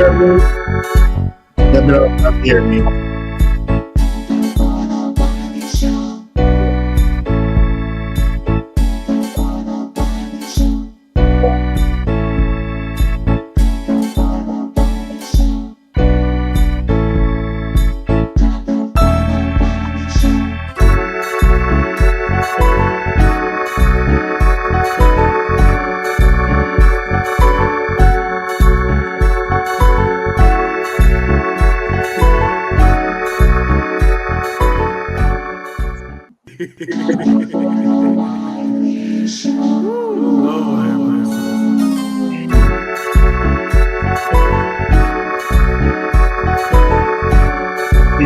hear me? Let me know if you hear me. Do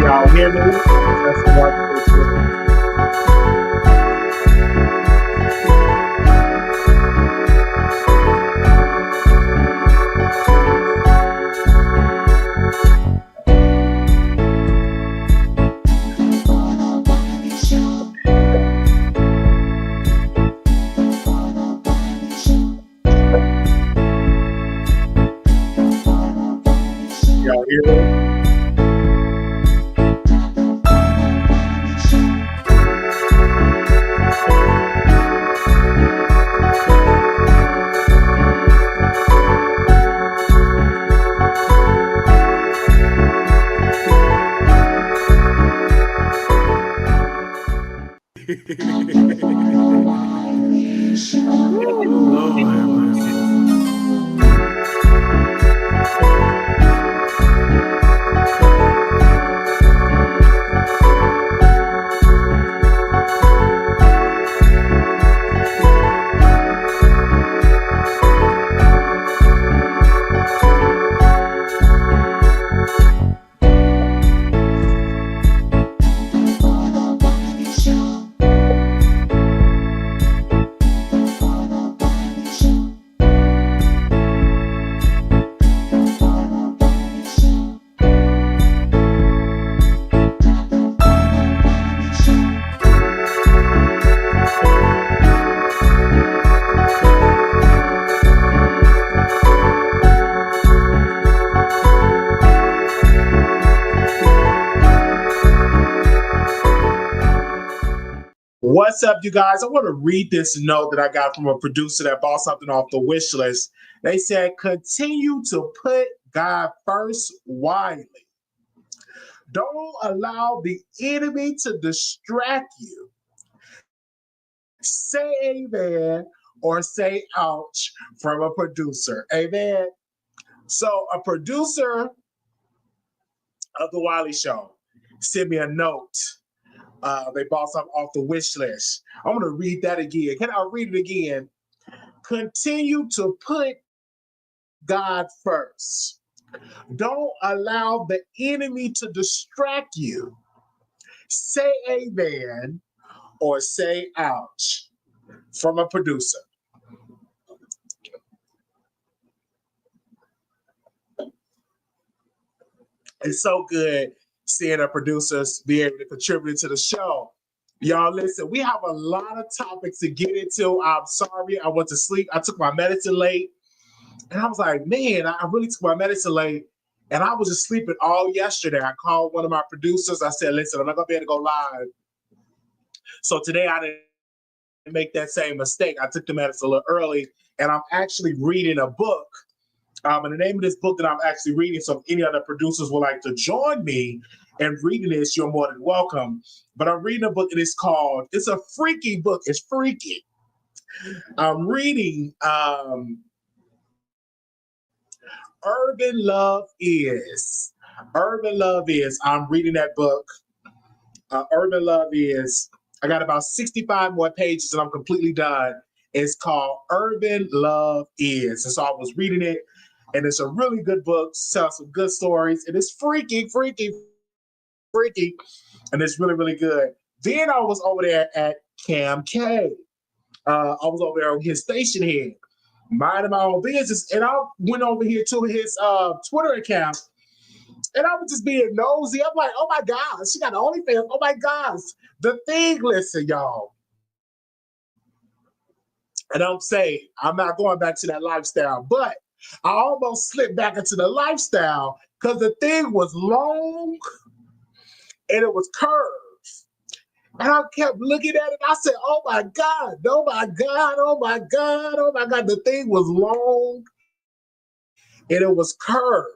y'all hear me? That's one, two, three. Y'all hear me? What's up, you guys? I want to read this note that I got from a producer that bought something off the wish list. They said, continue to put God first wisely. Don't allow the enemy to distract you. Say amen or say ouch from a producer. Amen. So a producer of the Wiley Show sent me a note. They bought something off the wish list. I'm going to read that again. Can I read it again? Continue to put God first. Don't allow the enemy to distract you. Say amen or say ouch from a producer. It's so good seeing our producers be able to contribute to the show. Y'all, listen, we have a lot of topics to get into. I'm sorry, I went to sleep. I took my medicine late. And I was like, man, I really took my medicine late. And I was just sleeping all yesterday. I called one of my producers. I said, listen, I'm not going to be able to go live. So today I didn't make that same mistake. I took the medicine a little early. And I'm actually reading a book. And the name of this book that I'm actually reading, so if any other producers would like to join me in reading this, you're more than welcome. But I'm reading a book and it's a freaky book. It's freaky. I'm reading Urban Love Is. Urban Love Is. I'm reading that book. Urban Love Is. I got about 65 more pages and I'm completely done. It's called Urban Love Is. And so I was reading it. And it's a really good book, tells some good stories, and it's freaky, and it's really, really good. Then I was over there at Cam K. I was over there on his station here, minding my own business, and I went over here to his Twitter account, and I was just being nosy. I'm like, oh my God, she got an OnlyFans. Oh my gosh. The thing, listen, y'all. And I'm saying, I'm not going back to that lifestyle, but I almost slipped back into the lifestyle because the thing was long and it was curved. And I kept looking at it. I said, oh my God, oh my God, oh my God, oh my God. The thing was long and it was curved.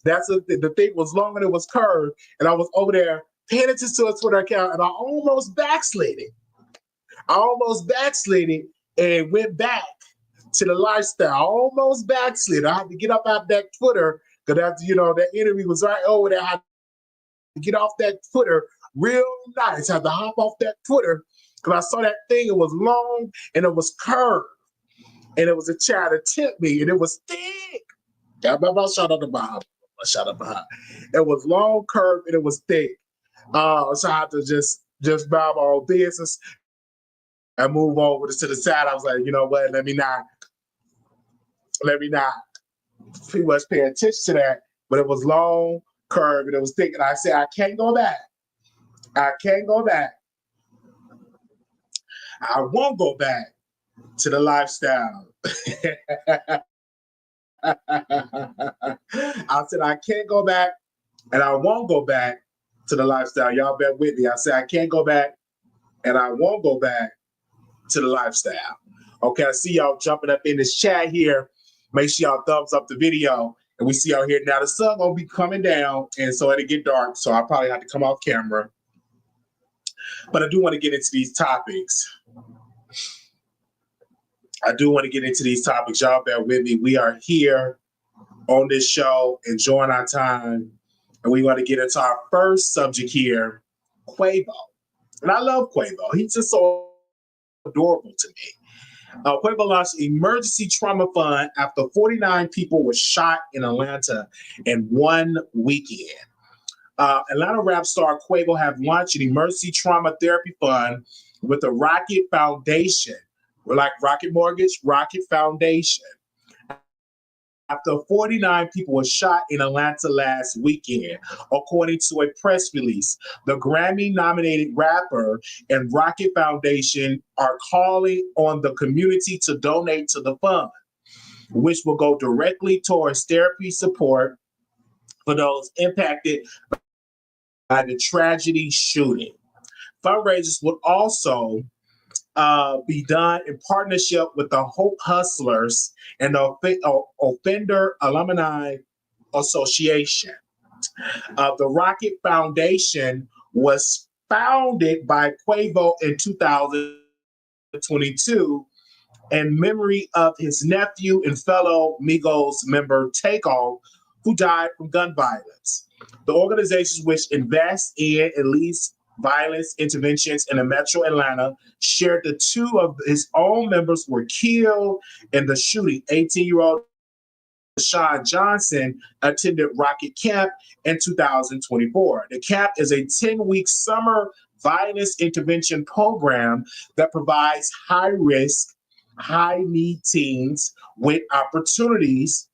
The thing was long and it was curved. And I was over there paying attention to a Twitter account and I almost backslid it. And went back to the lifestyle. I almost backslid. I had to get up out that Twitter because that interview was right over there. I had to get off that Twitter real nice. I had to hop off that Twitter because I saw that thing. It was long and it was curved. And it was a child that tipped me and it was thick. Shout out to Bob. It was long, curved, and it was thick. So I had to just buy my own business and move over to the side. I was like, you know what? Let me not pretty much pay attention to that. But it was long, curved, and it was thick. And I said, I can't go back. I won't go back to the lifestyle. I said, I can't go back and I won't go back to the lifestyle. Y'all bear with me. I said, I can't go back and I won't go back to the lifestyle. Okay, I see y'all jumping up in this chat here. Make sure y'all thumbs up the video. And we see y'all here. Now the sun gonna be coming down and so it'll get dark. So I probably have to come off camera. But I do want to get into these topics. Y'all bear with me. We are here on this show, enjoying our time. And we want to get into our first subject here, Quavo. And I love Quavo. He's just so adorable to me. Quavo launched emergency trauma fund after 49 people were shot in Atlanta in one weekend. Atlanta rap star Quavo have launched an emergency trauma therapy fund with the Rocket Foundation. We're like Rocket Mortgage, Rocket Foundation. After 49 people were shot in Atlanta last weekend, according to a press release. The Grammy-nominated rapper and Rocket Foundation are calling on the community to donate to the fund, which will go directly towards therapy support for those impacted by the tragedy shooting. Fundraisers would also be done in partnership with the Hope Hustlers and the Offender Alumni Association. The Rocket Foundation was founded by Quavo in 2022 in memory of his nephew and fellow Migos member Takeoff, who died from gun violence. The organizations which invest in and leads violence interventions in the metro Atlanta shared that two of his own members were killed in the shooting. 18-year-old Sean Johnson attended Rocket Camp in 2024. The camp is a 10-week summer violence intervention program that provides high-risk, high-need teens with opportunities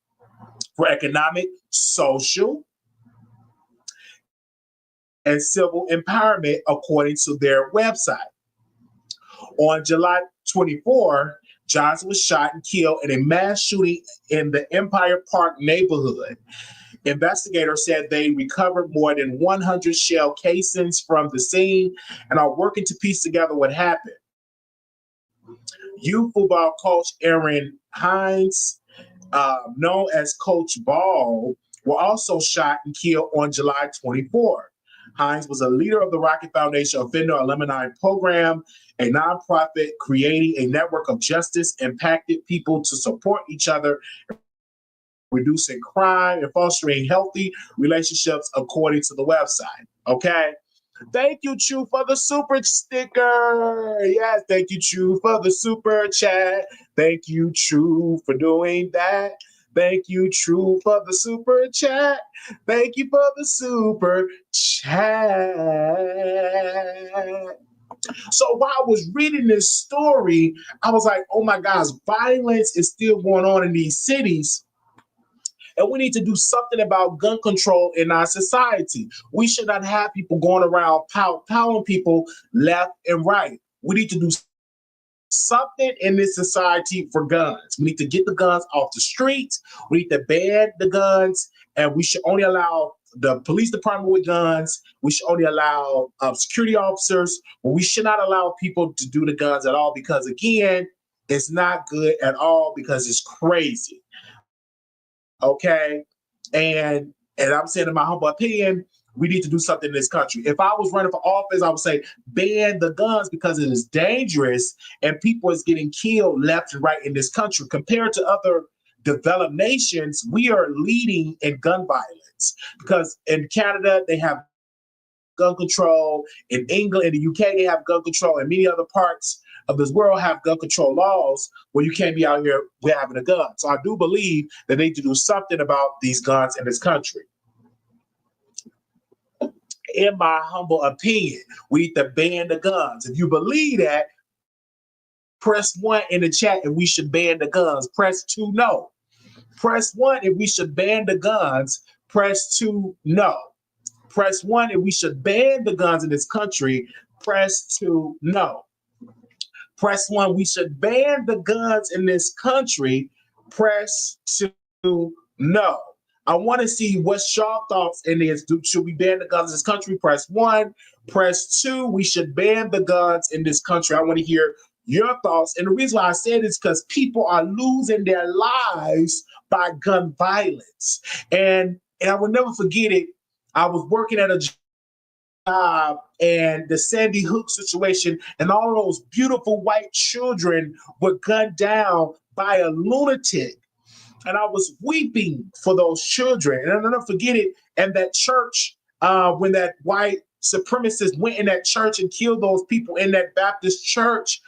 for economic, social, and civil empowerment, according to their website. On July 24, Johnson was shot and killed in a mass shooting in the Empire Park neighborhood. Investigators said they recovered more than 100 shell casings from the scene and are working to piece together what happened. Youth football coach Aaron Hines, known as Coach Ball, were also shot and killed on July 24. Hines was a leader of the Rocket Foundation Offender Alumni Program, a nonprofit creating a network of justice-impacted people to support each other, reducing crime and fostering healthy relationships, according to the website. Okay. Thank you, Chu, for the super sticker. Yes, thank you, Chu, for the super chat. Thank you, Chu, for doing that. Thank you, True, for the super chat. Thank you for the super chat. So while I was reading this story, I was like, oh my gosh, violence is still going on in these cities. And we need to do something about gun control in our society. We should not have people going around pounding people left and right. We need to do something in this society for guns. We need to get the guns off the streets. We need to ban the guns, and we should only allow the police department with guns. We should only allow security officers, but we should not allow people to do the guns at all because, again, it's not good at all because it's crazy. Okay, and I'm saying in my humble opinion, we need to do something in this country. If I was running for office, I would say ban the guns because it is dangerous and people is getting killed left and right in this country. Compared to other developed nations, we are leading in gun violence because in Canada, they have gun control. In England, in the UK, they have gun control. And many other parts of this world have gun control laws where you can't be out here with having a gun. So I do believe that they need to do something about these guns in this country. In my humble opinion, we need to ban the guns. If you believe that, press 1 in the chat if we should ban the guns. Press 2, no. Press 1 if we should ban the guns. Press 2, no. Press 1 if we should ban the guns in this country. Press 2, no. Press 1, we should ban the guns in this country. Press 2, no. I want to see what's your thoughts in this. Should we ban the guns in this country? Press 1. Press 2, we should ban the guns in this country. I want to hear your thoughts. And the reason why I said this is because people are losing their lives by gun violence. And I will never forget it. I was working at a job and the Sandy Hook situation, and all those beautiful white children were gunned down by a lunatic. And I was weeping for those children. And I'll never forget it. And that church, when that white supremacist went in that church and killed those people in that Baptist church,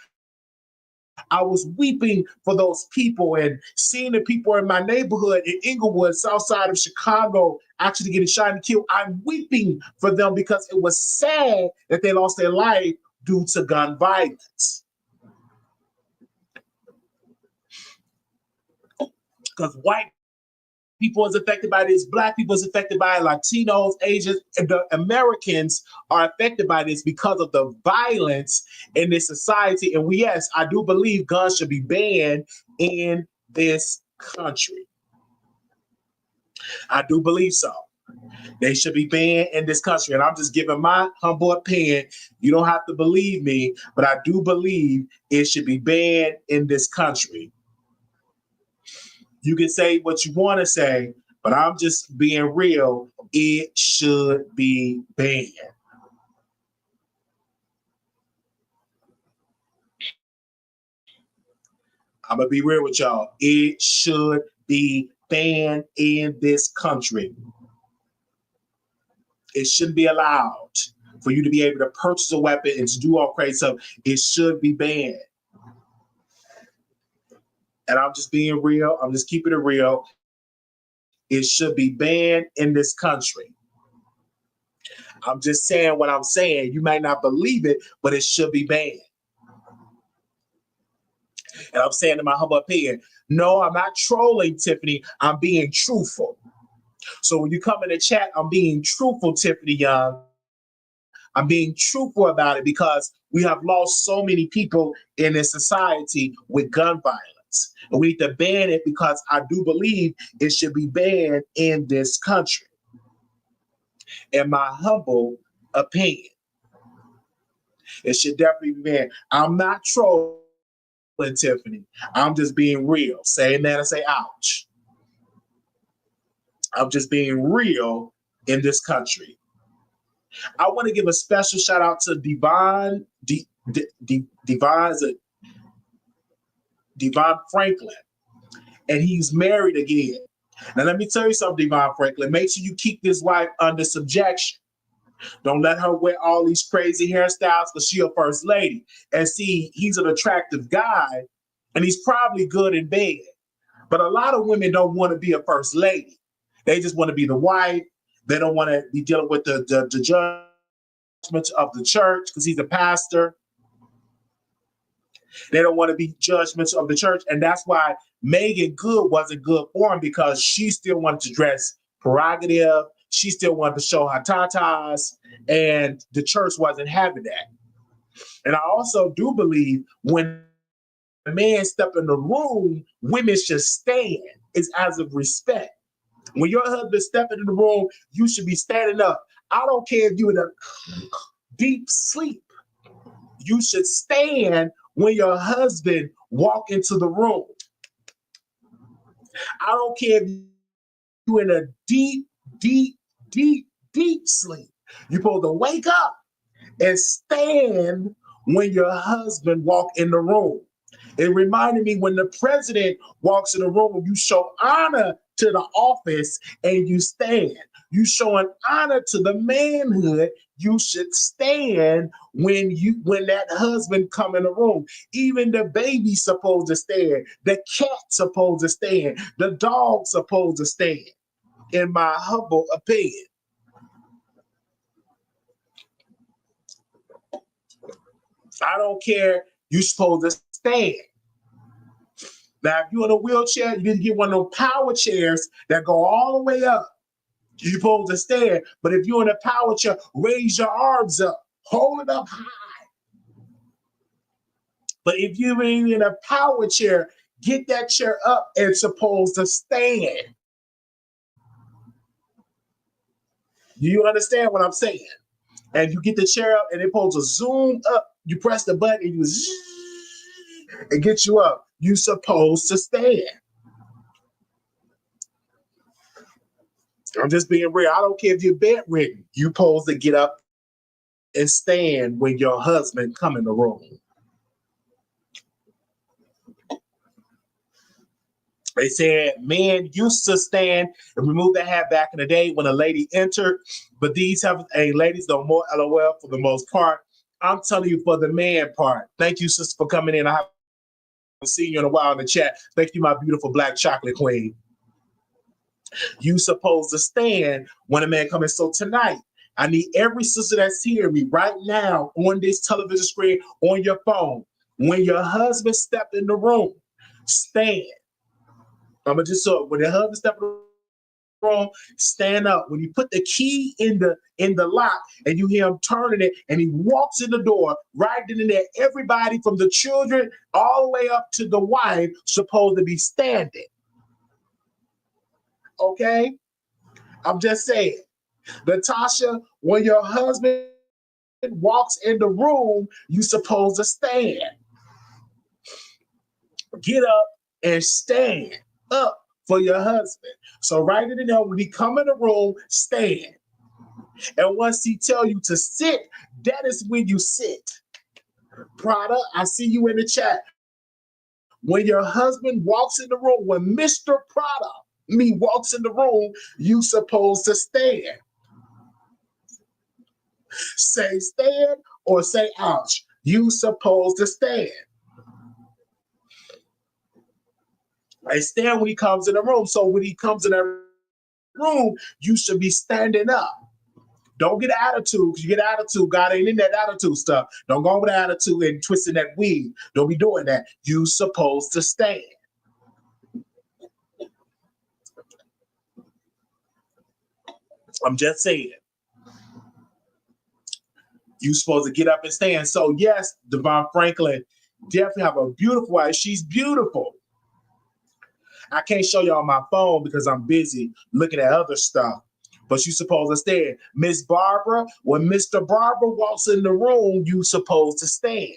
I was weeping for those people and seeing the people in my neighborhood in Inglewood, south side of Chicago, actually getting shot and killed. I'm weeping for them because it was sad that they lost their life due to gun violence. Because white people is affected by this, Black people is affected by it, Latinos, Asians, and the Americans are affected by this because of the violence in this society. And yes, I do believe guns should be banned in this country. I do believe so. They should be banned in this country. And I'm just giving my humble opinion. You don't have to believe me, but I do believe it should be banned in this country. You can say what you want to say, but I'm just being real. It should be banned. I'm going to be real with y'all. It should be banned in this country. It shouldn't be allowed for you to be able to purchase a weapon and to do all crazy stuff. It should be banned. And I'm just being real. I'm just keeping it real. It should be banned in this country. I'm just saying what I'm saying. You might not believe it, but it should be banned. And I'm saying in my humble opinion, no, I'm not trolling, Tiffany. I'm being truthful. So when you come in the chat, I'm being truthful, Tiffany Young. I'm being truthful about it because we have lost so many people in this society with gun violence. And we need to ban it because I do believe it should be banned in this country. In my humble opinion, it should definitely be banned. I'm not trolling, Tiffany. I'm just being real. Say amen and say ouch. I'm just being real in this country. I want to give a special shout out to Devon Franklin, and he's married again. Now, let me tell you something, Devon Franklin. Make sure you keep this wife under subjection. Don't let her wear all these crazy hairstyles because she's a first lady. And see, he's an attractive guy, and he's probably good in bed. But a lot of women don't want to be a first lady. They just want to be the wife. They don't want to be dealing with the judgment of the church because he's a pastor. They don't want to be judgments of the church. And that's why Megan Good wasn't good for him because she still wanted to dress prerogative. She still wanted to show her tatas, and the church wasn't having that. And I also do believe when a man step in the room, women should stand. It's as of respect. When your husband stepping in the room, you should be standing up. I don't care if you're in a deep sleep. You should stand when your husband walk into the room. I don't care if you're in a deep, deep, deep, deep sleep. You're supposed to wake up and stand when your husband walk in the room. It reminded me when the president walks in the room, you show honor to the office and you stand. You showing honor to the manhood. You should stand when that husband come in the room. Even the baby's supposed to stand. The cat's supposed to stand. The dog's supposed to stand. In my humble opinion. I don't care. You're supposed to stand. Now, if you're in a wheelchair, you need to get one of those power chairs that go all the way up. You're supposed to stand. But if you're in a power chair, raise your arms up. Hold it up high. But if you're in a power chair, get that chair up and supposed to stand. Do you understand what I'm saying? And you get the chair up and it's supposed to zoom up. You press the button and you and get you up. You supposed to stand. I'm just being real. I don't care if you're bedridden. You supposed to get up and stand when your husband come in the room. They said men used to stand and remove the hat back in the day when a lady entered, but these ladies don't more LOL for the most part. I'm telling you for the man part. Thank you, sister, for coming in. I haven't seen you in a while in the chat. Thank you, my beautiful black chocolate queen. You supposed to stand when a man comes in. So tonight, I need every sister that's hearing me right now on this television screen, on your phone. When your husband step in the room, stand. I'm gonna just so when the husband step in the room, stand up. When you put the key in the lock and you hear him turning it and he walks in the door, right then and there, everybody from the children all the way up to the wife supposed to be standing. Okay? I'm just saying. Natasha, when your husband walks in the room, you supposed to stand. Get up and stand up for your husband. So right in there, when he come in the room, stand. And once he tell you to sit, that is when you sit. Prada, I see you in the chat. When your husband walks in the room, when Mr. Prada walks in the room, you supposed to stand. Say stand or say ouch. You supposed to stand. I stand when he comes in the room. So when he comes in the room, you should be standing up. Don't get attitude, because you get attitude. God ain't in that attitude stuff. Don't go with attitude and twisting that weave. Don't be doing that. You supposed to stand. I'm just saying. You supposed to get up and stand. So yes, Devon Franklin definitely have a beautiful wife. She's beautiful. I can't show y'all my phone because I'm busy looking at other stuff. But you supposed to stand. Miss Barbara, when Mr. Barbara walks in the room, you supposed to stand.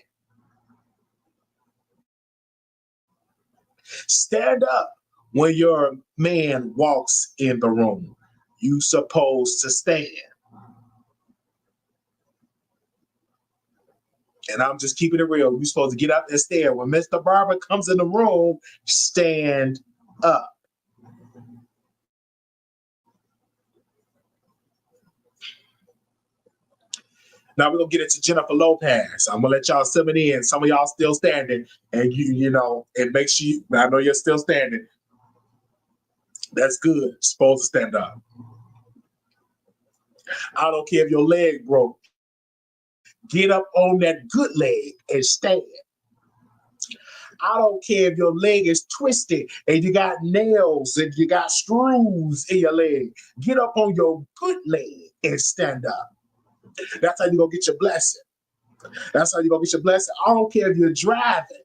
Stand up when your man walks in the room. You supposed to stand. And I'm just keeping it real. You're supposed to get up and stand. When Mr. Barbara comes in the room, stand up. Now we're gonna get into Jennifer Lopez. I'm gonna let y'all summon in. Some of y'all still standing, and and make sure I know you're still standing. That's good. Supposed to stand up. I don't care if your leg broke. Get up on that good leg and stand. I don't care if your leg is twisted and you got nails and you got screws in your leg. Get up on your good leg and stand up. That's how you're going to get your blessing. That's how you're going to get your blessing. I don't care if you're driving.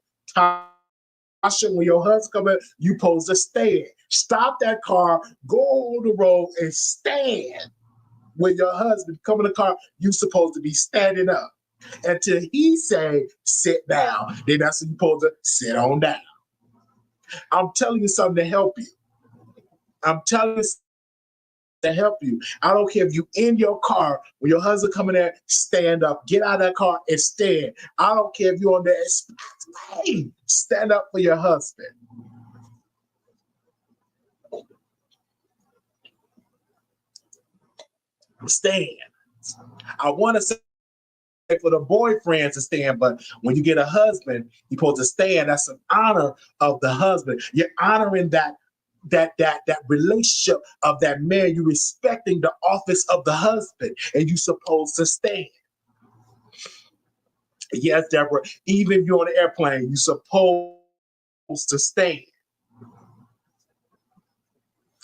caution when your husband come in, you supposed to stand. Stop that car, go on the road and stand. When your husband come in the car, you supposed to be standing up until he say sit down. Then that's when you supposed to sit on down. I'm telling you something to help you. I'm telling you to help you. I don't care if you in your car when your husband coming there, stand up, get out of that car and stand. I don't care if you're on the expressway, stand up for your husband. Stand. I want to say for the boyfriends to stand, but when you get a husband, you're supposed to stand. That's an honor of the husband. You're honoring that relationship of that man. You're respecting the office of the husband, and you're supposed to stand. Yes, Deborah, even if you're on an airplane, you're supposed to stand.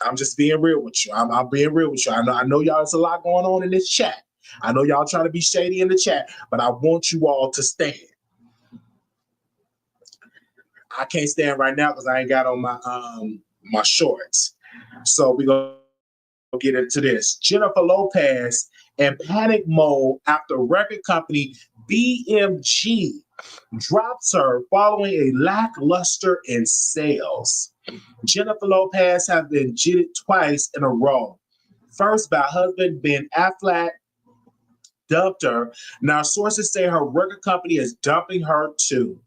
I'm just being real with you. I'm being real with you. I know y'all, there's a lot going on in this chat. I know y'all trying to be shady in the chat, but I want you all to stand. I can't stand right now because I ain't got on my shorts. So we're going to get into this. Jennifer Lopez in panic mode after record company BMG drops her following a lackluster in sales. Jennifer Lopez has been jitted twice in a row. First by husband Ben Affleck, dumped her. Now sources say her record company is dumping her too.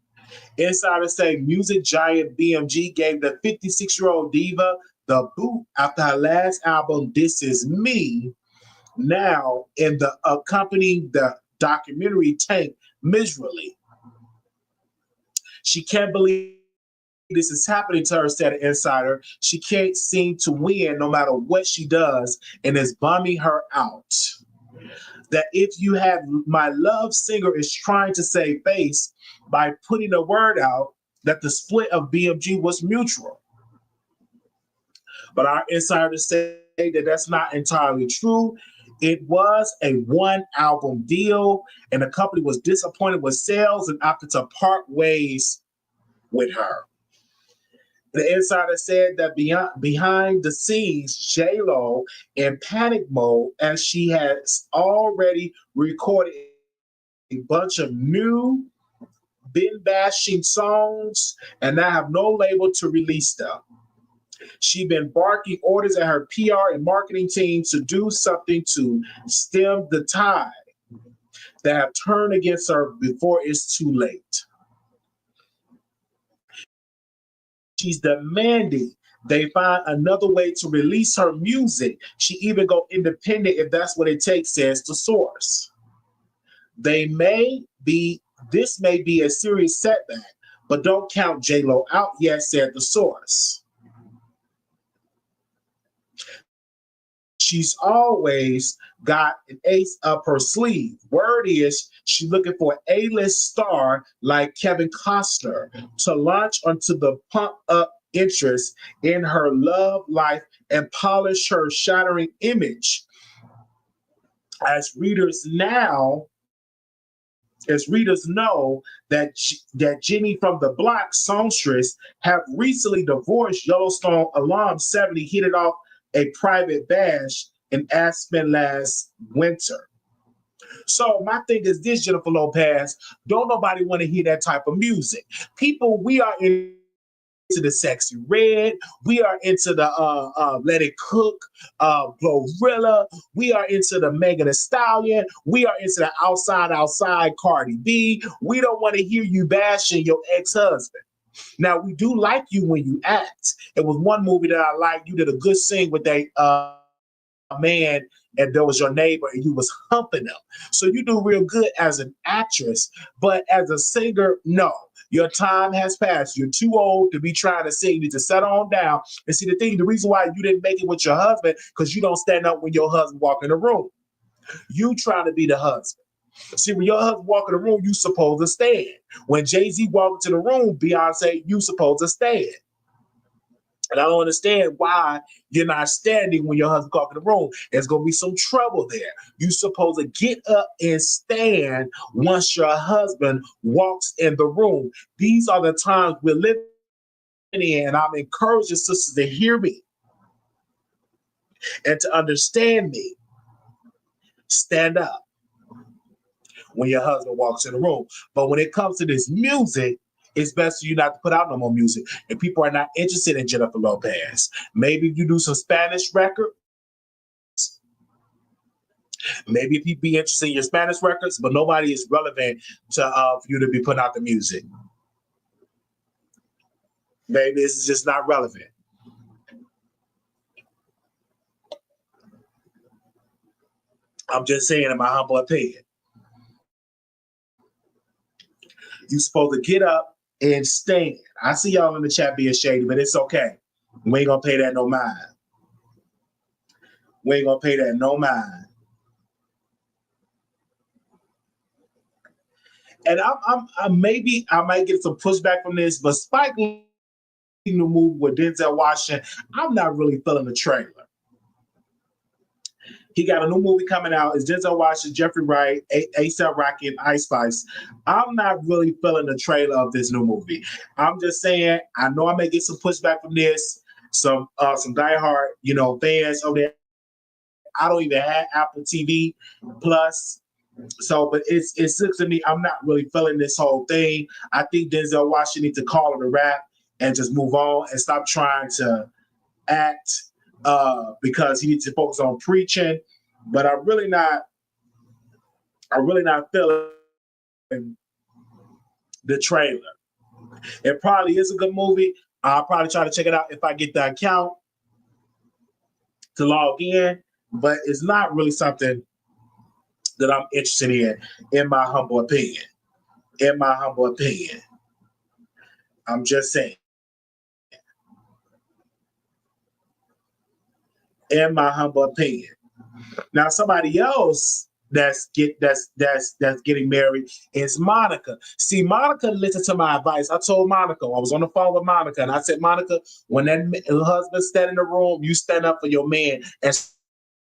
Insiders say music giant BMG gave the 56-year-old diva the boot after her last album, This Is Me. Now, in the accompanying the documentary tanked miserably. She can't believe this is happening to her, said an insider. She can't seem to win no matter what she does, and it's bumming her out. That if you have my love singer is trying to save face by putting a word out that the split of BMG was mutual. But our insiders say that that's not entirely true. It was a one-album deal, and the company was disappointed with sales and opted to part ways with her. The insider said that behind the scenes, J-Lo in panic mode as she has already recorded a bunch of new bin bashing songs and now have no label to release them. She's been barking orders at her PR and marketing team to do something to stem the tide that have turned against her before it's too late. She's demanding they find another way to release her music. She even go independent if that's what it takes, says the source. This may be a serious setback, but don't count J-Lo out yet, said the source. She's always got an ace up her sleeve. Word is she's looking for an A-list star like Kevin Costner to launch onto the pump-up interest in her love life and polish her shattering image. As readers know that Jenny from the Block songstress have recently divorced Yellowstone alum 70 hit it off a private bash in Aspen last winter. So my thing is this, Jennifer Lopez, don't nobody want to hear that type of music. People, we are into the Sexy Red, we are into the Let It Cook, Glorilla, we are into the Megan Thee Stallion, we are into the Outside Cardi B. We don't want to hear you bashing your ex-husband. Now, we do like you when you act. It was one movie that I liked. You did a good scene with a man, and there was your neighbor, and you was humping him. So you do real good as an actress, but as a singer, no. Your time has passed. You're too old to be trying to sing. You need to settle on down. And see, the reason why you didn't make it with your husband, because you don't stand up when your husband walk in the room. You trying to be the husband. See, when your husband walk in the room, you supposed to stand. When Jay-Z walked into the room, Beyonce, you supposed to stand. And I don't understand why you're not standing when your husband walk in the room. There's going to be some trouble there. You supposed to get up and stand once your husband walks in the room. These are the times we're living in, and I'm encouraging sisters to hear me and to understand me. Stand up when your husband walks in the room. But when it comes to this music, it's best for you not to put out no more music. And people are not interested in Jennifer Lopez. Maybe you do some Spanish records. Maybe people be interested in your Spanish records, but nobody is relevant to for you to be putting out the music. Maybe it's just not relevant. I'm just saying, in my humble opinion, you're supposed to get up and stand. I see y'all in the chat being shady, but it's okay. We ain't gonna pay that no mind. We ain't gonna pay that no mind. And I'm maybe I might get some pushback from this, but Spike Lee the movie with Denzel Washington, I'm not really feeling the trailer. He got a new movie coming out. It's Denzel Washington, Jeffrey Wright, A$AP Rocky, and Ice Spice. I'm not really feeling the trailer of this new movie. I'm just saying, I know I may get some pushback from this, some diehard, fans over there. I don't even have Apple TV Plus. So, but it looks to me, I'm not really feeling this whole thing. I think Denzel Washington needs to call it a wrap and just move on and stop trying to act because he needs to focus on preaching. But I'm really not feeling the trailer. It probably is a good movie. I'll probably try to check it out if I get the account to log in, but it's not really something that I'm interested in my humble opinion. In my humble opinion. I'm just saying. In my humble opinion. Now, somebody else that's getting married is Monica. See, Monica listened to my advice. I told Monica, I was on the phone with Monica, and I said, Monica, when that husband stand in the room, you stand up for your man and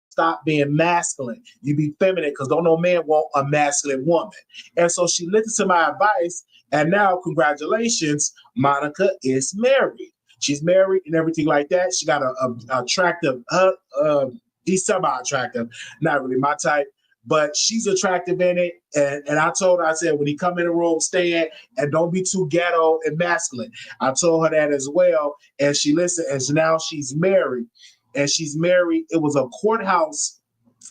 stop being masculine. You be feminine, because don't no man want a masculine woman. And so she listened to my advice, and now, congratulations, Monica is married. She's married and everything like that. She got a attractive, he's semi-attractive, not really my type, but she's attractive in it. And I told her, I said, when he come in the room, stand and don't be too ghetto and masculine. I told her that as well. And she listened, and now she's married. And she's married. It was a courthouse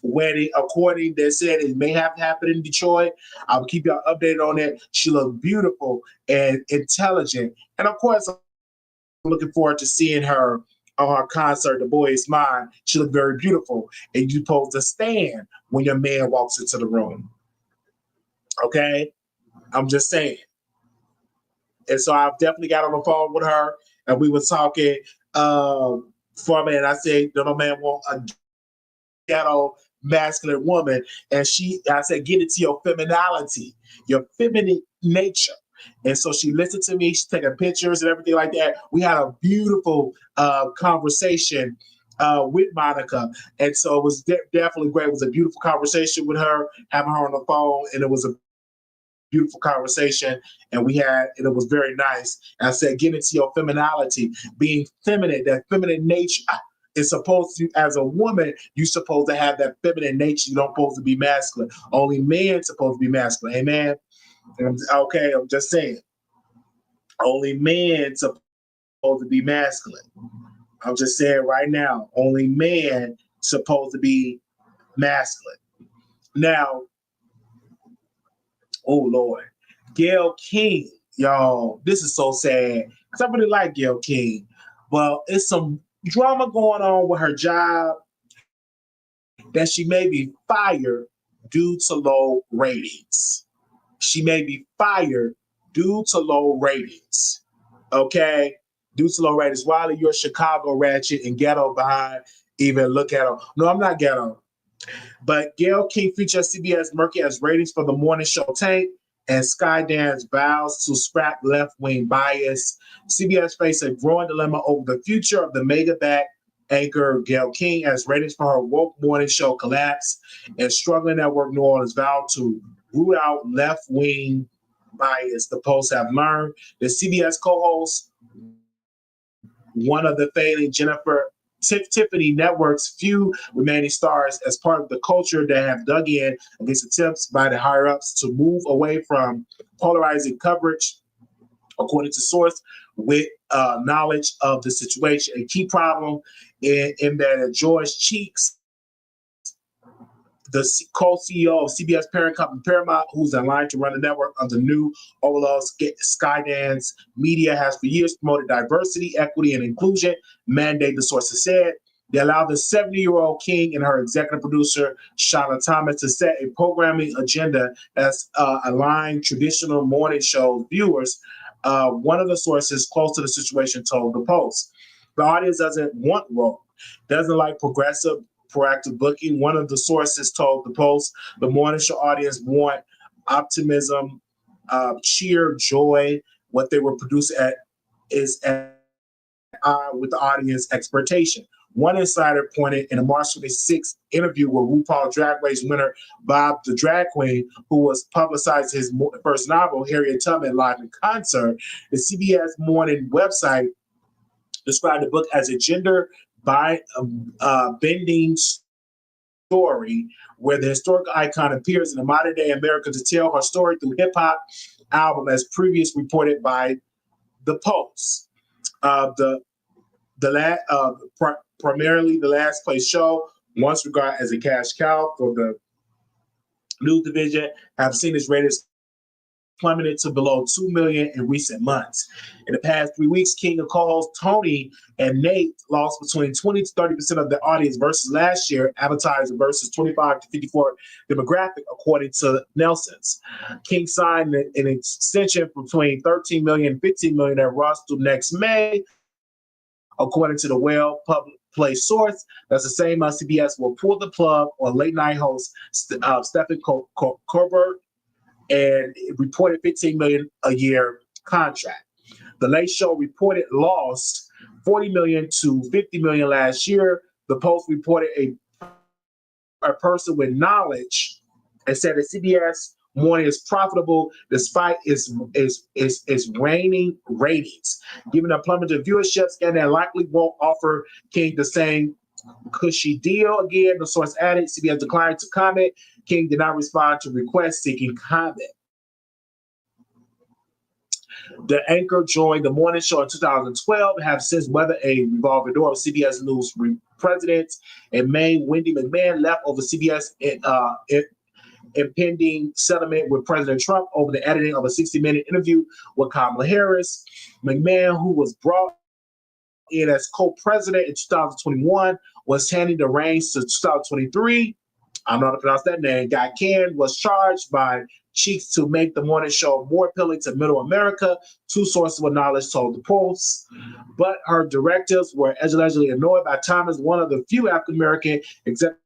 wedding, according they said it may have happened in Detroit. I'll keep y'all updated on it. She looked beautiful and intelligent. And of course, I'm looking forward to seeing her on her concert, The Boy Is Mine. She looked very beautiful. And you're supposed to stand when your man walks into the room. Okay? I'm just saying. And so I've definitely got on the phone with her, and we were talking for a minute. I said, no man want a ghetto masculine woman. And I said, get into your femininity, your feminine nature. And so she listened to me. She's taking pictures and everything like that. We had a beautiful conversation with Monica. And so it was definitely great. It was a beautiful conversation with her, having her on the phone. And it was a beautiful conversation. And it was very nice. And I said, get into your femininity, being feminine, that feminine nature. Is supposed to, as a woman, you're supposed to have that feminine nature. You don't supposed to be masculine. Only men supposed to be masculine. Amen. Okay, I'm just saying. Only men supposed to be masculine. I'm just saying right now. Only men supposed to be masculine. Now, oh Lord, Gayle King, y'all. This is so sad because I really like Gayle King. Well, it's some drama going on with her job that she may be fired due to low ratings. She may be fired due to low ratings. Okay? Due to low ratings. Wiley, you're Chicago ratchet and ghetto behind even look at her. No, I'm not ghetto. But Gayle King features CBS Murky as ratings for the morning show tank, and Skydance vows to scrap left-wing bias. CBS faced a growing dilemma over the future of the mega-back anchor Gayle King as ratings for her woke morning show collapse, and struggling network New Orleans vowed to root out left-wing bias. The Post have learned the CBS co-host one of the failing Tiffany Network's few remaining stars as part of the culture that have dug in against attempts by the higher-ups to move away from polarizing coverage, according to source with knowledge of the situation. A key problem in that George Cheeks, the co-CEO of CBS parent company Paramount, who's in line to run the network of the new overall Skydance Media, has for years promoted diversity, equity, and inclusion mandate, the sources said. They allowed the 70-year-old King and her executive producer, Shauna Thomas, to set a programming agenda that's aligned traditional morning show viewers. One of the sources close to the situation told the Post. The audience doesn't want woke, doesn't like proactive booking. One of the sources told the Post the morning show audience want optimism, cheer, joy. What they were produced at is at with the audience expectation. One insider pointed in a March 26th interview with RuPaul Drag Race winner Bob the Drag Queen, who was publicized his first novel, Harriet Tubman, live in concert. The CBS Morning website described the book as a gender bending story where the historical icon appears in a modern day America to tell her story through hip hop album, as previously reported by the Post. Primarily the last place show, once regarded as a cash cow for the news division, have seen its ratings plummeted to below 2 million in recent months. In the past 3 weeks, King and co-host Tony and Nate lost between 20 to 30% of their audience versus last year, advertiser versus 25 to 54 demographic, according to Nelson's. King signed an extension between 13 million and 15 million that runs through next May, according to the well-public play source. That's the same CBS will pull the plug on late night host Stephen Colbert and reported 15 million a year contract. The Late Show reported lost 40 million to 50 million last year. The Post reported a person with knowledge and said that CBS Morning is profitable despite its waning ratings. Given a plummeted viewership, Scandan likely won't offer King the same cushy deal again. The source added, CBS declined to comment. King did not respond to requests seeking comment. The anchor joined the morning show in 2012 and have since weathered a revolving door of CBS News presidents. In May, Wendy McMahon left over CBS impending settlement with President Trump over the editing of a 60-minute interview with Kamala Harris. McMahon, who was brought in as co-president in 2021, was handing the reins to 2023. I'm not going to pronounce that name. Guy Canned was charged by Cheeks to make the morning show more appealing to middle America. Two sources with knowledge told the Post. But her directives were allegedly annoyed by Thomas, one of the few African-American executive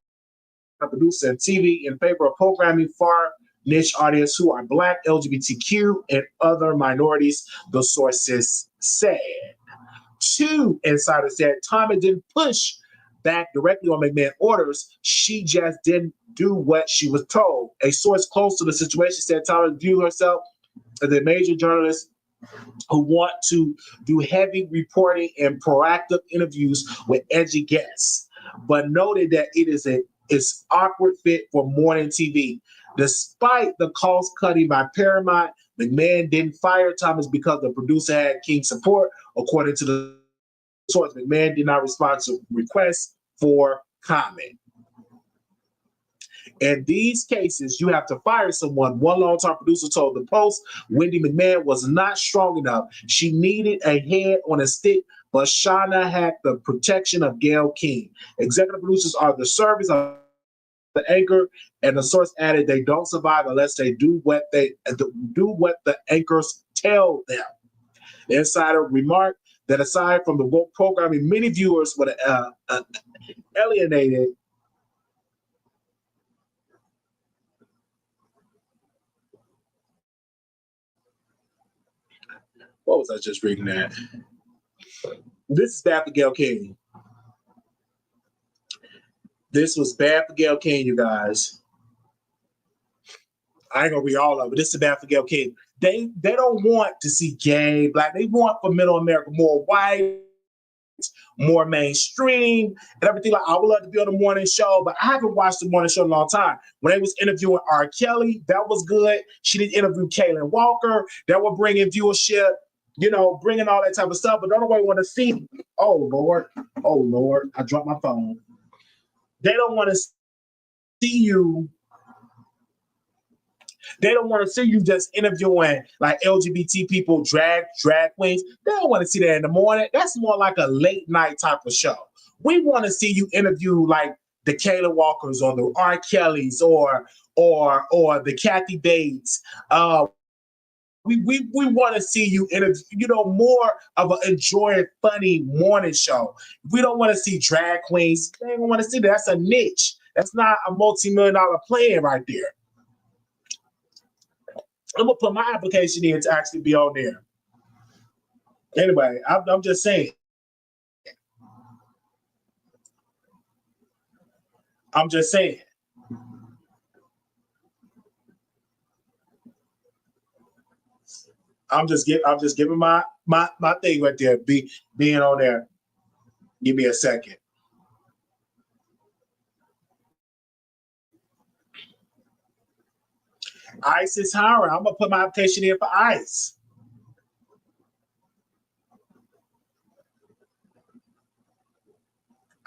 producer in TV, in favor of programming far niche audience who are Black, LGBTQ, and other minorities, the sources said. Two insiders said Thomas didn't push back directly on McMahon orders. She just didn't do what she was told. A source close to the situation said Thomas viewed herself as a major journalist who want to do heavy reporting and proactive interviews with edgy guests, but noted that it's awkward fit for morning TV. Despite the cost cutting by Paramount, McMahon didn't fire Thomas because the producer had King support, according to the source. McMahon did not respond to requests for comment. In these cases, you have to fire someone. One long-term producer told the Post Wendy McMahon was not strong enough. She needed a head on a stick, but Shauna had the protection of Gayle King. Executive producers are the service of the anchor, and the source added they don't survive unless they do what the anchors tell them. The insider remarked that aside from the woke programming, many viewers were alienated. What was I just reading that? This is bad for Gayle King. This was bad for Gayle King, you guys. I ain't gonna read all of it. This is bad for Gayle King. They don't want to see gay, Black. They want for middle America more white, more mainstream and everything. Like, I would love to be on the morning show, but I haven't watched the morning show in a long time. When they was interviewing R. Kelly, that was good. She did interview Kaylin Walker. That would bring in viewership, bringing all that type of stuff. But don't nobody want to see. Oh Lord, I dropped my phone. They don't want to see you. They don't want to see you just interviewing like LGBT people, drag queens. They don't want to see that in the morning. That's more like a late night type of show. We want to see you interview like the Kayla Walkers or the R. Kellys or the Kathy Bates. We want to see you interview, more of an enjoying, funny morning show. We don't want to see drag queens. They don't want to see that. That's a niche. That's not a multi-million-dollar plan right there. I'm gonna put my application in to actually be on there. Anyway, I'm just saying. I'm just saying. I'm just giving my thing right there. Being on there. Give me a second. ICE is hiring. I'm gonna put my application in for ICE.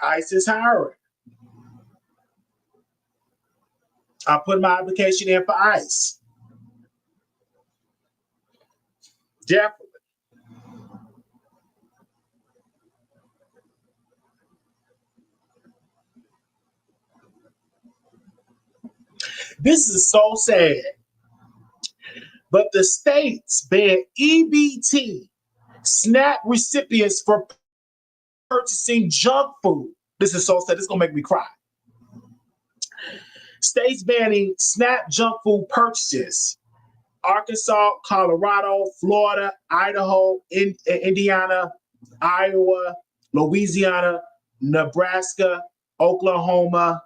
ICE is hiring. I put my application in for ICE. Definitely. This is so sad. But the states ban EBT SNAP recipients for purchasing junk food. This is so sad. This is going to make me cry. States banning SNAP junk food purchases. Arkansas, Colorado, Florida, Idaho, Indiana, Iowa, Louisiana, Nebraska, Oklahoma,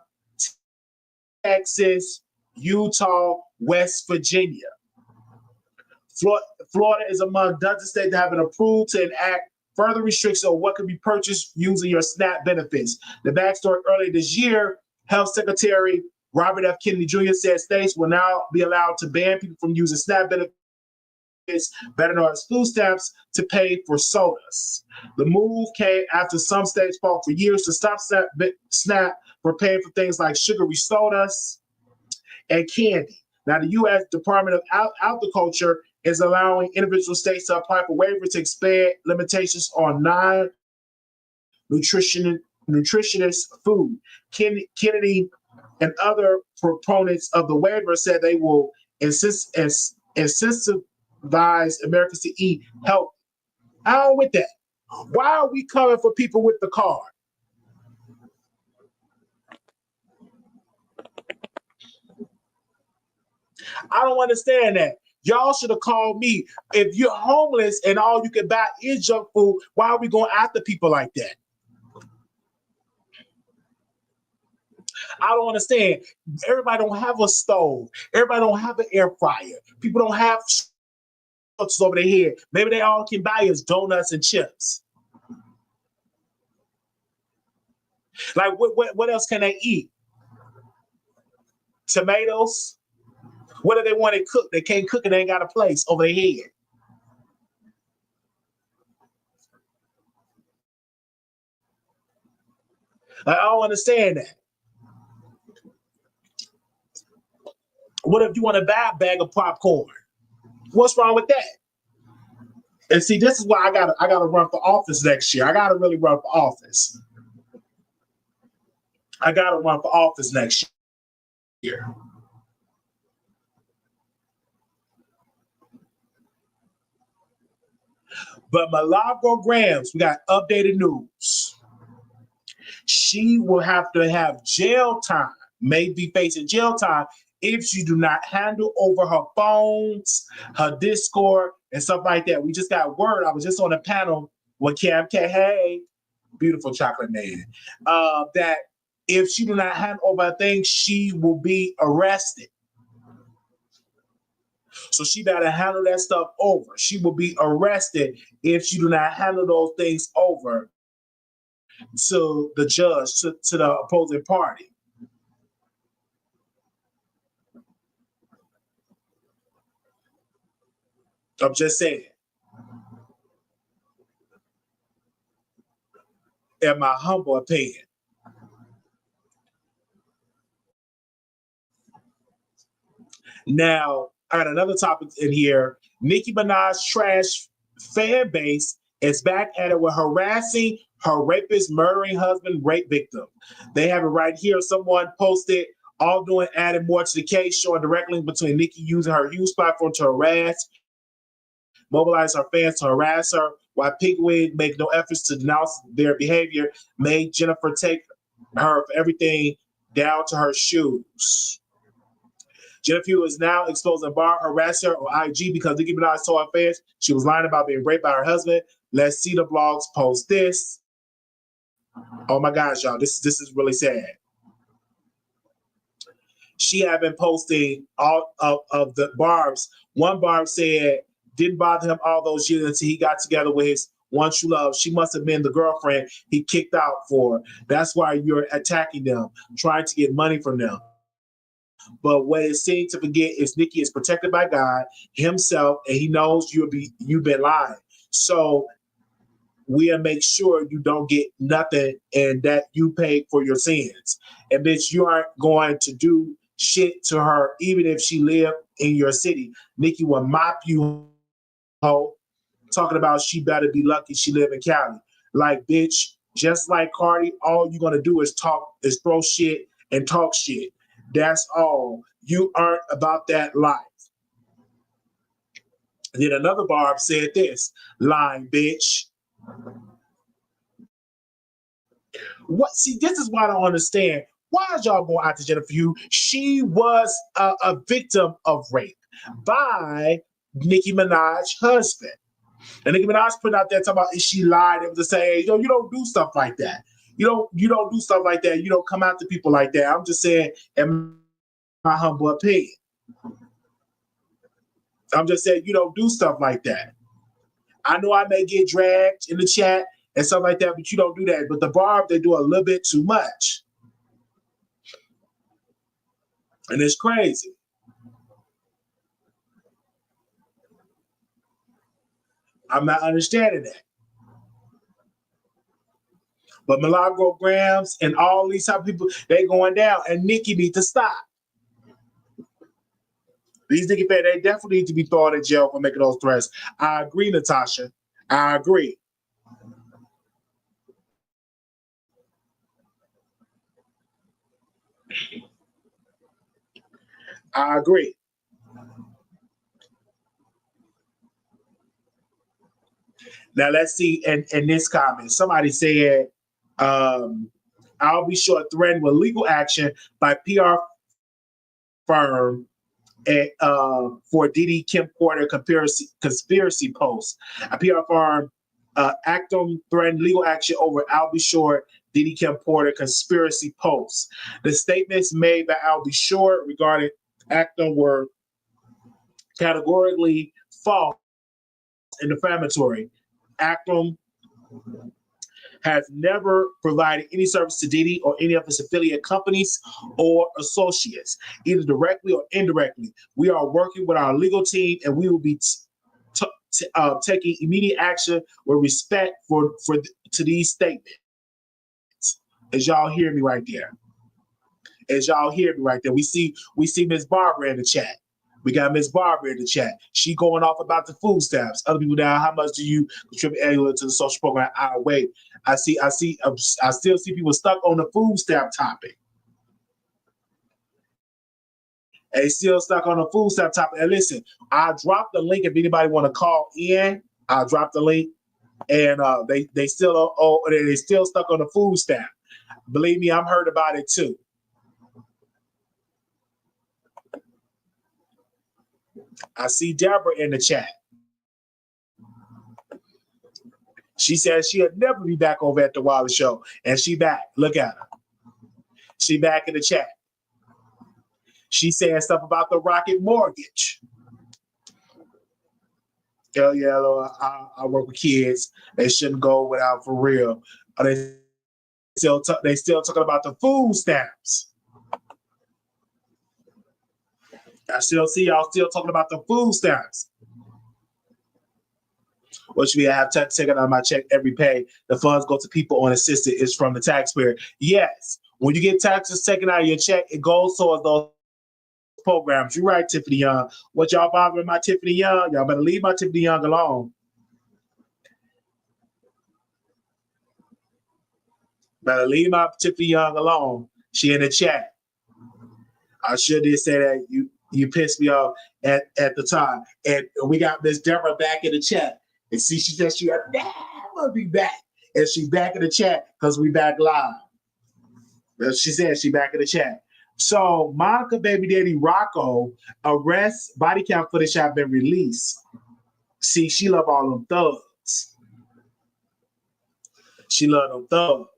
Texas, Utah, West Virginia. Florida is among dozens states that have been approved to enact further restrictions on what can be purchased using your SNAP benefits. The backstory: earlier this year, Health Secretary Robert F. Kennedy Jr. said states will now be allowed to ban people from using SNAP benefits, better known as food stamps, to pay for sodas. The move came after some states fought for years to stop SNAP for paying for things like sugary sodas and candy. Now, the U.S. Department of Agriculture is allowing individual states to apply for waivers to expand limitations on non-nutritionist food. Kennedy and other proponents of the waiver said they will incentivize Americans to eat healthy. How with that? Why are we coming for people with the card? I don't understand that. Y'all should have called me. If you're homeless and all you can buy is junk food, why are we going after people like that? I don't understand. Everybody don't have a stove. Everybody don't have an air fryer. People don't have structures over their head. Maybe they all can buy is donuts and chips. Like what else can they eat? Tomatoes? What do they want to cook? They can't cook it. They ain't got a place over their head. Like, I don't understand that. What if you want to buy a bag of popcorn? What's wrong with that? And see, this is why I gotta run for office next year. I gotta really run for office. I gotta run for office next year. But Milagro Grams, we got updated news. She will have to have jail time, may be facing jail time if she do not handle over her phones, her Discord, and stuff like that. We just got word. I was just on a panel with Cam K. Hey, beautiful chocolate man, that if she do not hand over things, she will be arrested. So she better handle that stuff over. She will be arrested if she do not handle those things over. to the judge, to the opposing party. I'm just saying, in my humble opinion. Now, I got another topic in here. Nicki Minaj trash fan base is back at it with harassing her rapist, murdering husband, rape victim. They have it right here. Someone posted, all doing adding more to the case, showing direct link between Nicki using her huge platform to harass, mobilize her fans to harass her, while Pigwig make no efforts to denounce their behavior, made Jennifer take her for everything down to her shoes. Jennifer is now exposing Bar harasser on IG because Nicki Minaj told her fans she was lying about being raped by her husband. Let's see the blogs post this. Oh my gosh, y'all, this is really sad. She had been posting all of the Barbs. One Barb said, didn't bother him all those years until he got together with his one true love. She must have been the girlfriend he kicked out for. That's why you're attacking them, trying to get money from them. But what it seems to forget is Nicki is protected by God himself, and he knows you've been lying. So we'll make sure you don't get nothing and that you pay for your sins. And bitch, you aren't going to do shit to her, even if she lived in your city. Nicki will mop you, ho, talking about she better be lucky she live in Cali. Like, bitch, just like Cardi, all you're gonna do is throw shit and talk shit. That's all. You aren't about that life. And then another Barb said this, lying bitch. What? See, this is why I don't understand. Why is y'all going after Jennifer Hugh? She was a victim of rape by Nicki Minaj's husband. And Nicki Minaj put out there talking about if she lied and was saying, you don't do stuff like that. You don't do stuff like that. You don't come after people like that. I'm just saying, in my humble opinion. I'm just saying you don't do stuff like that. I know I may get dragged in the chat and stuff like that, but you don't do that. But the Barb, they do a little bit too much. And it's crazy. I'm not understanding that. But Milagro Grams and all these type of people, they going down. And Nicki need to stop. These Nicki fans, they definitely need to be thrown in jail for making those threats. I agree, Natasha. I agree. I agree. Now let's see in this comment. Somebody said, I'll be sure threatened with legal action by PR firm for Diddy Kim Porter conspiracy post. A PR firm Actum threatened legal action over Al B. Short, Diddy Kim Porter conspiracy post. The statements made by Al B. Short regarding Actum were categorically false and defamatory. Actum has never provided any service to Diddy or any of his affiliate companies or associates, either directly or indirectly. We are working with our legal team, and we will be taking immediate action with respect to these statements. As y'all hear me right there. As y'all hear me right there. We see Miss Barbara in the chat. We got Miss Barbara in the chat. She going off about the food stamps. Other people down, how much do you contribute annually to the social program? Wait. I still see people stuck on the food stamp topic. They still stuck on the food stamp topic. And listen, I'll drop the link if anybody want to call in. I'll drop the link. And they still stuck on the food stamp. Believe me, I'm heard about it too. I see Deborah in the chat. She says she'll never be back over at the Wilder Show. And she back. Look at her. She back in the chat. She saying stuff about the Rocket Mortgage. Hell yeah, I work with kids. They shouldn't go without for real. They they still talking about the food stamps. I still see y'all still talking about the food stamps. Which we have taken out of my check every pay. The funds go to people on assisted is from the taxpayer. Yes, when you get taxes taken out of your check, it goes towards those programs. You're right, Tiffany Young. What y'all bothering my Tiffany Young? Y'all better leave my Tiffany Young alone. Better leave my Tiffany Young alone. She in the chat. I sure did say that. You pissed me off at the time. And we got Miss Deborah back in the chat. And see, she said she'll never be back. And she's back in the chat because we back live. She said she back in the chat. So Monica baby daddy Rocco arrest body cam footage have been released. See, she love all them thugs. She love them thugs.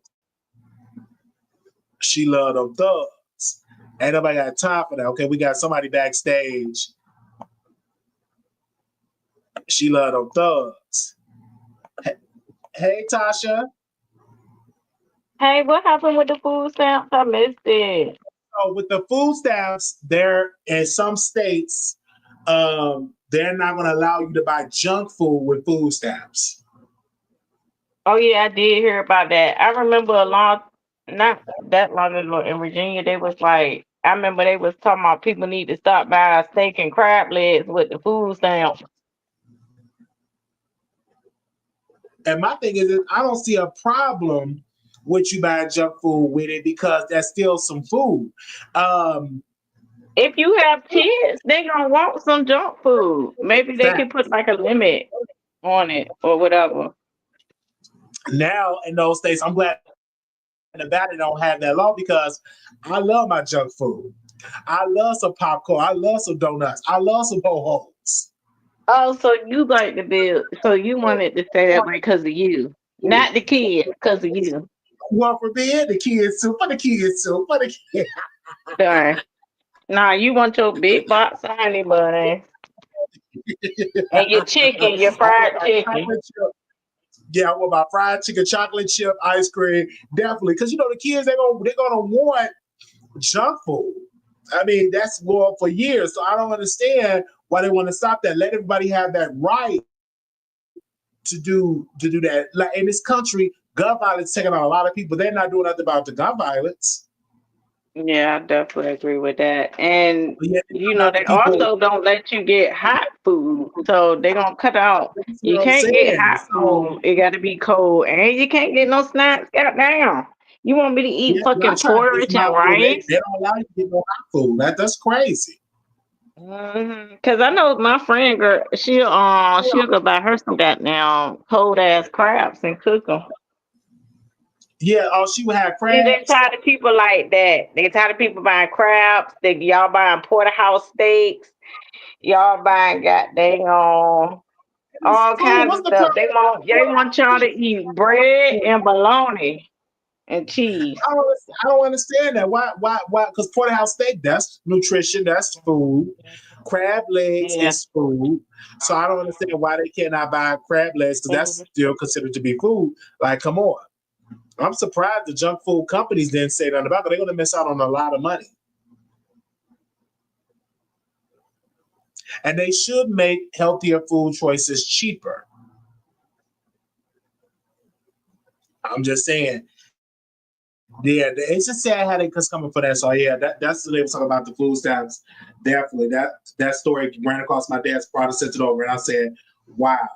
She love them thugs. Ain't nobody got time for that. Okay, we got somebody backstage. She love them thugs. Hey, Tasha. Hey, what happened with the food stamps? I missed it. So with the food stamps, they're in some states, they're not going to allow you to buy junk food with food stamps. Oh yeah, I did hear about that. I remember not that long ago in Virginia, they was like, I remember they was talking about people need to stop buying steak and crab legs with the food stamps. And my thing is, I don't see a problem with you buying junk food with it because that's still some food. If you have kids, they gonna want some junk food. Maybe they could put like a limit on it or whatever. Now in those states, I'm glad Nevada don't have that law because I love my junk food. I love some popcorn. I love some donuts. I love some ho-hos. Oh, so you like the bill? So you wanted to stay that way because of you, not the kids, because of you. Well, for me, the kids too. For the kids too. For the kids. Darn. Nah, you want your big box of honey bunny and your chicken, your fried chicken. Yeah, I want my fried chicken, chocolate chip, ice cream, definitely. Because you know the kids they're gonna want junk food. I mean, that's going for years. So I don't understand why they want to stop that. Let everybody have that right to do that. Like in this country, gun violence taking on a lot of people. They're not doing nothing about the gun violence. Yeah, I definitely agree with that. And Yeah, you know, other they people. also don't let you get hot food. So they're gonna cut out. That's You what I'm can't get saying. hot food. It gotta be cold. And you can't get no snacks. Goddamn. You want me to eat Yeah, I fucking try to get porridge some and hot food. They rice? don't allow you to get no hot food. That's crazy. Cause I know my friend girl, she'll go buy her some goddamn cold ass crabs and cook them. Yeah, oh, she would have See, they crabs. tired of people like that. They tired of people buying crabs. Y'all buying porterhouse steaks. Y'all buying goddamn It's all food. kinds What's of the stuff. problem? They want y'all to eat bread and bologna and cheese. I don't understand that. Why? Because porterhouse steak, that's nutrition, that's food. Crab legs Yeah. is food. So I don't understand why they cannot buy crab legs because that's Mhm. still considered to be food. Like, come on. I'm surprised the junk food companies didn't say nothing about it. They're going to miss out on a lot of money. And they should make healthier food choices cheaper. I'm just saying. Yeah, it's just sad how they was coming for that. So yeah, that's what they were talking about the food stamps. Definitely, that story ran across my dad's product, sent it over, and I said, "Wow,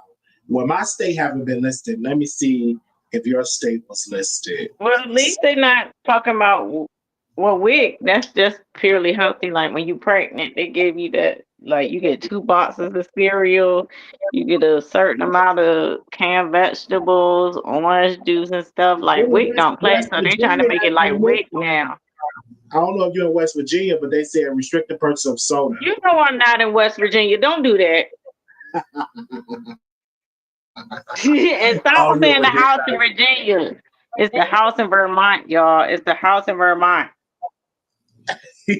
well, my state haven't been listed. Let me see if your state was listed." Well, at least they're not talking about well, WIC. That's just purely healthy. Like when you pregnant, they give you that. Like you get 2 boxes of cereal, you get a certain amount of canned vegetables, orange juice and stuff. Like In WIC don't play, West so they trying to Virginia, make it like WIC now. I don't know if you're in West Virginia, but they said restricted purchase of soda. You know I'm not in West Virginia. Don't do that. And Oh, stop you're saying the with this house in side. Virginia. It's the house in Vermont, y'all. It's the house in Vermont. I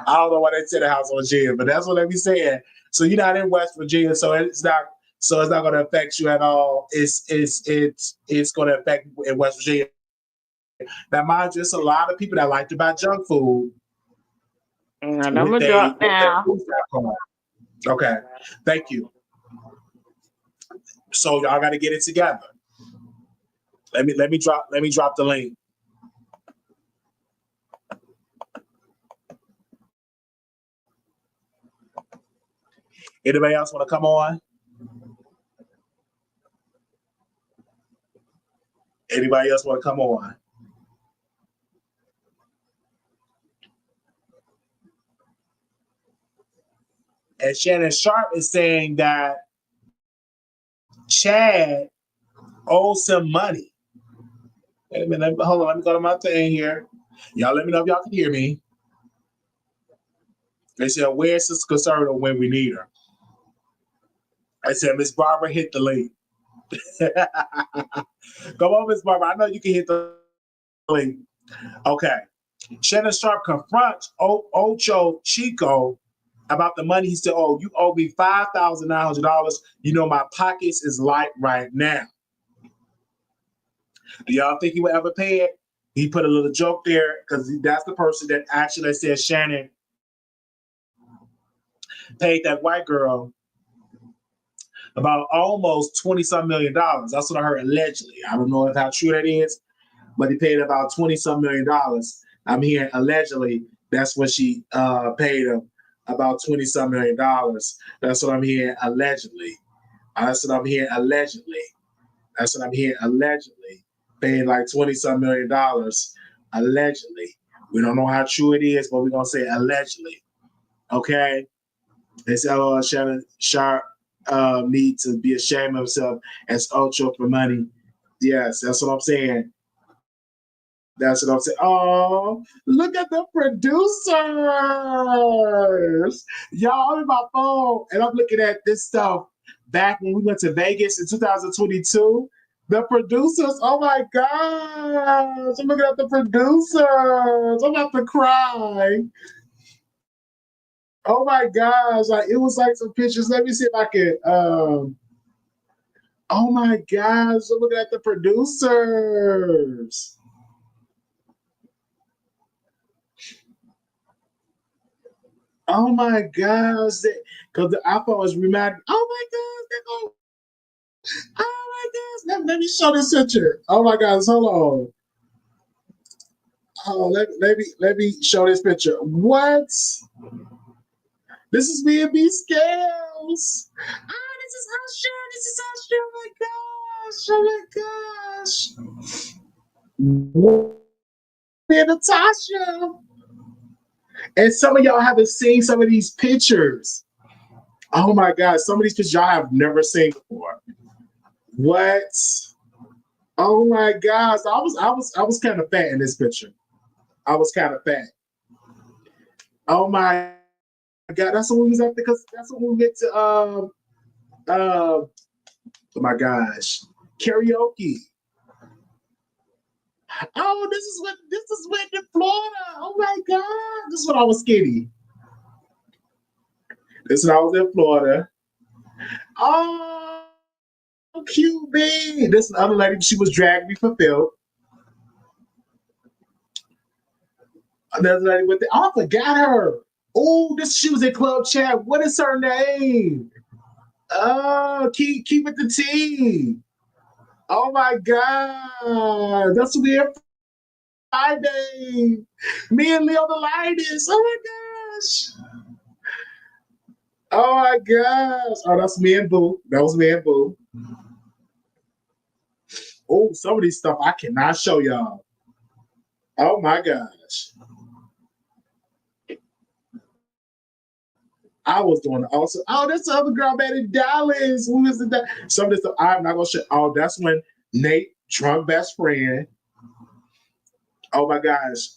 don't know why they said the house on Virginia, but that's what they be saying. So you're not in West Virginia, so it's not. So it's not going to affect you at all. It's going to affect in West Virginia. Now, mind you, it's a lot of people that like to buy junk food And I'm with gonna drop their down. food stamp card. Okay, thank you. So y'all got to get it together. Let me drop the link. Anybody else want to come on? Anybody else want to come on? And Shannon Sharp is saying that Chad owes some money. Wait a minute, hold on, let me go to my thing here. Y'all let me know if y'all can hear me. They said, where's Sister Conservative when we need her? I said, Miss Barbara, hit the link. Come on, Miss Barbara. I know you can hit the link. Okay. Shannon Sharp confronts Ocho Chico about the money. He said, oh, you owe me $5,900. You know, my pockets is light right now. Do y'all think he would ever pay it? He put a little joke there because that's the person that actually said Shannon paid that white girl about almost 20-some million dollars. That's what I heard allegedly. I don't know if how true that is, but he paid about 20-some million dollars. I'm hearing allegedly that's what she paid him, about 20-some million dollars. That's what I'm hearing allegedly. That's what I'm hearing allegedly. That's what I'm hearing allegedly. Paid like 20-some million dollars allegedly. We don't know how true it is, but we're gonna say allegedly. Okay? They said, oh, Shannon Sharp need to be ashamed of himself as Ocho for money. Yes, that's what I'm saying. That's what I'm saying. Oh, look at the producers. Y'all in my phone. And I'm looking at this stuff back when we went to Vegas in 2022. The producers, oh my gosh. I'm looking at the producers. I'm about to cry. Oh my gosh. Like it was like some pictures. Let me see if I can oh my gosh. I'm looking at the producers. Oh my gosh, because the iPhone was reminding. Oh my gosh, they're going. Oh my gosh, let me show this picture. Oh my gosh, hold on. Oh, let me show this picture. What? This is me and B Scales. Oh, this is Usher. This is Usher. Oh my gosh. Oh my gosh. Me and Natasha. And some of y'all haven't seen some of these pictures. Oh my God, some of these pictures y'all have never seen before. What? Oh my gosh, I was kind of fat in this picture. I was kind of fat. Oh my God, that's what we was at because that's what we went to. Oh my gosh, karaoke. Oh, this is when in Florida. Oh my God, this is when I was skinny. This is when I was in Florida. Oh, QB. This other lady, she was dragging me for Phil. Another lady with the, oh, I forgot her. Oh, she was in Club Chat. What is her name? Oh, keep it the T. Oh my God. That's weird. Friday. Me and Leo the Lightest. Oh my gosh. Oh my gosh. Oh, that's me and Boo. That was me and Boo. Oh, some of these stuff I cannot show y'all. Oh my gosh. I was doing also. Oh, that's the other girl, man in Dallas. Who is it? Some of this stuff I'm not gonna show. Oh, that's when Nate, drunk best friend. Oh my gosh.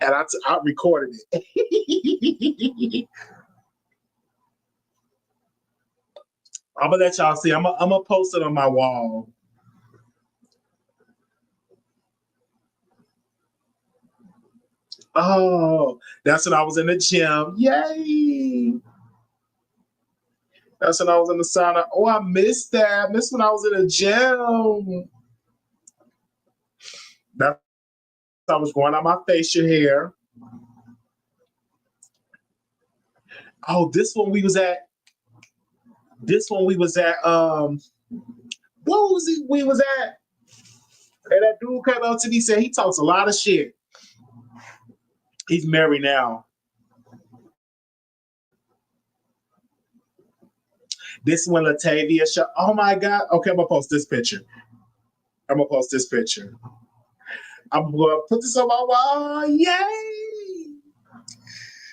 And I recorded it. I'm gonna let y'all see. I'm gonna post it on my wall. Oh, that's when I was in the gym. Yay! That's when I was in the sauna. Oh, I missed that. I missed when I was in the gym. That's I was growing out my facial hair. Oh, this one we was at. This one we was at. What was it? We was at. And that dude came up to me, said he talks a lot of shit. He's married now. This one, Latavia show. Oh my God. Okay, I'm gonna post this picture. I'm gonna post this picture. I'm gonna put this on my wall. Yay!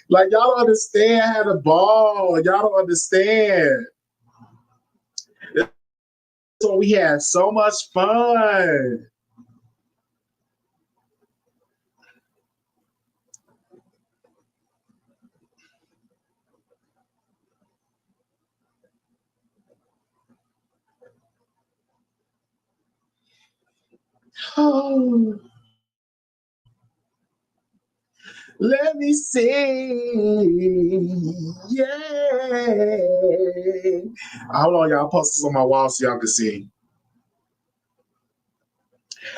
Like y'all don't understand. I had a ball. Y'all don't understand. So we had so much fun. Oh, let me see. Yay. Hold on, y'all. Post this on my wall so y'all can see.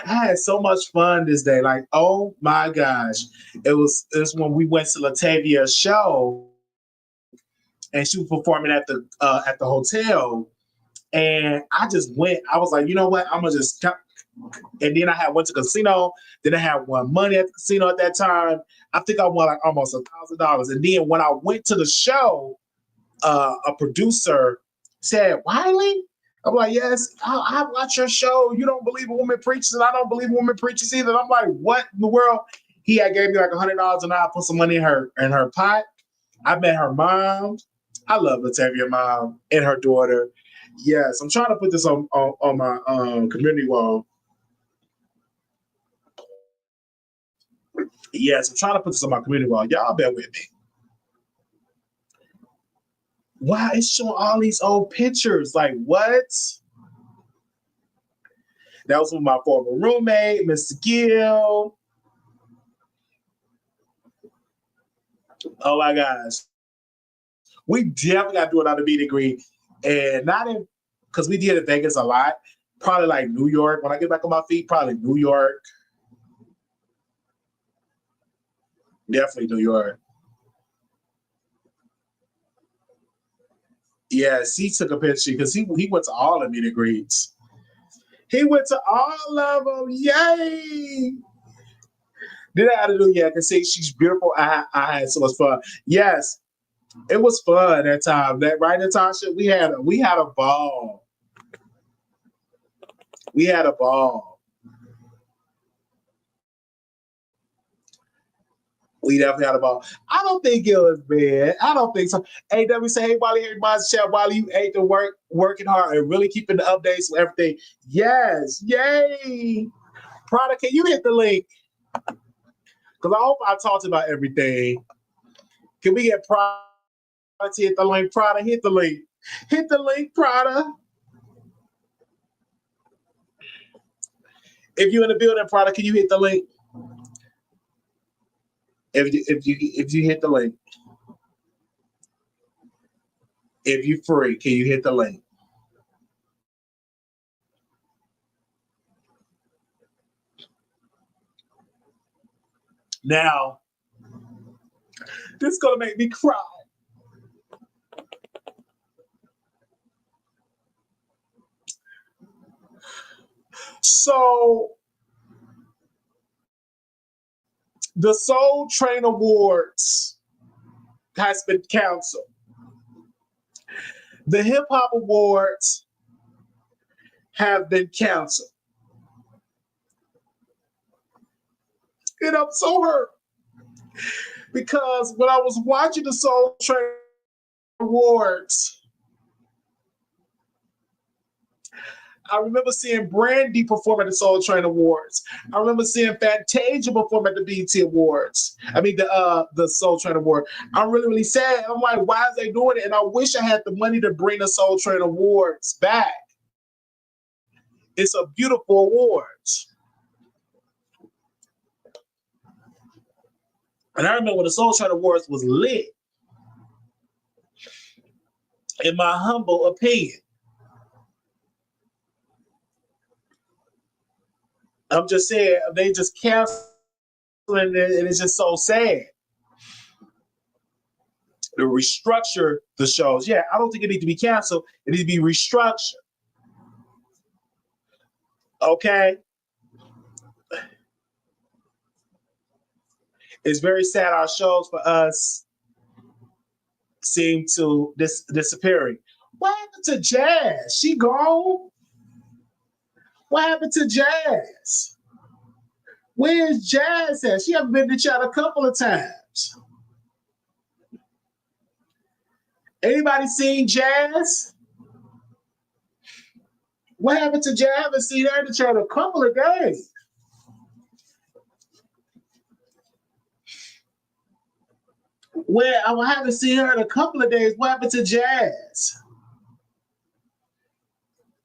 I had so much fun this day. Like, oh my gosh. It was when we went to Latavia's show and she was performing at the hotel. And I just went, I was like, you know what? I'm gonna just and then I had went to casino, then I had won money at the casino at that time. I think I won like almost $1,000. And then when I went to the show, a producer said, Wiley? I'm like, yes, I watch your show. You don't believe a woman preaches, and I don't believe a woman preaches either. And I'm like, what in the world? He had gave me like $100 and I put some money in her pot. I met her mom. I love Latavia mom and her daughter. Yes, I'm trying to put this on my community wall. Yes, I'm trying to put this on my community wall. Y'all bear with me. Wow, it's showing all these old pictures. Like, what? That was with my former roommate, Mr. Gill. Oh my gosh. We definitely got to do another meet and greet. And not in, because we did in Vegas a lot. Probably like New York. When I get back on my feet, probably New York. Definitely New York. Yes, he took a picture because he went to all the meet and greets. He went to all of them. Yay! Then I had to do, yeah, I can say she's beautiful. I had so much fun. Yes, it was fun that time. That right, Natasha? We had a ball. We had a ball. We definitely had a ball. I don't think it was bad. I don't think so. AW say, hey, Wally, everybody's chat. Wally, you ate the working hard and really keeping the updates with everything. Yes, yay. Prada, can you hit the link? Because I hope I talked about everything. Can we get Prada to hit the link? Prada, hit the link. Hit the link, Prada. If you're in the building, Prada, can you hit the link? If you hit the link. If you're free, can you hit the link? Now, this is gonna make me cry. So the Soul Train Awards has been canceled. The Hip Hop Awards have been canceled. And I'm so hurt because when I was watching the Soul Train Awards, I remember seeing Brandy perform at the Soul Train Awards. I remember seeing Fantasia perform at the BET Awards. I mean the Soul Train Award. I'm really, really sad. I'm like, why is they doing it? And I wish I had the money to bring the Soul Train Awards back. It's a beautiful awards. And I remember when the Soul Train Awards was lit. In my humble opinion. I'm just saying, they just canceled and it's just so sad. To restructure the shows. Yeah, I don't think it needs to be canceled. It needs to be restructured. Okay? It's very sad our shows for us seem to disappearing. What happened to Jazz? She gone? What happened to Jazz? Where's Jazz at? She hasn't been to chat a couple of times. Anybody seen Jazz? What happened to Jazz? I haven't seen her in the chat a couple of days. Where I haven't seen her in a couple of days. What happened to Jazz?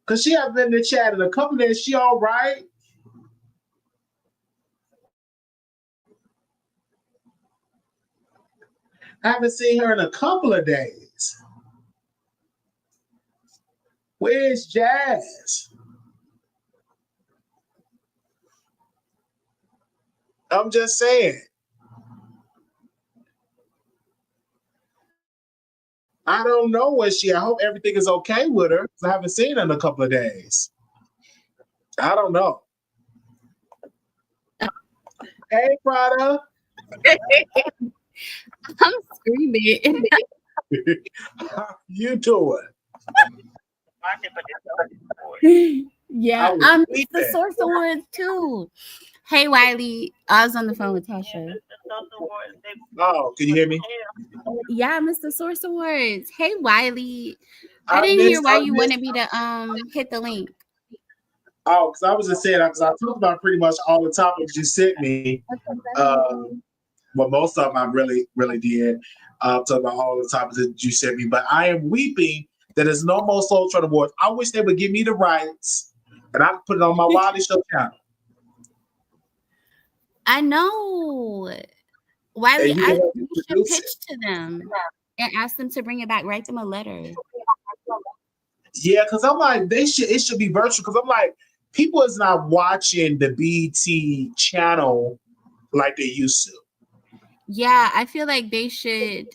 Because she hasn't been in the chat in a couple of days. She all right? I haven't seen her in a couple of days. Where's Jazz? I'm just saying. I don't know where she. I hope everything is okay with her. I haven't seen her in a couple of days. I don't know. Hey, Prada. I'm screaming. How you doing? Yeah, I'm the Source Awards too. Hey, Wiley. I was on the phone with Tasha. Oh, can you hear me? Yeah, Mr. Source Awards. Hey, Wiley. I didn't hear why you wanted me to hit the link. Oh, because I was just saying, because I talked about pretty much all the topics you sent me. Well, most of them I really, really did. Talk about all the topics that you sent me. But I am weeping that there's no more Soul Train Awards. I wish they would give me the rights and I could put it on my Wiley Show channel. I know. Wiley, I should pitch to them and ask them to bring it back. Write them a letter. Yeah, because I'm like, it should be virtual. Because I'm like, people is not watching the BT channel like they used to. Yeah, I feel like they should.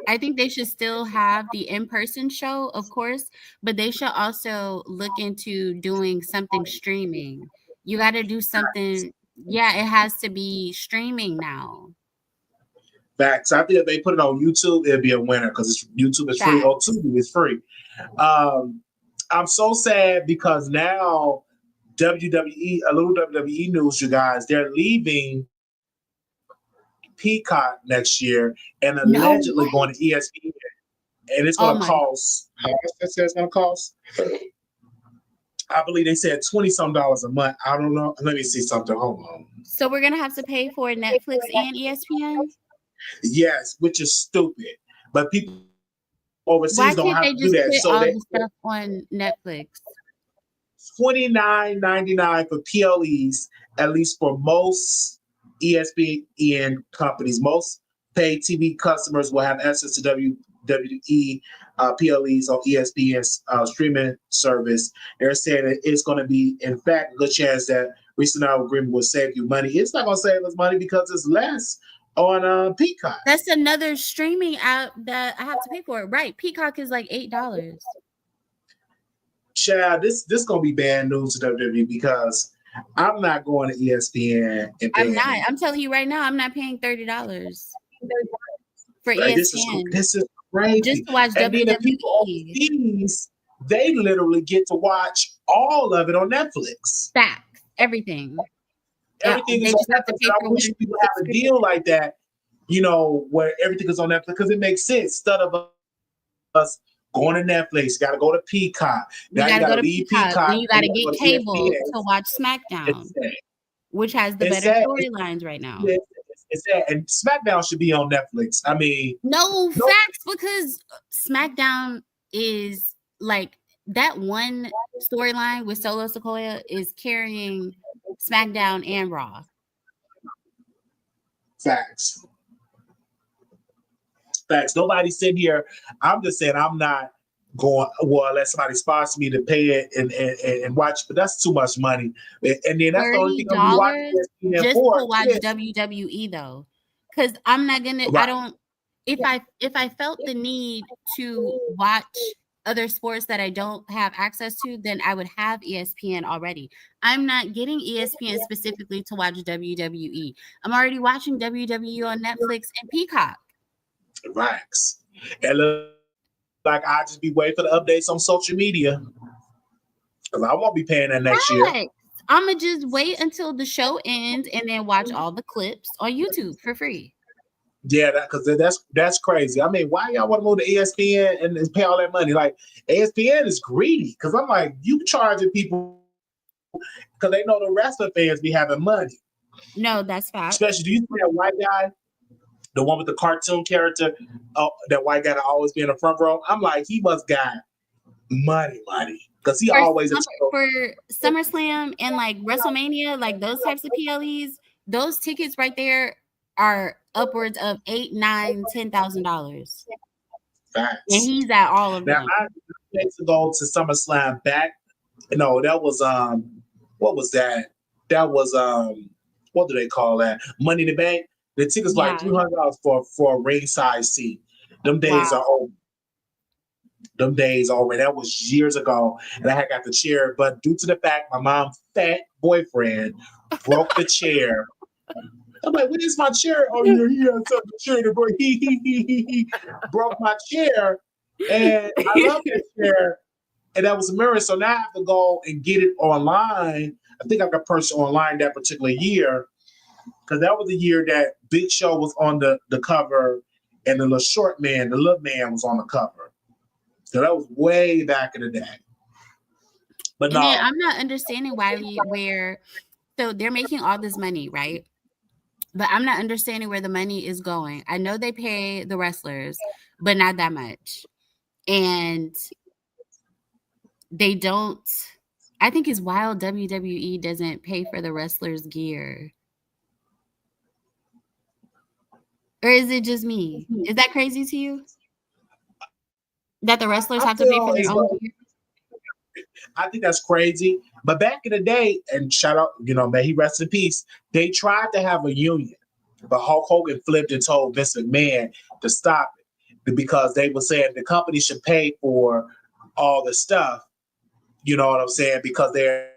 I think they should still have the in-person show, of course, but they should also look into doing something streaming. You got to do something. Yeah, it has to be streaming now. Facts. I think if they put it on YouTube, it'd be a winner because YouTube is free. Oh, Tubi is free. I'm so sad because now WWE, a little WWE news, you guys, they're leaving Peacock next year and allegedly going to ESPN. And it's going to cost, how much that says it's going to cost? I believe they said $20-some a month. I don't know. Let me see something. Hold on. So we're going to have to pay for Netflix and ESPN? Yes, which is stupid. But people overseas don't have to do that. So all the stuff on Netflix. $29.99 for PLEs, at least for most ESPN companies. Most paid TV customers will have access to WWE PLEs on ESPN's streaming service. They're saying that it's going to be, in fact, a good chance that recent agreement will save you money. It's not going to save us money because it's less on Peacock. That's another streaming app that I have to pay for. Right. Peacock is like $8. Chad, this gonna be bad news to WWE because I'm not going to ESPN. I'm not. I'm telling you right now, I'm not paying $30 for ESPN. This is crazy. Just to watch and WWE. Then the people overseas, they literally get to watch all of it on Netflix. Facts. Everything. Everything is on Netflix. I wish people have a deal like that, you know, where everything is on Netflix because it makes sense. Instead of us going to Netflix, got to go to Peacock. You got to go to Peacock. Then you got to get cable to watch SmackDown, which has the better storylines right now. It's sad. And SmackDown should be on Netflix. I mean, no facts, because SmackDown is like that one storyline with Solo Sikoa is carrying SmackDown and Raw. Facts. Nobody's sitting here. I'm just saying I'm not going, well, let somebody sponsor me to pay it and watch, but that's too much money. And then that's the only thing I'm gonna be watching $30 ESPN just for. to watch WWE though. Because I'm not gonna, I Right. don't, if I felt the need to watch other sports that I don't have access to, then I would have ESPN already. I'm not getting ESPN specifically to watch WWE. I'm already watching WWE on Netflix and Peacock. Relax. And look, like I just be waiting for the updates on social media. Because I won't be paying that next year. I'm gonna just wait until the show ends and then watch all the clips on YouTube for free. Yeah, because that's crazy. I mean, why y'all want to move to ESPN and pay all that money? Like ESPN is greedy. Because I'm like, you charging people because they know the wrestler fans be having money. No, that's fact. Especially, do you see that white guy, the one with the cartoon character, that white guy that always be in the front row? I'm like, he must got money, because he always for SummerSlam and like WrestleMania, like those types of PLEs, those tickets right there are upwards of $8,000, $9,000, $10,000. And he's at all of them. I used to go to SummerSlam back. No, that was what was that? That was what do they call that? Money in the Bank. The tickets like $300 for a ringside seat. Them days are over. Them days over. That was years ago, and I had got the chair, but due to the fact my mom's fat boyfriend broke the chair. I'm like, what is my chair? Oh, yeah, he had something chair to break. He broke my chair, and I love that chair, and that was a mirror. So now I have to go and get it online. I think I got purchased online that particular year, because that was the year that Big Show was on the cover, and the little man was on the cover. So that was way back in the day. But no, I'm not understanding so they're making all this money, right? But I'm not understanding where the money is going. I know they pay the wrestlers, but not that much. And they don't, I think it's wild WWE doesn't pay for the wrestlers' gear. Or is it just me? Is that crazy to you? That the wrestlers have to pay for their own gear? I think that's crazy. But back in the day, and shout out, may he rest in peace, they tried to have a union. But Hulk Hogan flipped and told Vince McMahon to stop it because they were saying the company should pay for all the stuff. You know what I'm saying? Because they're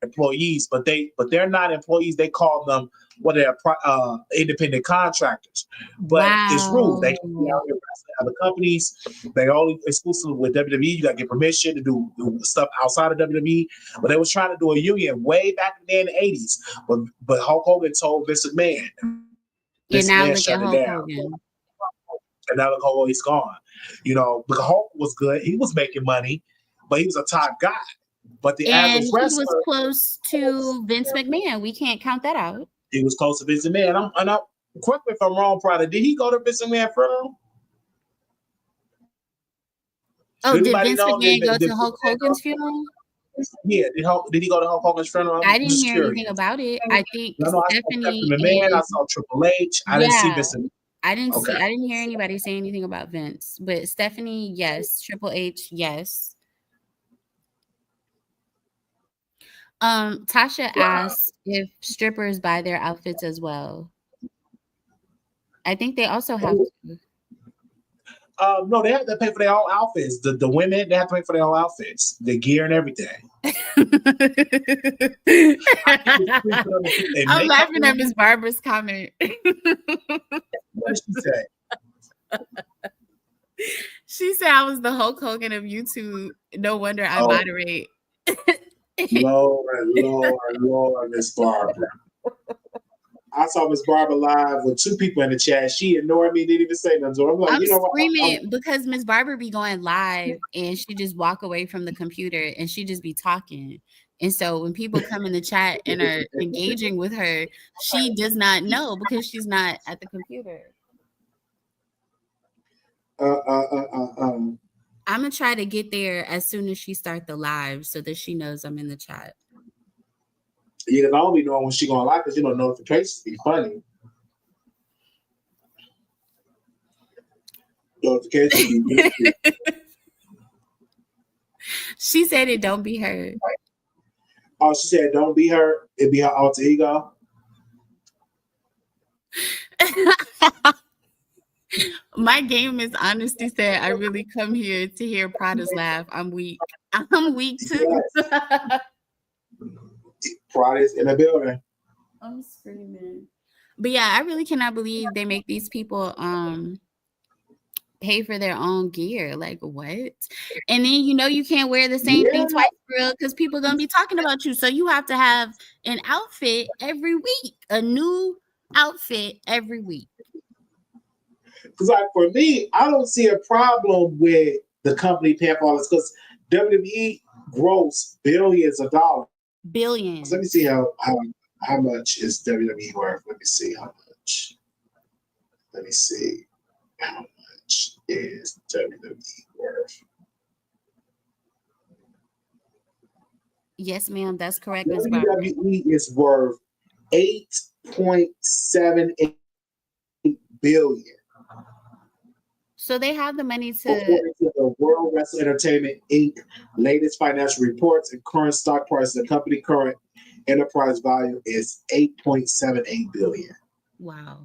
employees, but they're not employees. They call them independent contractors. But it's rules. They can be out here wrestling other companies. They only exclusively with WWE. You got to get permission to do stuff outside of WWE. But they was trying to do a union way back in the 80s. But Hulk Hogan told Vince McMahon. And now look at Hulk Hogan. And now look how he's gone. Because Hulk was good. He was making money, but he was a top guy. But the average wrestler, he was close to Vince McMahon. We can't count that out. He was close to Vince McMahon. Correct me if I'm wrong, Prada. Did he go to Vince McMahon funeral? Oh, did Vince McMahon go to Hulk Hogan's funeral? Yeah, did he go to Hulk Hogan's funeral? I didn't hear anything about it. I think Stephanie I saw Triple H. I didn't see Vince. I didn't hear anybody say anything about Vince, but Stephanie, yes. Triple H, yes. Tasha asked if strippers buy their outfits as well. I think they also have to. No, they have to pay for their own outfits. The women, they have to pay for their own outfits, the gear and everything. I'm laughing at Miss Barbara's comment. What did she say? She said I was the Hulk Hogan of YouTube. No wonder I moderate. Lord, Miss Barbara. I saw Miss Barbara live with two people in the chat. She ignored me, didn't even say nothing. So I'm like, I'm screaming because Miss Barbara be going live and she just walk away from the computer and she just be talking. And so when people come in the chat and are engaging with her, she does not know because she's not at the computer. I'm gonna try to get there as soon as she start the live so that she knows I'm in the chat. Yeah, I don't be knowing when she gonna live because notifications be funny. Notifications be She said it don't be her. Oh, she said don't be her. It be her alter ego. My game is honesty said I really come here to hear Prada's laugh. I'm weak. I'm weak too. Yes. Prada's in the building. I'm screaming. But yeah, I really cannot believe they make these people pay for their own gear. Like what? And then you can't wear the same thing twice for real because people gonna be talking about you. So you have to have an outfit every week, a new outfit every week. Because like for me, I don't see a problem with the company paying for all this because WWE gross billions of dollars. Billions. Let me see how much is WWE worth. Let me see how much. Let me see how much is WWE worth. Yes, ma'am. That's correct, Ms. Barbara. WWE is worth $8.78 billion. So they have the money to. According to the World Wrestling Entertainment Inc. latest financial reports and current stock price, the company current enterprise value is $8.78 billion. Wow.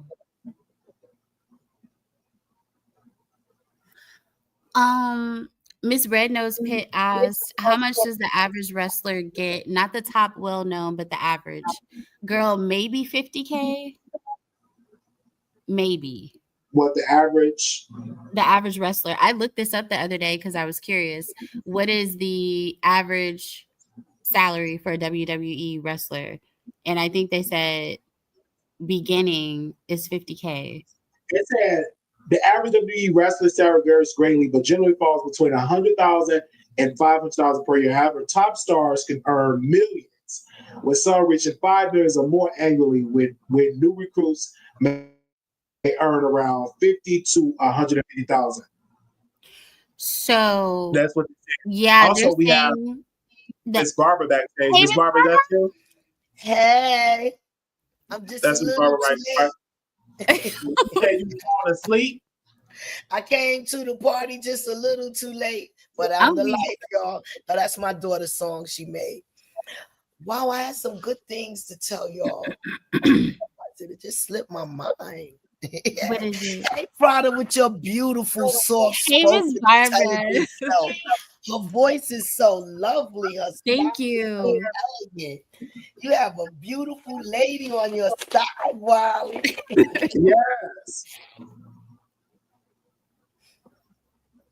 Miss Red Nose Pit asked, how much does the average wrestler get? Not the top well-known, but the average. Girl, maybe 50K? Maybe. What the average? The average wrestler. I looked this up the other day because I was curious. What is the average salary for a WWE wrestler? And I think they said beginning is 50K. It said the average WWE wrestler salary varies greatly, but generally falls between $100,000 and $500,000 per year. However, top stars can earn millions, with some reaching $5 million or more annually. With new recruits may earn around $50,000 to $150,000. So that's what. Yeah. Also, we have Miss Barbara backstage. Miss Barbara, that's you. Hey, I'm just that's a Miss little Barbara, too late. You falling asleep? I came to the party just a little too late, but I'm the life, y'all. No, that's my daughter's song she made. Wow, I had some good things to tell y'all. It just slipped my mind. What is it? Hey, Prada, with your beautiful, soft spoken self. Her voice is so lovely. Her Thank you. So elegant. You have a beautiful lady on your side, Wally. Yes.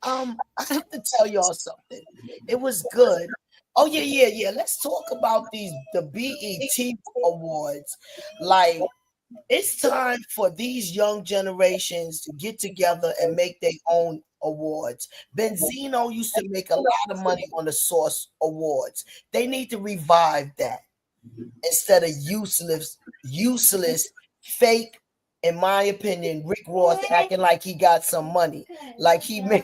I have to tell y'all something. It was good. Oh yeah. Let's talk about the BET awards. Like, it's time for these young generations to get together and make their own awards. Benzino used to make a lot of money on the Source Awards. They need to revive that instead of useless, fake. In my opinion, Rick Ross acting like he got some money, like he made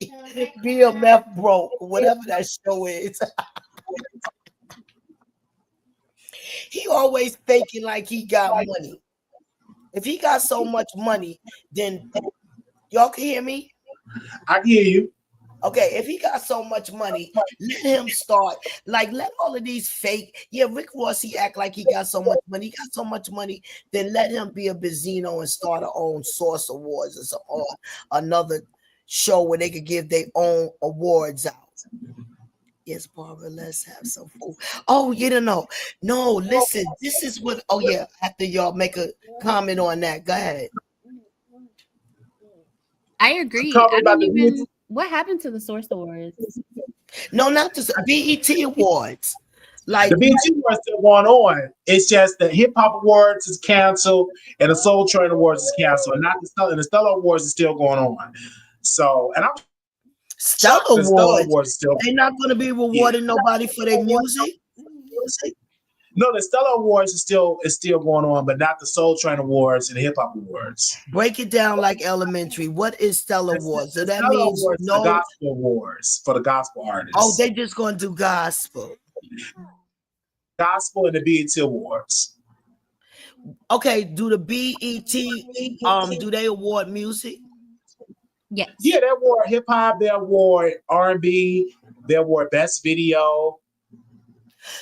BMF broke, whatever that show is. He always faking like he got money. If he got so much money, then y'all can hear me? I can hear you. Okay, if he got so much money, let him start. Like, let all of these fake. Yeah, Rick Ross, he act like he got so much money. He got so much money, then let him be a Benzino and start her own Source Awards or some, or another show where they could give their own awards out. Yes, Barbara, let's have some food. Oh, you don't know. No, listen, this is what. Oh, yeah, after y'all make a comment on that, go ahead. I agree. What happened to the Source Awards? No, not just BET Awards. Like, the BET Awards still going on. It's just the Hip Hop Awards is canceled and the Soul Train Awards is canceled. And the Stellar Awards is still going on. So, and I'm Stellar Awards still. They're not going to be rewarding nobody for their music. No, the Stellar Awards is still going on, but not the Soul Train Awards and the Hip Hop Awards. Break it down like elementary. What is Stellar Awards? So that Stellar means Awards, the gospel awards for the gospel artists. Oh, they just going to do gospel. Gospel and the BET Awards. Okay, do the BET do they award music? Yes. Yeah, they award hip hop, they award R&B, They award best video.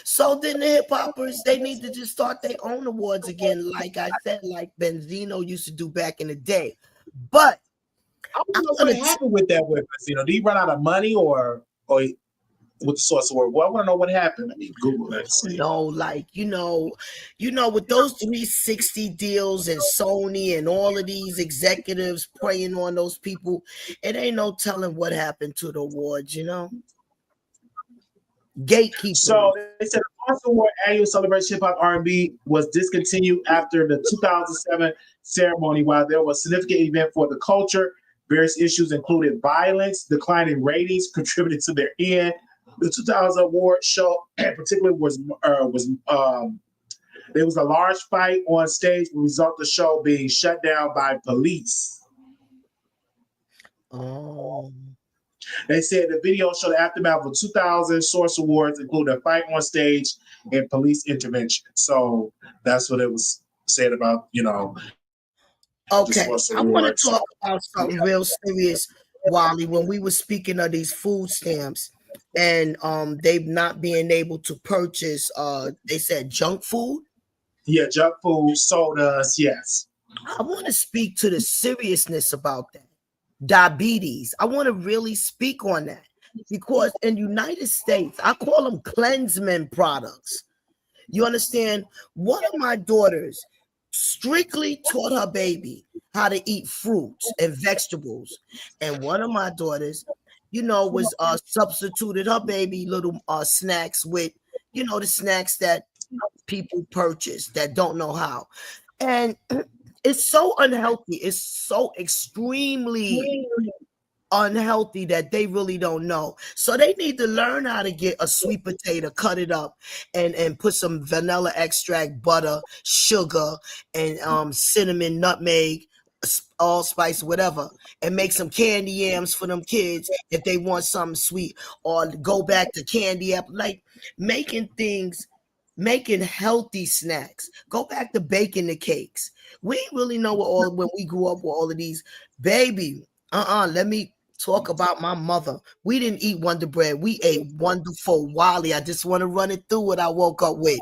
So then the hip hoppers, they need to just start their own awards again, like I said, like Benzino used to do back in the day. But I I'm don't know gonna what happened with that with us. Did he run out of money or with the source award? Well, I want to know what happened. Let me Google that. know, like with those 360 deals and Sony and all of these executives preying on those people, it ain't no telling what happened to the awards, Gatekeepers. So they said the Oscar Award annual celebration hip hop R&B was discontinued after the 2007 ceremony. While there was a significant event for the culture, various issues included violence, declining ratings contributed to their end. The 2000 award show, in particular, there was a large fight on stage, which resulted the show being shut down by police. Oh. They said the video showed the aftermath of 2000 Source Awards, including a fight on stage and police intervention. So that's what it was said about, Okay, I want to talk about something real serious, Wally. When we were speaking of these food stamps and they've not being able to purchase, they said junk food. Yeah, junk food, sodas, yes. I want to speak to the seriousness about that. Diabetes. I want to really speak on that because in United States, I call them cleansement products. You understand? One of my daughters strictly taught her baby how to eat fruits and vegetables. And one of my daughters, was substituted her baby little snacks with, the snacks that people purchase that don't know how. And it's so unhealthy. It's so extremely unhealthy that they really don't know. So they need to learn how to get a sweet potato, cut it up, and put some vanilla extract, butter, sugar, and cinnamon, nutmeg, allspice, whatever, and make some candy yams for them kids if they want something sweet, or go back to candy apple, like making healthy snacks. Go back to baking the cakes. We ain't really know when we grew up with all of these. Baby, let me talk about my mother. We didn't eat Wonder Bread. We ate Wonderful Wally. I just want to run it through what I woke up with.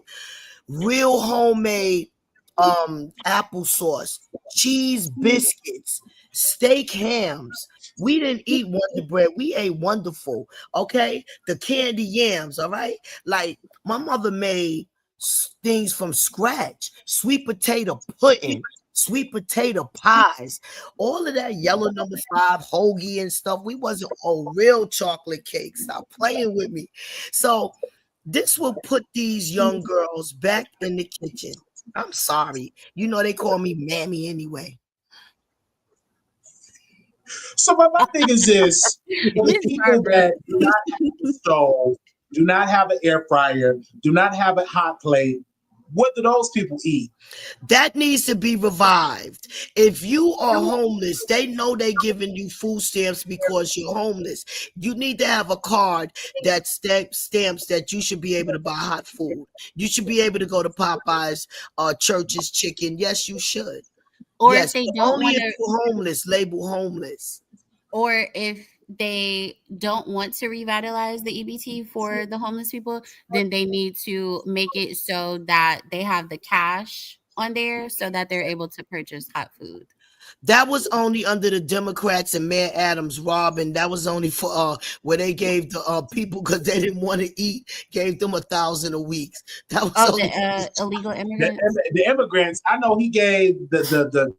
Real homemade applesauce, cheese biscuits, steak hams. We didn't eat Wonder Bread. We ate Wonderful. Okay, the candy yams. All right, like my mother made things from scratch. Sweet potato pudding, sweet potato pies, all of that yellow number 5 hoagie and stuff. We wasn't real chocolate cake. Stop playing with me. So this will put these young girls back in the kitchen. I'm sorry. They call me Mammy anyway. So my thing is this: the people that do not have a stove, do not have an air fryer, do not have a hot plate, what do those people eat? That needs to be revived. If you are homeless, they know they're giving you food stamps because you're homeless. You need to have a card that stamps that you should be able to buy hot food. You should be able to go to Popeyes, Church's Chicken. Yes, you should. Or yes, if they don't want to, homeless, label homeless. Or if they don't want to revitalize the EBT for the homeless people, then they need to make it so that they have the cash on there so that they're able to purchase hot food. That was only under the Democrats and Mayor Adams, Robin. That was only for where they gave the people because they didn't want to eat, gave them $1,000 a week. That was the illegal immigrants. The immigrants. I know he gave the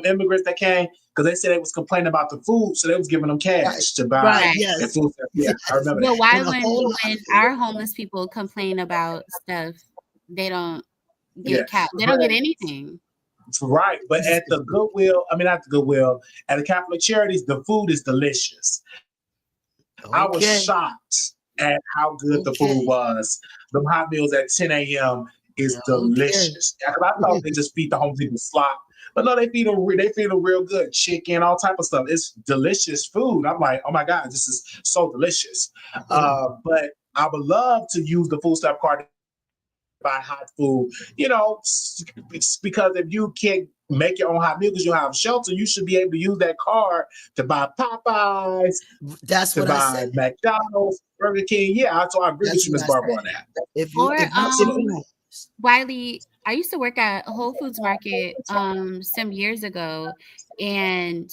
immigrants that came because they said they was complaining about the food, so they was giving them cash to buy the food. Yeah, I remember. Well, why when our homeless people complain about stuff, they don't get they don't get anything. Right, but at the Goodwill, not the Goodwill, at the Catholic Charities, the food is delicious. Okay. I was shocked at how good the food was. The hot meals at 10 a.m. is delicious. I thought they just feed the homeless people slop, but no, they feed them real good chicken, all type of stuff. It's delicious food. I'm like, oh my God, this is so delicious. But I would love to use the food stamp card buy hot food. You know, because if you can't make your own hot meal because you have shelter, you should be able to use that card to buy Popeyes, That's to what I buy said. McDonald's, Burger King. Yeah, so I agree That's with you, what Ms. I Barbara, said. on that. If you Or if you Wiley, I used to work at Whole Foods Market some years ago, and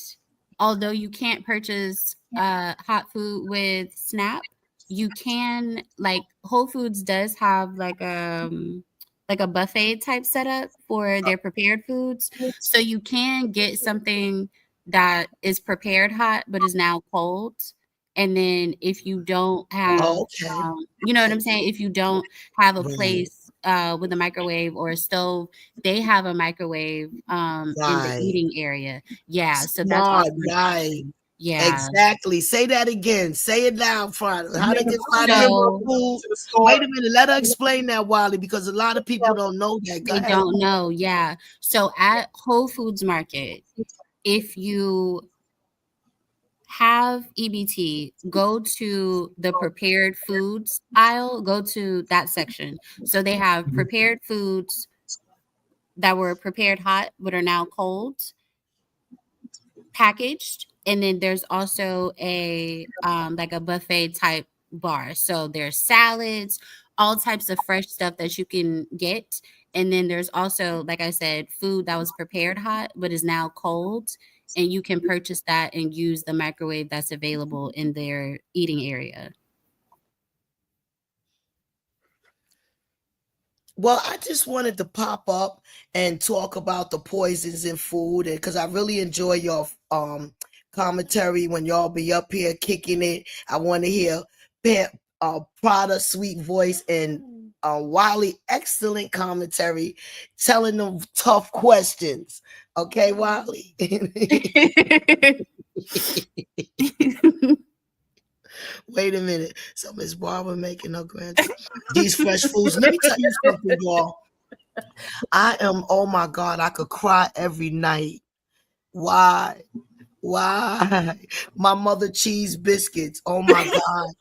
although you can't purchase hot food with SNAP, you can, like, Whole Foods does have like a buffet type setup for their prepared foods. So you can get something that is prepared hot but is now cold. And then if you don't have okay, you know what I'm saying? If you don't have a right, place with a microwave or a stove, they have a microwave in the right, eating area. Yeah, so that's smart, also an right. option. Yeah. Exactly. Say that again. Say it loud, Friday. How Yeah, they 'cause get I financial remember So going food? to the store. Wait a minute. Let her explain that, Wally, because a lot of people don't know that. Go they ahead. don't know. Yeah. So at Whole Foods Market, if you have EBT, go to the prepared foods aisle, go to that section. So they have prepared foods that were prepared hot but are now cold, packaged, and then there's also a like a buffet type bar. So there's salads, all types of fresh stuff that you can get, and then there's also, like I said, food that was prepared hot but is now cold, and you can purchase that and use the microwave that's available in their eating area. Well, I just wanted to pop up and talk about the poisons in food, and because I really enjoy your commentary when y'all be up here kicking it. I want to hear Prada sweet voice and Wiley excellent commentary, telling them tough questions. Okay, Wiley. Wait a minute. So Miss Barbara making her grandson these fresh foods. Let me tell you something, y'all. I am, oh my God, I could cry every night. Why? Why? My mother cheese biscuits. Oh my God.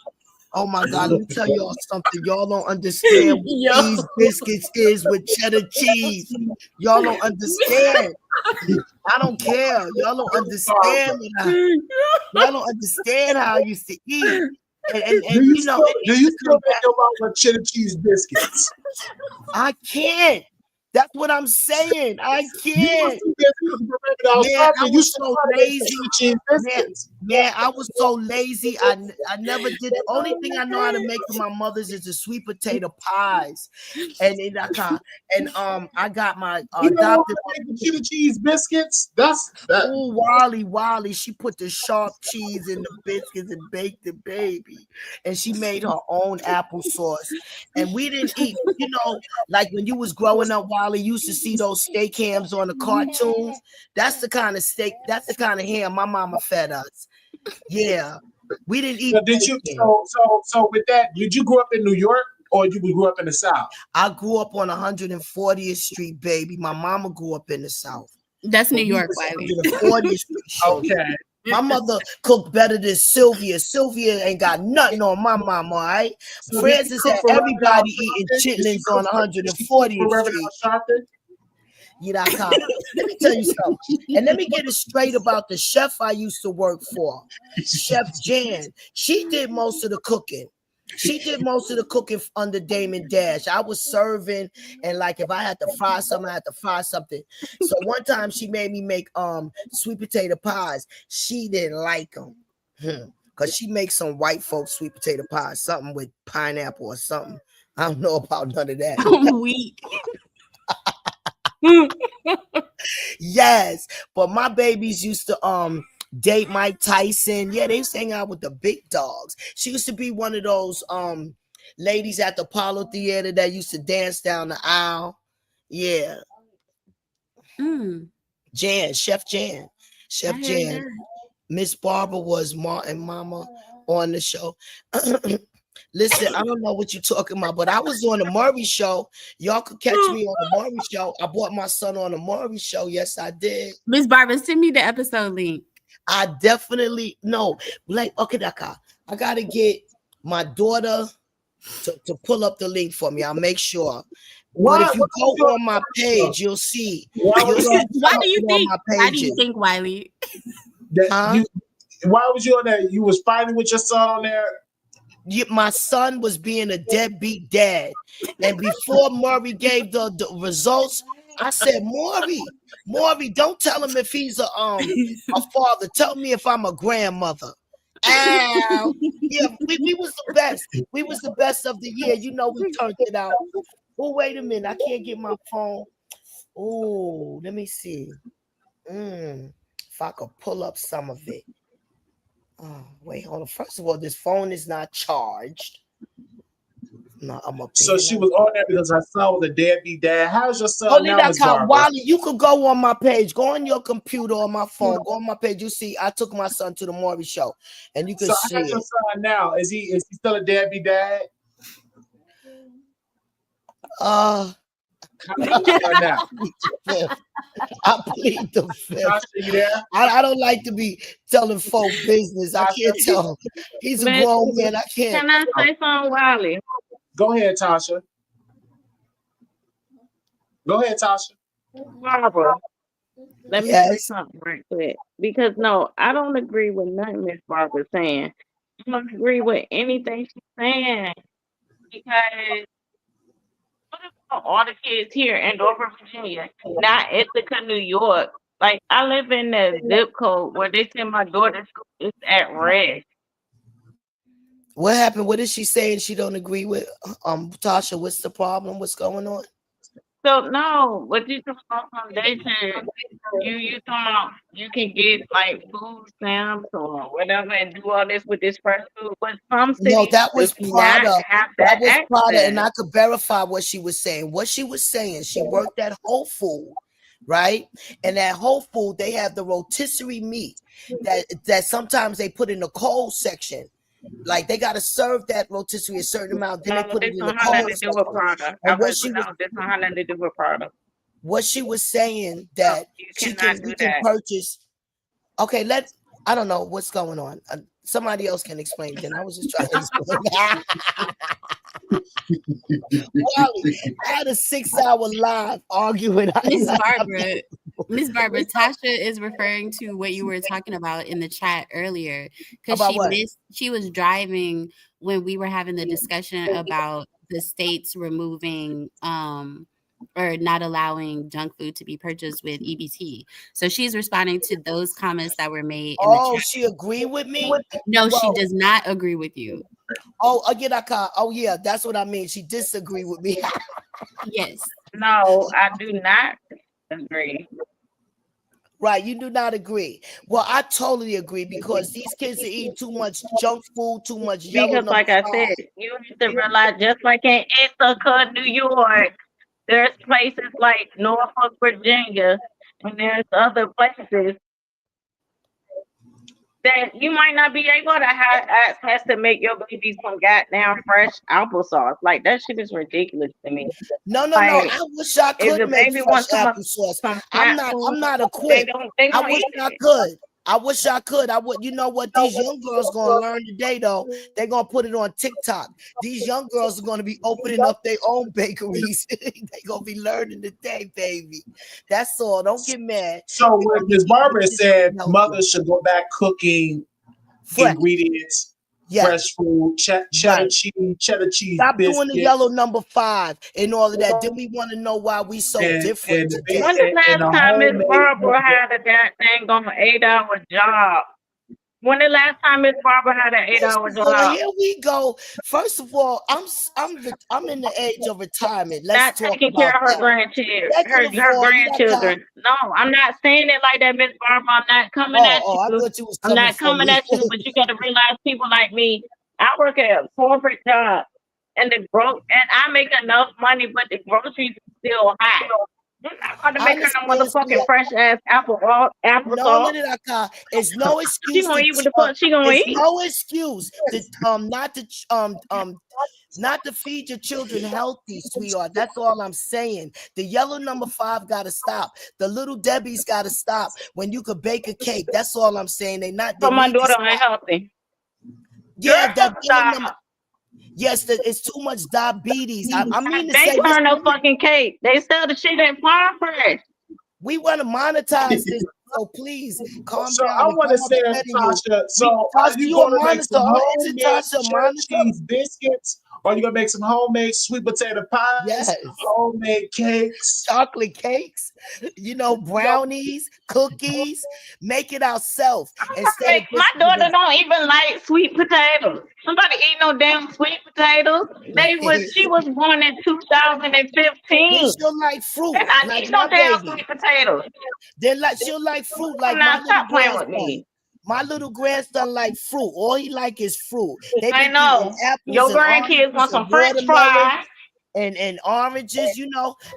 Oh my God. Let me tell y'all something. Y'all don't understand what Yo. cheese biscuits is with cheddar cheese. Y'all don't understand. I don't care. Y'all don't understand y'all don't understand how I used to eat. And Do you you know, still make your mom with cheddar cheese biscuits? I can't. That's what I'm saying. I You can't. was Man, I you was still so try to make lazy. cheddar cheese biscuits. Man, I was so lazy. I never did it. Only thing I know how to make for my mother's is the sweet potato pies. And I got my You know adopted. how to make the cheddar cheese biscuits? That's that. Oh, Wally, she put the sharp cheese in the biscuits and baked the baby. And she made her own applesauce. And we didn't eat, like when you was growing up, Wally, you used to see those steak hams on the cartoons. That's the kind of steak, that's the kind of ham my mama fed us. Yeah. We didn't eat. But did you so with that, did you grow up in New York or you grew up in the South? I grew up on 140th Street, baby. My mama grew up in the South. That's New We York, was Wiley. 140th Street. Okay. My mother cooked better than Sylvia. Sylvia ain't got nothing on my mama, all right? So did Francis you cook had for everybody Reverend eating Al Sharpton? Did chitlins on Did she cook 140th for Reverend Street. Al Sharpton? Let me tell you something. And let me get it straight about the chef I used to work for, Chef Jan. She did most of the cooking. She did most of the cooking under Damon Dash. I was serving, and like if I had to fry something, I had to fry something. So one time she made me make sweet potato pies. She didn't like them. Because she makes some white folks sweet potato pies, something with pineapple or something. I don't know about none of that. I'm weak. Yes, but my babies used to date Mike Tyson. Yeah, they used to hang out with the big dogs. She used to be one of those ladies at the Apollo Theater that used to dance down the aisle. Yeah. Chef Jan. I heard that. Miss Barbara was Martin Mama on the show. Listen, I don't know what you're talking about, but I was on the Murray show. Y'all could catch me on the Murray show. I brought my son on the Murray show. Yes, I did. Miss Barbara, send me the episode link. I definitely no. Like, okay, Daka, I gotta get my daughter to pull up the link for me. I'll make sure. But if you What go was your on my page, you'll see. why You'll was see Why do you something on think? my Why do you pages. think, Wiley? that Huh? you why was you on there? You was fighting with your son on there? My son was being a deadbeat dad. And before Maury gave the results, I said, Maury, don't tell him if he's a father. Tell me if I'm a grandmother. Ow. Yeah, we was the best. We was the best of the year. You know, we turned it out. Oh, wait a minute. I can't get my phone. Oh, let me see. If I could pull up some of it. Oh, wait, hold on. First of all, this phone is not charged. No, I'm up So here. she was on there because her son was a deadbeat dad. How's your son Only now, that Miss kind. Barbara? Wiley, you could go on my page. Go on your computer or my phone. Go on my page. You see, I took my son to the Maury show, and you can So see how's your it. son now? Is he still a deadbeat dad? Uh, How's your son now? I plead the fifth. Tasha, you there? I don't like to be telling folk business. I can't tell him. He's a Man, grown man. I can't. can I say something, Wiley? Go ahead, Tasha. Go ahead, Tasha. Barbara, let me say Yes. something right quick. Because no, I don't agree with nothing Miss Barbara's saying. I don't agree with anything she's saying. Because what about all the kids here in Dover, Virginia, not Ithaca, New York? Like I live in the zip code where they send my daughter to school is at risk. What happened? What is she saying? She don't agree with Tasha. What's the problem? What's going on? So no, what you talking about foundation? You talking about you can get like food stamps or whatever and do all this with this fresh food, but some No, cities that was do not Prada. have That that was Prada, and access. I could verify what she was saying. What she was saying, she worked at Whole Food, right? And at Whole Food, they have the rotisserie meat that sometimes they put in the cold section. Like they got to serve that rotisserie a certain amount, then they No, put it this in the don't have nothing cold to do with section. Prada. I And was no, this don't have nothing to do with Prada. what she was saying No, that you we cannot do can that. purchase. Okay, I don't know what's going on. Somebody else can explain. Then I was just trying to explain. Wally, I had a 6-hour live arguing. Miss Barbara, Tasha is referring to what you were talking about in the chat earlier because About what? she was driving when we were having the discussion about the states removing or not allowing junk food to be purchased with EBT. So she's responding to those comments that were made in the Oh, chat. she agreed with me? No, she Well, does not agree with you. oh, again, oh yeah, that's what I mean. She disagree with me. Yes. No, I do not agree. Right, you do not agree. Well, I totally agree because these kids are eating too much junk food, too much yellow Because, number like I 5. said, you have to realize, just like in Ithaca, New York, there's places like Norfolk, Virginia, and there's other places that you might not be able to have access to make your baby some goddamn fresh applesauce. Like that shit is ridiculous to me. No. Like I wish I if could the make baby fresh wants applesauce. some I'm snack food, not a they quick. I don't wish eat I it. could. I wish I could. I would. You know what? These young girls gonna learn today, though. They're gonna put it on TikTok. These young girls are gonna be opening up their own bakeries. They gonna be learning today, baby. That's all. Don't get mad. So when Ms. Barbara said Healthy. mothers should go back cooking Fresh. ingredients, Yes. fresh food, cheddar cheese Stop doing the yellow biscuits, number 5 and all of that. Then we want to know why we so different and today. When the and last the time Miss homemade Barbara had a goddamn on an 8-hour job? When the last time Miss Barbara had an 8-hour Well, job? here we go. First of all, I'm in the age of retirement. Not Let's talk taking care about of her that. grandchildren, Second of her all, you got grandchildren. No, I'm not saying it like that, Miss Barbara. I'm not coming at I you. thought you was I'm coming not for coming me. at you, but you got to realize people like me. I work at a corporate job, and and I make enough money, but the groceries are still high. You're not going to I make her no understand. motherfucking fresh ass No, applesauce. it's no She excuse gonna to eat what the fuck she gonna it's eat. no excuse to not to feed your children healthy, sweetheart. That's all I'm saying. The yellow number 5 gotta stop. The little Debbie's gotta stop when you could bake a cake. That's all I'm saying. They So my need to daughter stop. unhealthy. Yeah, Girl, that yellow number. stop. Yes, it's too much diabetes. I mean to They say, turn no fucking cake. They sell the shit at Farm Fresh. we want to monetize this, so please calm So down I and want to come up say, better than you. Tasha, so are Tasha, you you a going to make monitor, some huh? Isn't homemade Tasha a church monitor? cheese biscuits? Or are you going to make some homemade sweet potato pies, Yes. homemade cakes? Chocolate cakes, brownies, cookies. Make it ourselves instead of My just daughter don't even like sweet potatoes. Somebody eat no damn sweet potatoes. She was born in 2015. she'll like fruit, And I like eat my no damn baby. sweet potatoes. She'll like fruit, Come like now, my little stop playing with grandson. me. My little grandson like fruit. All he like is fruit. They've I been eating know. apples Your and grandkids oranges want and some French watermelon fries. and oranges,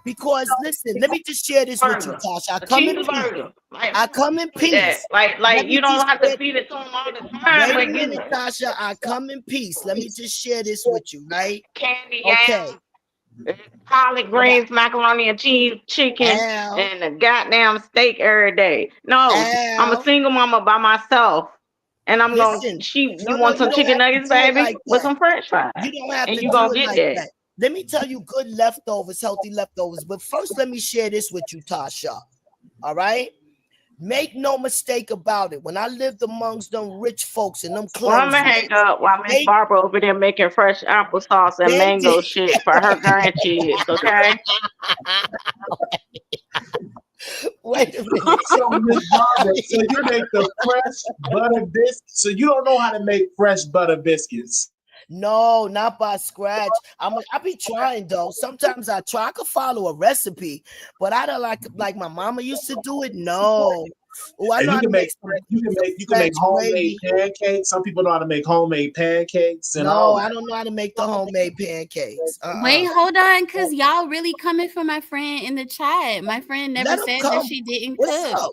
because listen, let me just share this with you, Burger. Tasha. I A come in peace. cheeseburger. Like I come in that. peace. Like Let me you don't just have to share, feed it to them all the time, wait a but minute, you Tasha. I come in peace. Let me just share this with you, right? candy Okay. yams, collard greens, macaroni and cheese, chicken, Al, and a goddamn steak every day. No, I'm a Al, single mama by myself. And I'm gonna listen. you No, want you some don't chicken have to nuggets, do it baby, like with that. some French fries. You don't have And to you do gonna it get like that. that. Let me tell you good leftovers, healthy leftovers. But first, let me share this with you, Tasha. All right? Make no mistake about it. When I lived amongst them rich folks and them Well, I'm gonna hang clansmen, up while Miss they Barbara over there making fresh applesauce and they mango did. shit for her grandkids, okay? Wait a minute. So, Miss Barbara, so you make the fresh butter biscuits. So you don't know how to make fresh butter biscuits. No, not by scratch. I be trying though. Sometimes I try. I could follow a recipe, but I don't like my mama used to do it. No. Oh, I And know you how can to make make some you can make French homemade gravy. pancakes. Some people know how to make homemade pancakes and all No, I that. don't know how to make the homemade pancakes. Wait, hold on, because y'all really coming for my friend in the chat. My friend never Let them said that come. she didn't What's cook. up?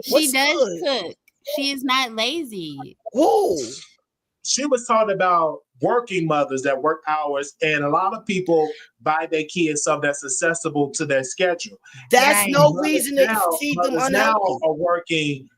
She What's does good? cook. She is not lazy. Who? She was talking about working mothers that work hours, and a lot of people buy their kids something that's accessible to their schedule. That's Right. no reason to feed them Mothers now unhealthy. are working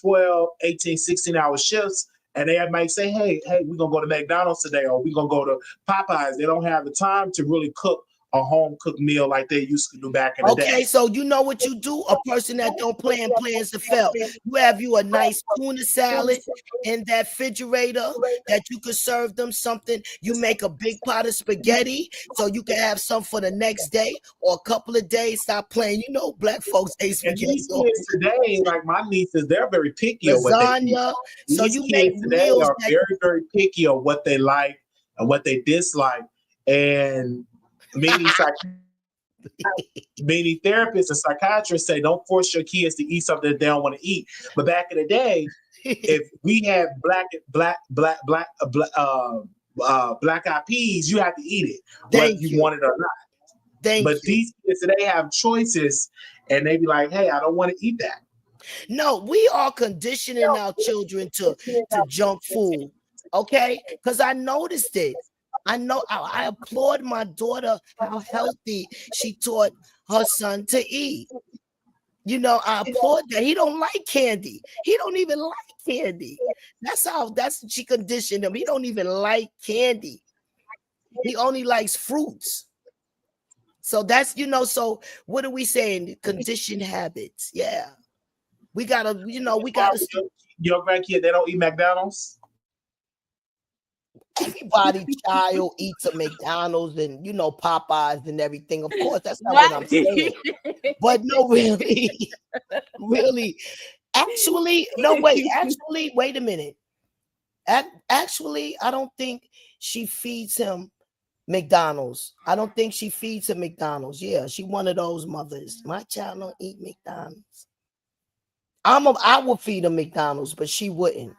12, 18, 16-hour shifts, and they might say, hey, we're going to go to McDonald's today, or we're going to go to Popeyes. They don't have the time to really cook a home cooked meal like they used to do back in the day. Okay, so you know what you do? A person that don't plan plans to fail. You have you a nice tuna salad in that refrigerator that you could serve them something. You make a big pot of spaghetti so you can have some for the next day or a couple of days. Stop playing. You know, black folks ate And spaghetti. these kids today, like my nieces, they're very picky on what they eat. Lasagna. So These you make kids today meals are that very, very picky on what they like and what they dislike. And many therapists and psychiatrists say don't force your kids to eat something that they don't want to eat. But back in the day, if we had black eyed peas, you have to eat it, whether you want it or not. But these kids today have choices, and they be like, "Hey, I don't want to eat that." No, we are conditioning our children to junk food, okay? Because I noticed it. I applaud my daughter how healthy she taught her son to eat. I applaud that. He don't like candy. He don't even like candy. That's she conditioned him. He don't even like candy. He only likes fruits. So that's so what are we saying? Conditioned habits. Yeah. We gotta. Your grandkid, they don't eat McDonald's. Everybody child eats a McDonald's and Popeyes and everything. Of course, that's not what I'm saying. But no, really, really. Actually, no, wait. Actually, wait a minute. Actually, I don't think she feeds him McDonald's. I don't think she feeds him McDonald's. Yeah, she one of those mothers. My child don't eat McDonald's. I would feed him McDonald's, but she wouldn't.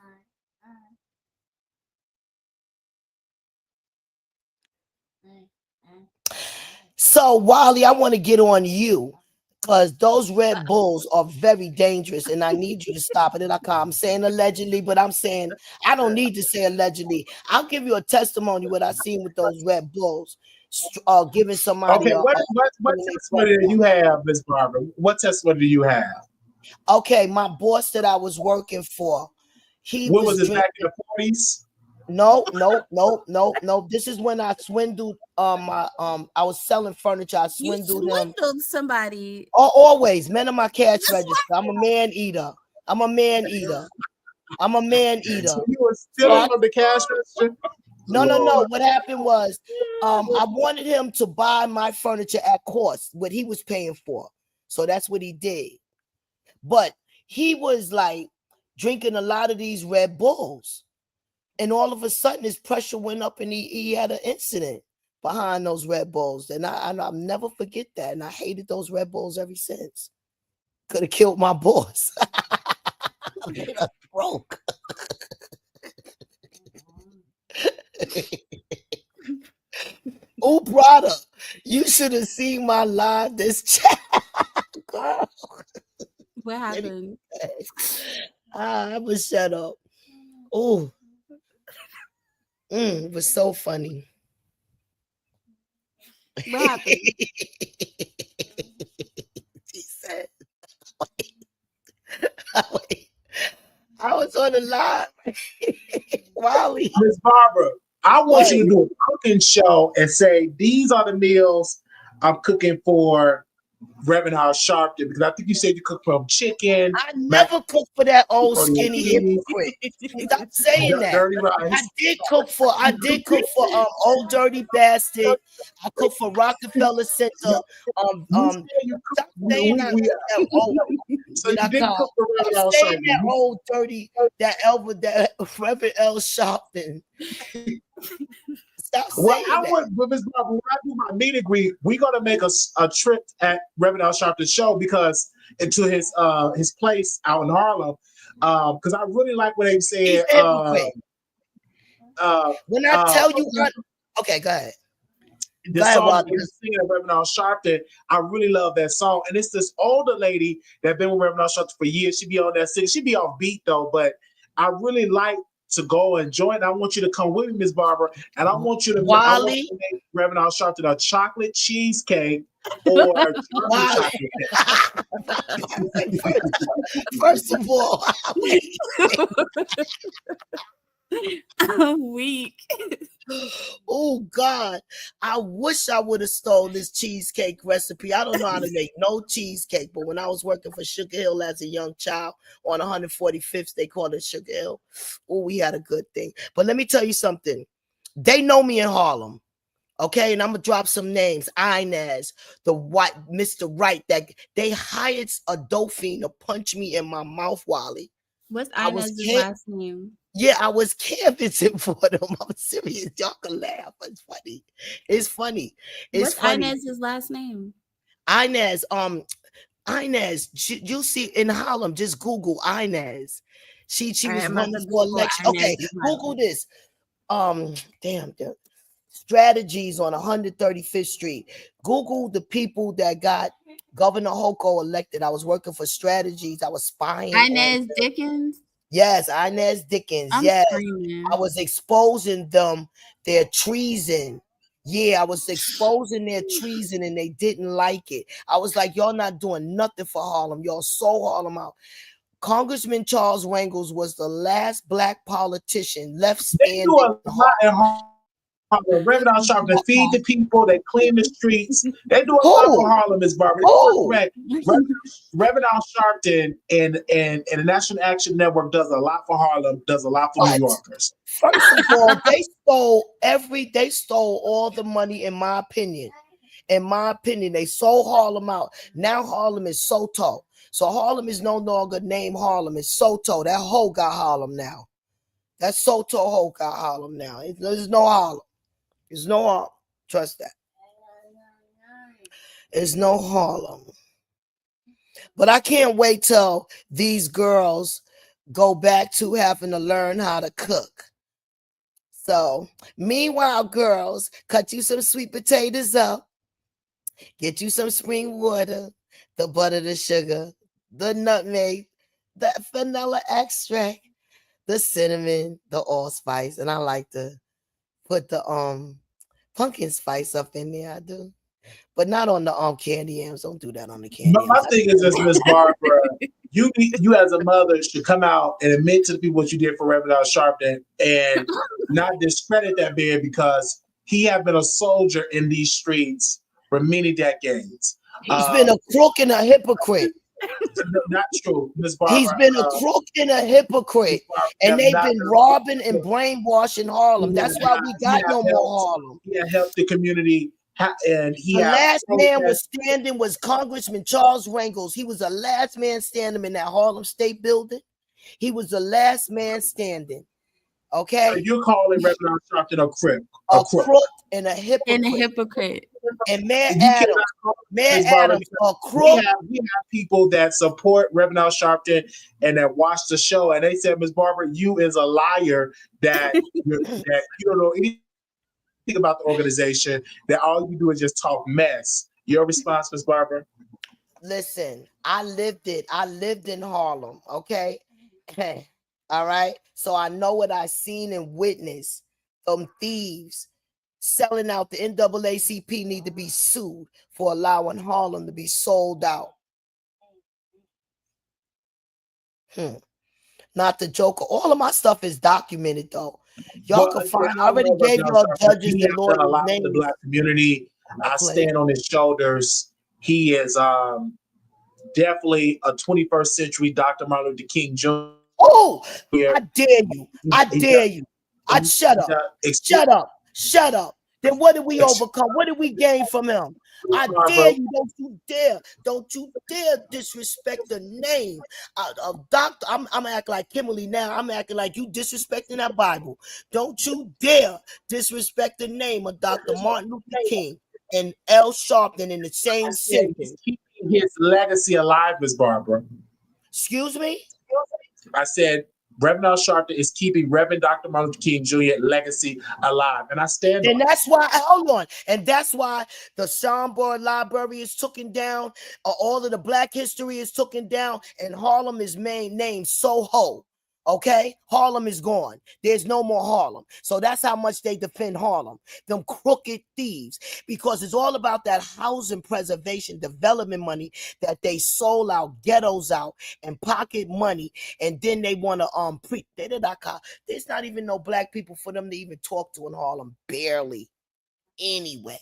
So, Wally, I want to get on you because those Red Bulls are very dangerous, and I need you to stop it. I'm saying allegedly, but I'm saying I don't need to say allegedly. I'll give you a testimony what I seen with those Red Bulls. Giving somebody. Okay, what testimony do you have, Miss Barbara? What testimony do you have? Okay, my boss that I was working for, What was it back in the 40s? No, no, no, no, no. This is when I swindled my I was selling furniture. I You swindled him. swindled somebody. Always, men of my cash register. I'm a man eater. I'm a man eater. I'm a man So eater. you were So stealing from the cash register? no. Lord. What happened was, I wanted him to buy my furniture at cost, what he was paying for. So that's what he did. But he was like drinking a lot of these Red Bulls. And all of a sudden his pressure went up and he had an incident behind those Red Bulls. And I'll never forget that. And I hated those Red Bulls ever since. Could have killed my boss. Made us broke. Oh, brother, you should have seen my live this chat. Girl. What happened? I was shut up. Oh, it was so funny. What happened? She said, wait, I was on the live. Wally. Miss Barbara, I want What? you to do a cooking show and say these are the meals I'm cooking for Reverend Al Sharpton, because I think you said you cook from chicken, I never cooked for that old skinny cheese, hypocrite. Stop saying that. dirty rice. I did cook for Old Dirty Bastard. I cooked for Rockefeller Center. You said you Stop cook. saying that old. So you didn't cook for Reverend Al Stop saying Sharpton. that old dirty, that Reverend L. Sharpton. Stop Well, saying I that. would, but Ms. Barbara, when I do my meet and greet, we're gonna make a trip at Reverend Al Sharpton's show because into his place out in Harlem. Because I really like what they He's said. a hypocrite. When I tell you, okay, go ahead. The song that you're singing at Reverend Al Sharpton, I really love that song. And it's this older lady that been with Reverend Al Sharpton for years. She be on that sing. She be off beat though, but I really like to go and join. I want you to come with me, Miss Barbara, and I want you to make Reverend Al Sharpton a chocolate cheesecake or chocolate cake. First of all, I'm weak. Oh God, I wish I would have stole this cheesecake recipe. I don't know how to make no cheesecake, but when I was working for Sugar Hill as a young child on 145th, they called it Sugar Hill. Oh, we had a good thing. But let me tell you something. They know me in Harlem. Okay, and I'm gonna drop some names. Inez, the white Mr. Wright, that they hired a dolphin to punch me in my mouth, Wally. What's Inez's last name? Yeah, I was canvassing for them. I'm serious. Y'all can laugh. It's funny. It's funny. It's funny. What's Inez's last name? Inez. Inez. You see in Harlem. Just Google Inez. She was running for election. Okay, Google this. Damn. Strategies on 135th Street. Google the people that got Governor Hochul elected. I was working for Strategies. I was spying. Inez Dickens. Yes, Inez Dickens. Yes, I was exposing them, their treason. Yeah, I was exposing their treason and they didn't like it. I was like, y'all not doing nothing for Harlem. Y'all sold Harlem out. Congressman Charles Wangels was the last black politician left standing. Reverend Al Sharpton, they feed the people, they clean the streets. They do a lot for Harlem, Miss Barbara. Reverend Al Sharpton and the National Action Network does a lot for Harlem, does a lot for New Yorkers. First of all, they stole all the money, in my opinion. In my opinion, they sold Harlem out. Now Harlem is Soto. So Harlem is no longer named Harlem. It's Soto. That hoe got Harlem now. That Soto hoe got Harlem now. There's no Harlem. There's no Harlem. Trust that. There's no Harlem. But I can't wait till these girls go back to having to learn how to cook. So, meanwhile, girls, cut you some sweet potatoes up. Get you some spring water, the butter, the sugar, the nutmeg, the vanilla extract, the cinnamon, the allspice, and I like to put the pumpkin spice up in there. I do, but not on the candy yams. Don't do that on the candy. No, my thing is this, Miss Barbara. you as a mother should come out and admit to the people what you did for Reverend Al Sharpton and not discredit that man because he has been a soldier in these streets for many decades. He's been a crook and a hypocrite. Not true, Miss Barbara. He's been a crook and a hypocrite, and they've been robbing and brainwashing Harlem. That's why we got no more Harlem. He helped the community, and the last man was standing was Congressman Charles Rangels. He was the last man standing in that Harlem State Building. He was the last man standing. Okay, so you're calling Reverend Sharpton a crook, and a hypocrite. And Mayor Adams, a crook. We have people that support Reverend Al Sharpton and that watch the show, and they said, Ms. Barbara, you is a liar that that you don't know anything about the organization. That all you do is just talk mess. Your response, Ms. Barbara? Listen, I lived it. I lived in Harlem. Okay, all right. So I know what I seen and witnessed. Thieves selling out. The NAACP need to be sued for allowing Harlem to be sold out. Not the Joker. All of my stuff is documented though. Y'all can find. I already gave y'all judges and lawyers names. The Black community. I stand on his shoulders. He is definitely a 21st century Dr. Martin Luther King Jr. Oh, I dare you. I dare you. I'd shut up. Shut up. Shut up. Then what did we overcome? What did we gain from him? I dare you. Don't you dare disrespect the name of Doctor. I'm acting like Kimberly now. I'm acting like you disrespecting that Bible. Don't you dare disrespect the name of Dr. Martin Luther King and Al Sharpton in the same sentence. Keeping his legacy alive, Ms. Barbara. Excuse me? I said Reverend Al Sharpton is keeping Reverend Dr. Martin Luther King Jr. legacy alive. And I stand and that's why, hold on. And that's why the Schomburg Library is taken down. All of the Black history is taken down. And Harlem is named Soho. Okay, Harlem is gone. There's no more Harlem. So that's how much they defend Harlem, them crooked thieves, because it's all about that housing preservation development money that they sold out ghettos out and pocket money, and then they want to there's not even no Black people for them to even talk to in Harlem, barely. Anyway.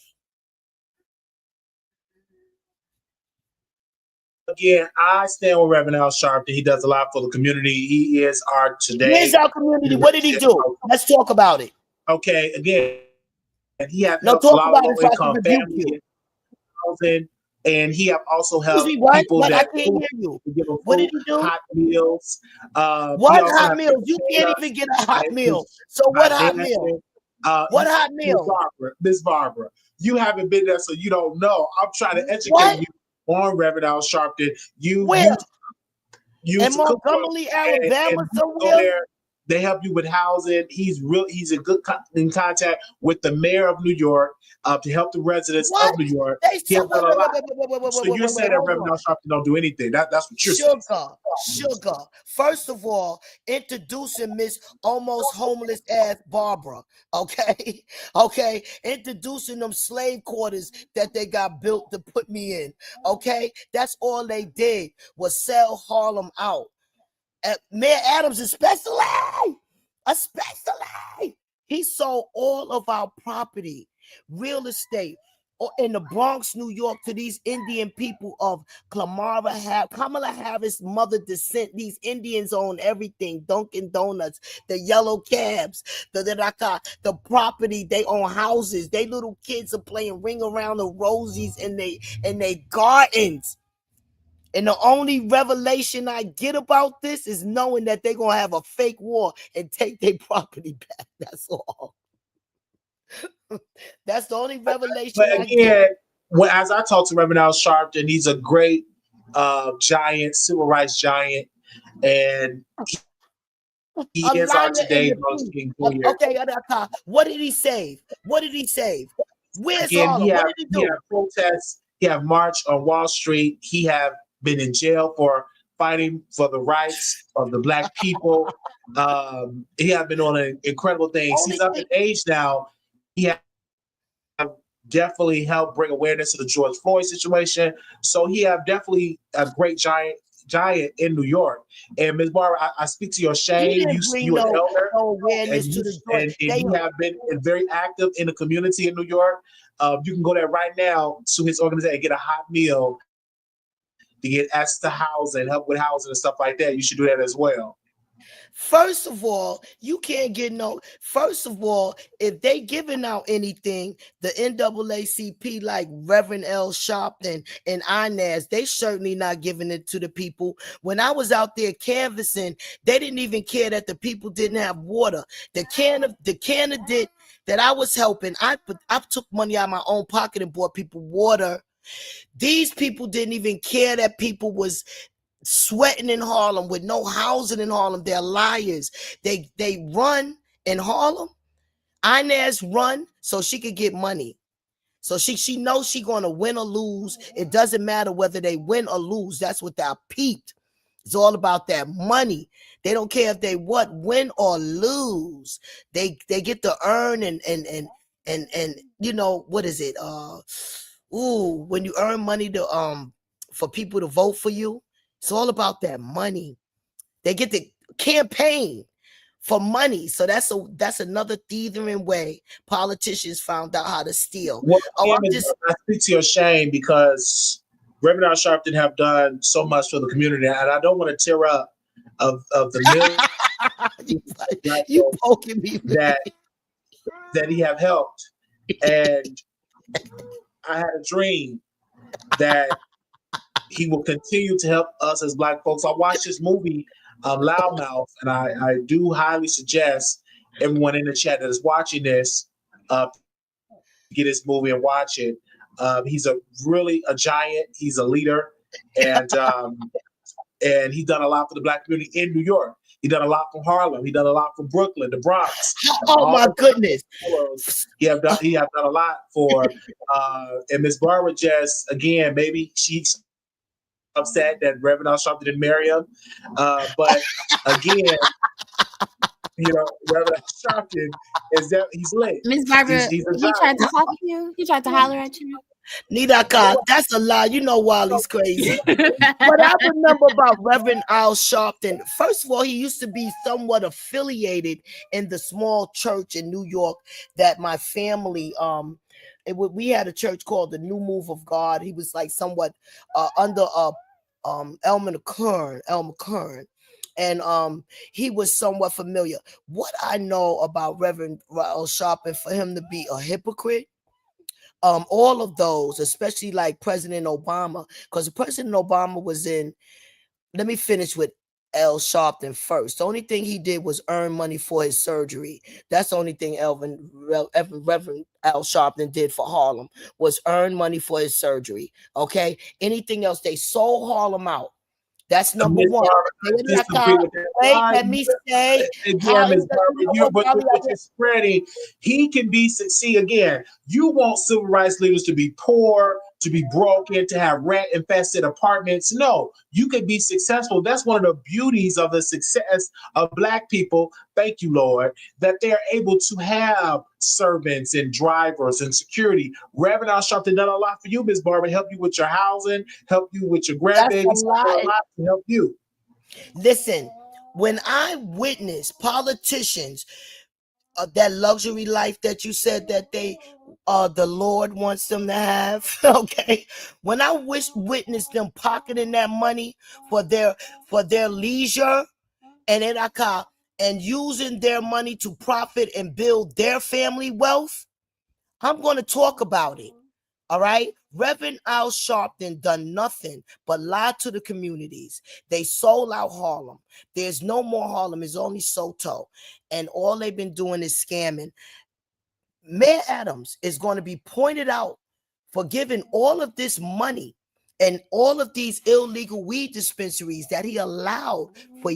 Again, I stand with Reverend Al Sharpton. He does a lot for the community. He is our today. He is our community. What did he do? Let's talk about it. Okay, again, and he has no, talk about it so I can rebuke you. Housing, and he have also helped people what? that I can't hear you. What did he do? Hot meals. What hot meals? You can't even get a hot meal. So what hot meal? What hot meal? Miss Barbara, you haven't been there, so you don't know. I'm trying to educate you on Reverend Al Sharpton. You in Montgomery, Alabama, somewhere. They help you with housing. He's in good in contact with the mayor of New York to help the residents of New York. So you're saying that Reverend Al Sharpton don't do anything. That's what you're saying. Sugar. First of all, introducing Miss almost homeless ass Barbara. Okay. Introducing them slave quarters that they got built to put me in. Okay. That's all they did was sell Harlem out. Mayor Adams especially, he sold all of our property, real estate in the Bronx, New York, to these Indian people of Kamala Harris' mother descent. These Indians own everything: Dunkin' Donuts, the yellow cabs, the property. They own houses. They little kids are playing Ring Around the Rosies in they gardens. And the only revelation I get about this is knowing that they're going to have a fake war and take their property back. That's all. That's the only revelation I get. As I talk to Reverend Al Sharpton, he's a great giant, civil rights giant. And he is our today most King Jr. Okay, what did he save? Where's Harlem? What did he do? He had protests. He had march on Wall Street. He have been in jail for fighting for the rights of the Black people. He has been on an incredible thing. He's up in age now. He has definitely helped bring awareness to the George Floyd situation. So he have definitely a great giant. giant in New York. And Ms. Barbara, I speak to your He shame. didn't bring You an elder, no awareness and to you the joint. and you have been very active in the community in New York. You can go there right now to his organization and get a hot meal to get access to housing, help with housing and stuff like that. You should do that as well. First of all, you can't get no. First of all, if they giving out anything, the NAACP like Reverend L. Sharpton and Inez, they certainly not giving it to the people. When I was out there canvassing, they didn't even care that the people didn't have water. The candidate that I was helping, I took money out of my own pocket and bought people water. These people didn't even care that people was sweating in Harlem with no housing in Harlem. They're liars. They run in Harlem. Inez run so she could get money. So she knows she gonna win or lose. It doesn't matter whether they win or lose. That's what they peeped. It's all about that money. They don't care if they win or lose. They get to earn and you know what is it? When you earn money to for people to vote for you. It's all about that money. They get the campaign for money. So that's another thieving way politicians found out how to steal. Well, I speak to your shame because Reverend Al Sharpton have done so much for the community, and I don't want to tear up of the millions you poking me that he have helped. And I had a dream that he will continue to help us as Black folks. I watched this movie, Loudmouth, and I do highly suggest everyone in the chat that is watching this get this movie and watch it. He's a giant. He's a leader, and he's done a lot for the Black community in New York. He done a lot from Harlem. He done a lot from Brooklyn, the Bronx. Oh my goodness! He have done a lot for. And Miss Barbara just again, maybe she's upset that Reverend Al Sharpton didn't marry him, but again, Reverend Al Sharpton he's lit. Miss Barbara, he tried to talk to you. He tried to holler at you. Nidaka, that's a lie. You know Wally's crazy. But I remember about Reverend Al Sharpton. First of all, he used to be somewhat affiliated in the small church in New York that my family we had a church called the New Move of God. He was like somewhat under Elmer Kern. And he was somewhat familiar. What I know about Reverend Al Sharpton, for him to be a hypocrite, all of those, especially like President Obama, because President Obama was in. Let me finish with Al Sharpton first. The only thing he did was earn money for his surgery. That's the only thing Reverend Al Sharpton did for Harlem was earn money for his surgery. Okay, anything else, they sold Harlem out. That's number one. Wait, let me say. But you're spreading. He can be see again. You want civil rights leaders to be poor, to be broken, to have rent-infested apartments. No, you can be successful. That's one of the beauties of the success of Black people. Thank you, Lord, that they're able to have servants and drivers and security. Reverend Al Sharpton done a lot for you, Ms. Barbara. Help you with your housing, help you with your grandbabies. A lot to help you. Listen, when I witness politicians, that luxury life that you said that they the Lord wants them to have, okay, when I witness them pocketing that money for their leisure and using their money to profit and build their family wealth, I'm going to talk about it. All right. Reverend Al Sharpton done nothing but lie to the communities. They sold out Harlem. There's no more Harlem. It's only Soto. And all they've been doing is scamming. Mayor Adams is going to be pointed out for giving all of this money and all of these illegal weed dispensaries that he allowed for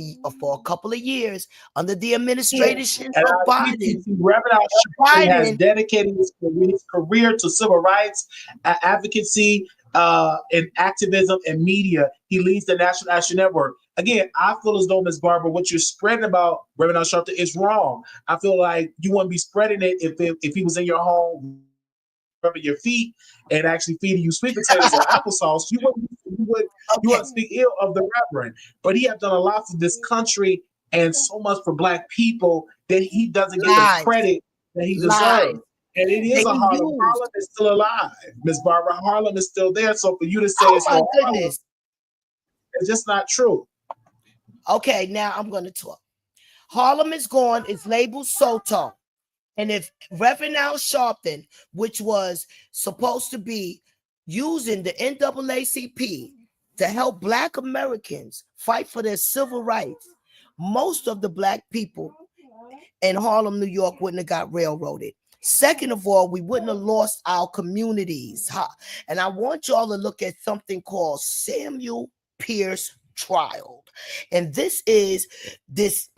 a couple of years under the administration of Biden. Reverend Al Sharpton has dedicated his career to civil rights, advocacy, and activism and media. He leads the National Action Network. Again, I feel as though, Ms. Barbara, what you're spreading about Reverend Al Sharpton is wrong. I feel like you wouldn't be spreading it if he was in your home rubbing your feet and actually feeding you sweet potatoes and applesauce, you wouldn't speak ill of the Reverend. But he has done a lot for this country and so much for Black people that he doesn't get the credit that he deserves. And it is a Harlem. Harlem is still alive. Miss Barbara, Harlem is still there. So for you to say it's all Harlem, it's just not true. Okay, now I'm going to talk. Harlem is gone. It's labeled Soto. And if Reverend Al Sharpton, which was supposed to be using the NAACP to help Black Americans fight for their civil rights, most of the Black people in Harlem, New York wouldn't have got railroaded. Second of all, we wouldn't have lost our communities. And I want y'all to look at something called Samuel Pierce Trial. And this is this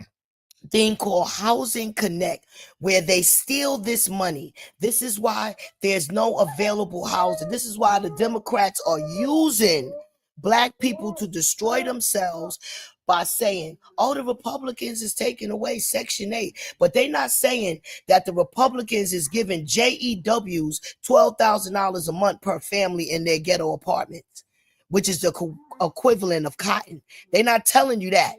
thing called Housing Connect, where they steal this money. This is why there's no available housing. This is why the Democrats are using Black people to destroy themselves by saying, oh, the Republicans is taking away Section 8. But they're not saying that the Republicans is giving JEWs $12,000 a month per family in their ghetto apartments, which is the equivalent of cotton. They're not telling you that.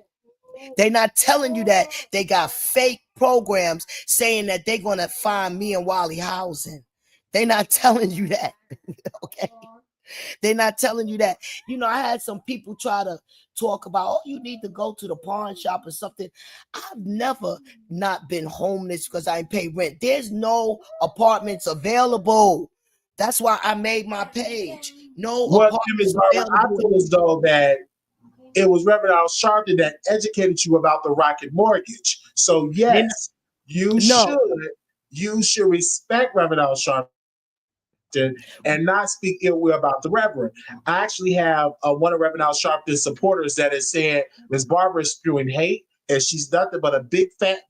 They're not telling you that they got fake programs saying that they're going to find me and Wally housing. They're not telling you that. Okay. They're not telling you that. You know, I had some people try to talk about, oh, you need to go to the pawn shop or something. I've never not been homeless because I ain't paid rent. There's no apartments available. That's why I made my page. No apartments available. I feel as though that it was Reverend Al Sharpton that educated you about the Rocket Mortgage. So yes, you should respect Reverend Al Sharpton and not speak ill will about the Reverend. I actually have one of Reverend Al Sharpton's supporters that is saying Ms. Barbara is spewing hate and she's nothing but a big fat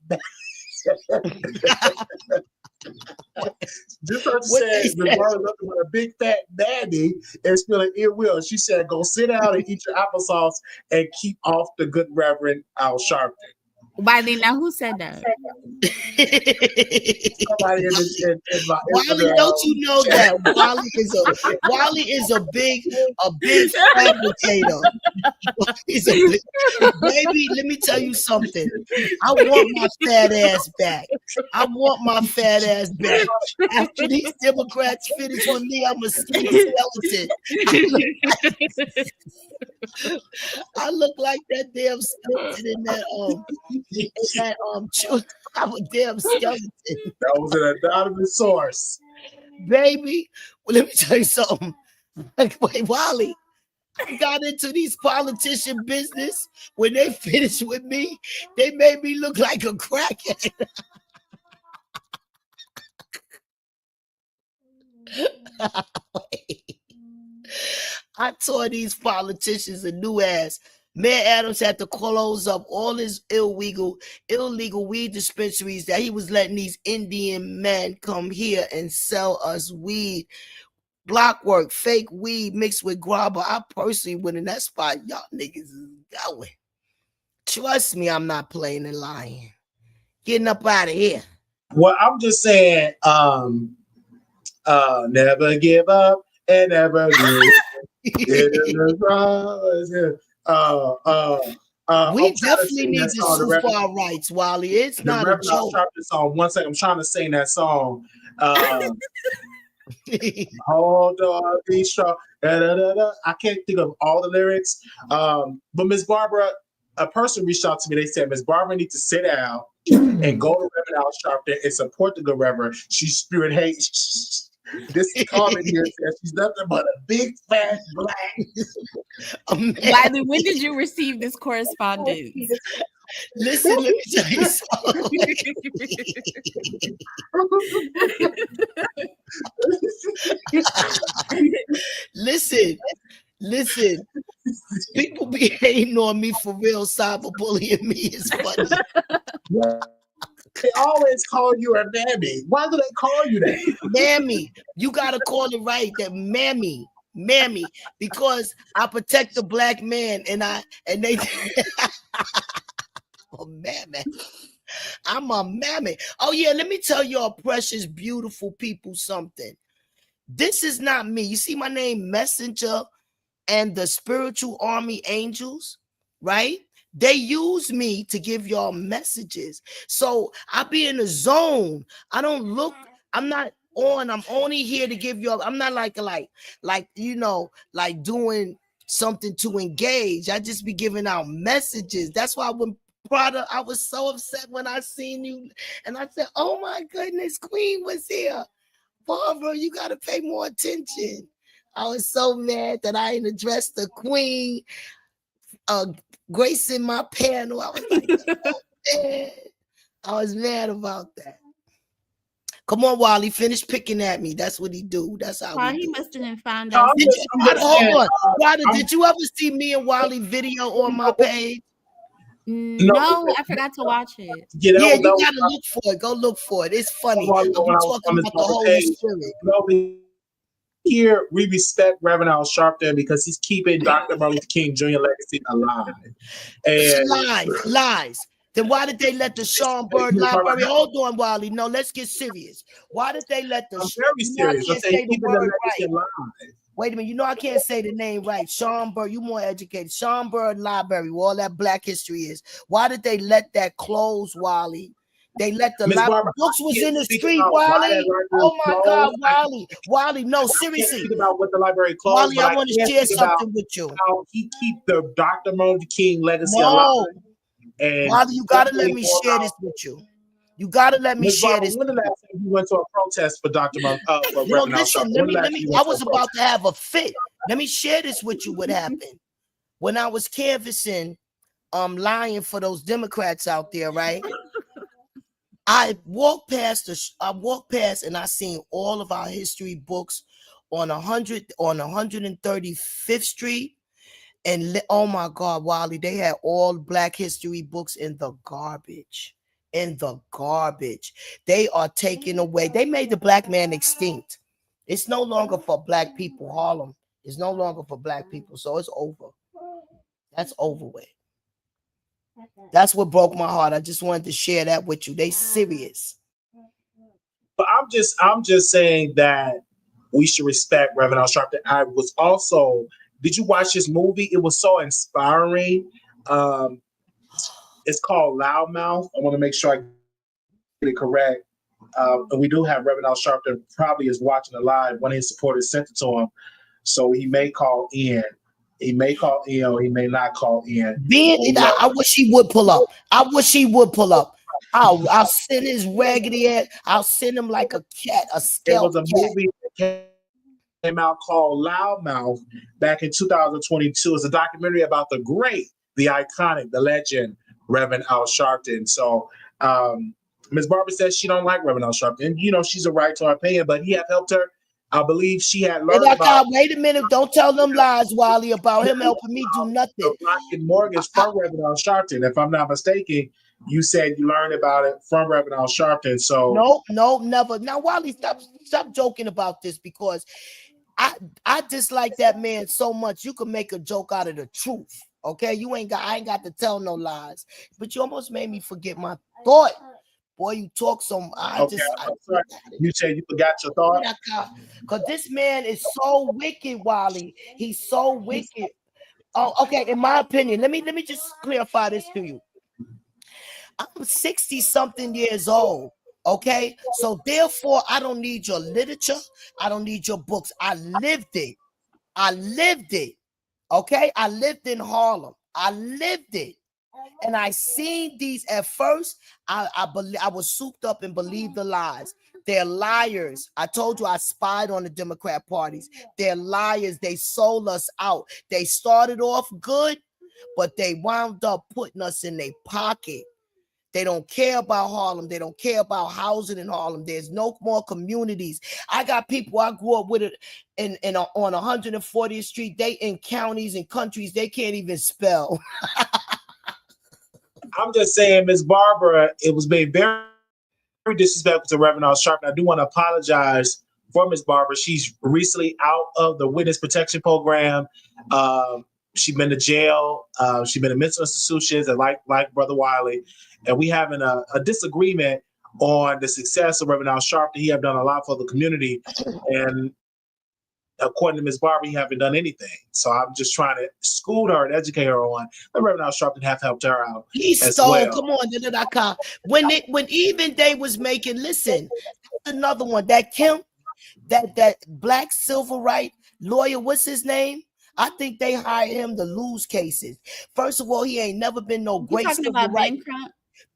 Just heard you say Ms. Barbara is nothing but a big fat baddie and spewing ill will. She said, go sit down and eat your applesauce and keep off the good Reverend Al Sharpton. Wiley, now who said that? Somebody in my Wiley, don't you know that Wiley is a big fabricator. Baby, let me tell you something. I want my fat ass back. After these Democrats finish with me, I'm a skeleton. I look like that damn skeleton in that I'm a damn skeleton. That was an anonymous source. Baby, well, let me tell you something. Wait, Wally, I got into these politician business. When they finished with me, they made me look like a crackhead. I tore these politicians a new ass. Mayor Adams had to close up all his illegal weed dispensaries that he was letting these Indian men come here and sell us weed. Block work, fake weed mixed with grabber. I personally went in that spot. Y'all niggas is going. Trust me, I'm not playing and lying. Getting up out of here. Well, I'm just saying, never give up and never we definitely need to sue for our rights, Wally. It's not a joke. Song. 1 second, I'm trying to sing that song. Hold on, be strong. I can't think of all the lyrics. But Miss Barbara, a person reached out to me. They said Miss Barbara needs to sit down and go to Reverend Al Sharpton and support the good Reverend. She's spewing hate. This comment here says she's nothing but a big fat black. Wiley, when did you receive this correspondence? Listen, let me tell you something. Listen. People be hating on me for real. Cyberbullying me is funny. They always call you a mammy. Why do they call you that? Mammy. You gotta call it right. That mammy, because I protect the black man, and they. A mammy. I'm a mammy. Oh yeah, let me tell y'all, precious, beautiful people, something. This is not me. You see my name, Messenger, and the Spiritual Army Angels, right? They use me to give y'all messages. So I be in the zone. I don't look, I'm not on, I'm only here to give y'all, I'm not like you know, like doing something to engage. I just be giving out messages. That's why when Prada, I was so upset when I seen you and I said, oh my goodness, Queen was here. Barbara, you gotta pay more attention. I was so mad that I didn't address the Queen, gracing my panel. I was like, oh, man. I was mad about that. Come on, Wally, finish picking at me. That's what he do. That's how Well, we he do. must have found No, out. Hold on, Ryder, did you ever see me and Wally video on my page? No, I forgot to watch it. Yeah, Yeah, you gotta look for it. Go look for it. It's funny. I'll be talking about the Holy Spirit. Here, we respect Reverend Al Sharpton because he's keeping Dr. Martin Luther King Jr. legacy alive. And Lies. Then why did they let the Sean Bird Library? Hold on, Wally. No, let's get serious. Why did they let the? I'm very serious. I can't say the word right. Alive. Wait a minute. You know I can't say the name right. Sean Bird. You more educated. Sean Bird Library, where all that Black history is. Why did they let that close, Wally? They let the books was in the street, Wally. Oh my God, Wally. Wally, no, seriously. Speak about what the library closed. Wally, I want to share something with you. How he keep the Dr. Martin Luther King legacy alive. And Wally, you gotta let me share this with you. You gotta let me share this. When the last time you went to a protest for Dr. Martin? No, listen. Let me. I was about to have a fit. Let me share this with you. What happened when I was canvassing, lying for those Democrats out there, right? I walked past and I seen all of our history books on 135th Street. And oh my God, Wally, they had all Black history books in the garbage. They are taking away. They made the Black man extinct. It's no longer for Black people. Harlem is no longer for Black people. So it's over. That's over with. That's what broke my heart. I just wanted to share that with you. They serious. But I'm just saying that we should respect Reverend Al Sharpton. I was also, did you watch this movie? It was so inspiring. It's called Loudmouth. I want to make sure I get it correct. And we do have Reverend Al Sharpton probably is watching it live. One of his supporters sent it to him. So he may call in. He may call in or he may not call in. I wish he would pull up. I'll send his raggedy ass. I'll send him like a cat, a skeleton. There was a movie that came out called Loudmouth back in 2022. It's a documentary about the great, the iconic, the legend, Reverend Al Sharpton. So Ms. Barbara says she don't like Reverend Al Sharpton. And, you know, she's a right to her opinion, but he had helped her. I believe she had learned about. Wait a minute. Don't tell them lies, Wally, about him helping me do nothing. The Rocket Mortgage from Reverend Al Sharpton. If I'm not mistaken, you said you learned about it from Reverend Al Sharpton. So no, never. Now, Wally, stop joking about this because I dislike that man so much. You can make a joke out of the truth. Okay, I ain't got to tell no lies. But you almost made me forget my thought. Boy, you talk so much. You said you forgot your thought? Because this man is so wicked, Wally. He's so wicked. Oh, okay. In my opinion, let me just clarify this to you. I'm 60-something years old. Okay, so therefore, I don't need your literature. I don't need your books. I lived it. Okay, I lived in Harlem. I lived it. And I seen these at first. I was souped up and believed the lies. They're liars. I told you I spied on the Democrat parties. They're liars. They sold us out. They started off good, but they wound up putting us in their pocket. They don't care about Harlem. They don't care about housing in Harlem. There's no more communities. I got people I grew up with it on 140th Street. They in counties and countries they can't even spell. I'm just saying, Ms. Barbara, it was being very, very disrespectful to Reverend Al Sharpton. I do want to apologize for Ms. Barbara. She's recently out of the witness protection program. She's been to jail. She's been in mental institutions, and like Brother Wiley. And we having a disagreement on the success of Reverend Al Sharpton. He have done a lot for the community. And according to Ms. Barbara, he haven't done anything. So I'm just trying to school her and educate her on. The Reverend Sharpton have helped her out. He as stole. well. Come on, when even they was making. Listen, another one that Kim, that black civil right lawyer. What's his name? I think they hired him to lose cases. First of all, he ain't never been no great talking civil about right. Ben Crump?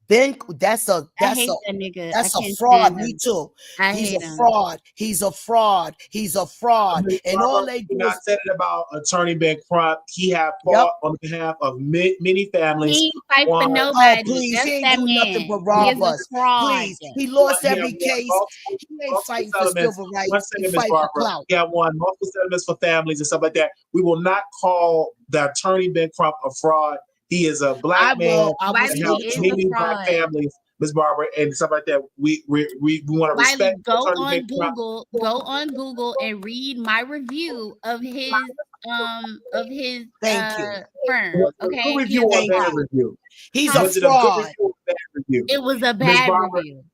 Ben, that's a I hate that nigga. that's I a can't fraud. stand Me him. too. I He's hate a him. fraud. He's a fraud. He's a fraud. Ms. And Barbara, all they do when I is said it about Attorney Ben Crump, he have fought on behalf of many families. He fight for One- nobody. oh please, That's he ain't that do nothing man. but He rob is a us. fraud. Please, he lost He have every won case. multiple He ain't fighting for settlements. civil One rights. He second, Ms. fighting for Barbara. clout. He have won multiple settlements for families and stuff like that. We will not call the Attorney Ben Crump a fraud. He is a black man Wiley that helps is a many fraud. black families, Ms. Barbara, and stuff like that. We want to Wiley, respect go Attorney on Ben Crump. Google. Go on Google and read my review of his Thank you. firm. Okay, Good he review is or a bad fraud. review? He's Was a it a good fraud. review or a bad review? It was a Ms. bad Barbara, review.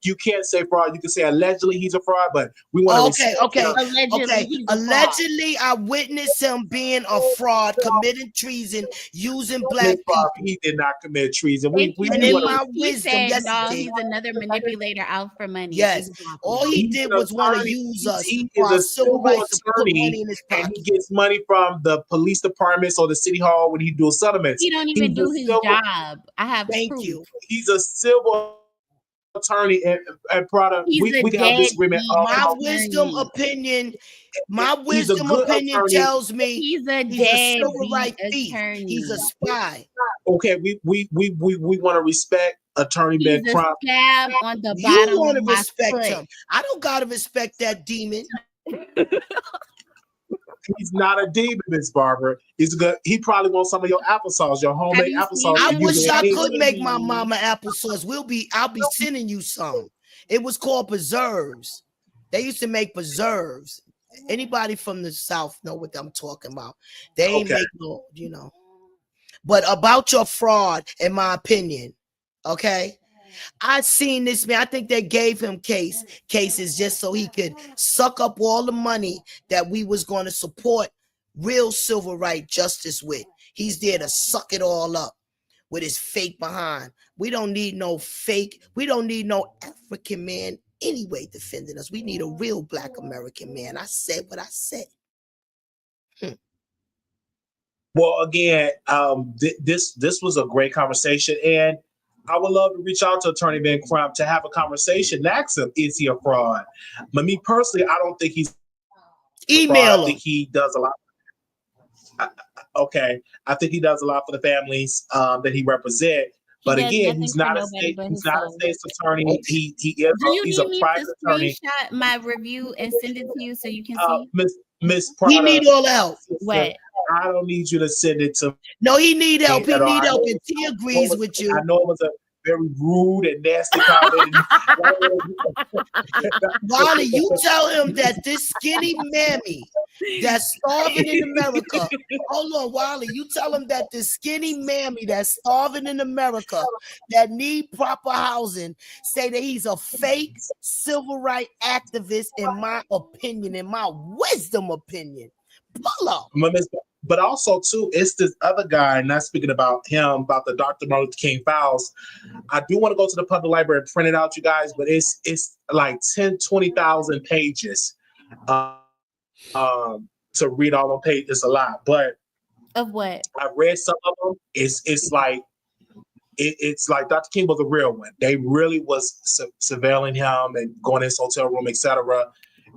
you can't say fraud. You can say allegedly he's a fraud, but we want to Okay. Allegedly, he's a fraud. Allegedly, I witnessed him being a fraud, committing treason, using black Ms. Barbara, people. he did not commit treason. Thank We you. And in want my to. He wisdom, said, yes, no, he he's did. another manipulator out for money. Yes. Exactly. All he He's did an was want to attorney. use us He for is our a civil civil rights to put attorney, money in his and pocket. he gets money from the police departments or the city hall when he does settlements. He don't even He's do a his civil- job. I have Thank proof. you. He's a civil attorney and product. He's We a can have disagreement. deadbeat My attorney. wisdom opinion, He's a good attorney. tells me He's a he's a civil deadbeat right thief. attorney. He's a spy. Okay, we want to respect Attorney He's Ben a Crump. scab on the You bottom want to of my respect foot. him. I don't gotta respect that demon. He's not a demon, Miss Barbara. He's good. He probably wants some of your applesauce, your homemade you applesauce. seen I him? wish I Maybe. could make my mama applesauce. I'll be sending you some. It was called preserves. They used to make preserves. Anybody from the South know what I'm talking about. They ain't Okay. make no, But about your fraud, in my opinion, okay? I seen this man. I think they gave him cases just so he could suck up all the money that we was going to support real civil right justice with. He's there to suck it all up with his fake behind. We don't need no fake. We don't need no African man anyway defending us. We need a real black American man. I said what I said. Well, again, this was a great conversation, and I would love to reach out to Attorney Ben Crump to have a conversation. Ask him, is he a fraud? But me personally, I don't think he's email him. I think he does a lot. Okay, I think he does a lot for the families that he represents. But again, he's not a state's attorney. He is he's a private attorney. Screenshot my review and send it to you so you can see. Miss He need all help. What? I don't need you to send it to. No, he need help. He at all. need help, and he agrees with you. I know it was a very rude and nasty comment. Wally, you tell him that this skinny mammy that's starving in America. Hold on, Wally. You tell him that this skinny mammy that's starving in America that need proper housing say that he's a fake civil rights activist, in my opinion, in my wisdom opinion. Pull up. But also, too, it's this other guy, not speaking about him, about the Dr. Martin Luther King files. I do want to go to the public library and print it out, you guys, but it's like 10, 20,000 pages to read all the pages. It's a lot, but of what? I read some of them. It's like Dr. King was a real one. They really was surveilling him and going in his hotel room, etc.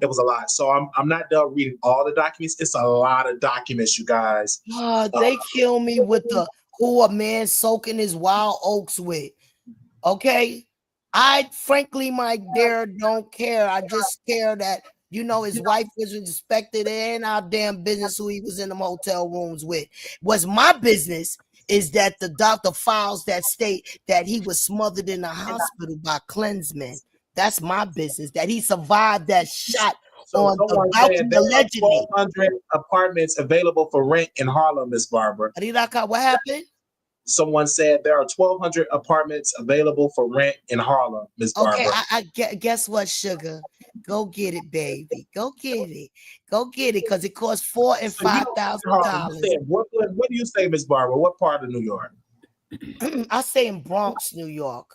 It was a lot. So I'm not done reading all the documents. It's a lot of documents, you guys. They kill me with the who a man soaking his wild oats with. Okay. I frankly, my dear, don't care. I just care that his wife was respected, and our damn business who he was in them hotel rooms with. What's my business is that the doctor files that state that he was smothered in a hospital by Klinsmen. That's my business. That he survived that shot on the balcony allegedly. 1,200 apartments available for rent in Harlem, Miss Barbara. What happened? Someone said there are 1,200 apartments available for rent in Harlem, Miss Okay, Barbara. guess what, sugar? Go get it, baby. Go get it. Go get it, because it costs $4,000 and So you don't stay in Harlem. You $5,000. stay in Brooklyn. What do you say, Miss Barbara? What part of New York? I stay in Bronx, New York.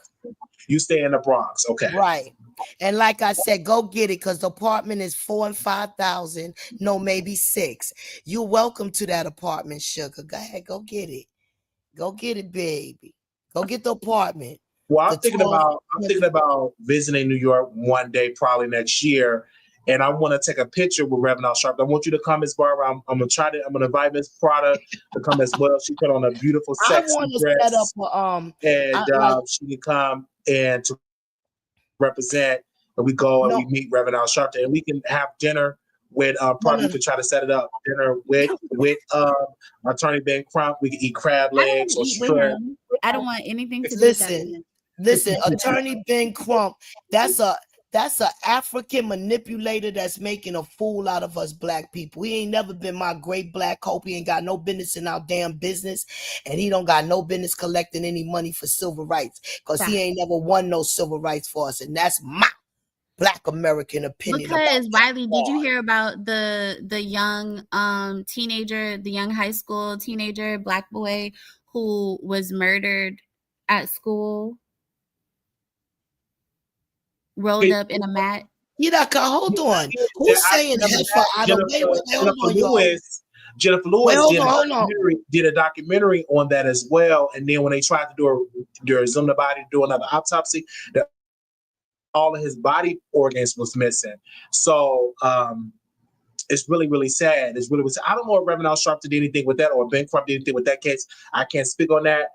You stay in the Bronx. Okay. Right. And like I said, go get it, because the apartment is $4,000 and $5,000. No, maybe $6,000. You're welcome to that apartment, sugar. Go ahead, go get it. Go get it, baby. Go get the apartment. Well, The I'm thinking about visiting New York one day, probably next year, and I want to take a picture with Reverend Al Sharpton. I want you to come, Miss Barbara. I'm gonna invite Miss Prada to come as well. She put on a beautiful, I sexy want to dress, set up and she can come and to represent. And we go and we meet Reverend Al Sharpton, and we can have dinner with probably we could try to set it up dinner with Attorney Ben Crump. We can eat crab legs or shrimp. I don't want anything to do with that. Listen, Attorney Ben Crump, that's a African manipulator that's making a fool out of us black people. He ain't never been my great black hope. He ain't got no business in our damn business, and he don't got no business collecting any money for civil rights, because he ain't never won no civil rights for us, and that's my Black American opinion. Because Wiley, did you hear about the young teenager, the young high school teenager black boy who was murdered at school, rolled up in a mat? Hold on. Who's saying heifer out of Jennifer Lewis did a documentary on that as well. And then when they tried to resume the body, do another autopsy, all of his body organs was missing. So it's really, really sad. It's really, really sad. I don't know if Reverend Al Sharpton did anything with that or Ben Crump did anything with that case. I can't speak on that.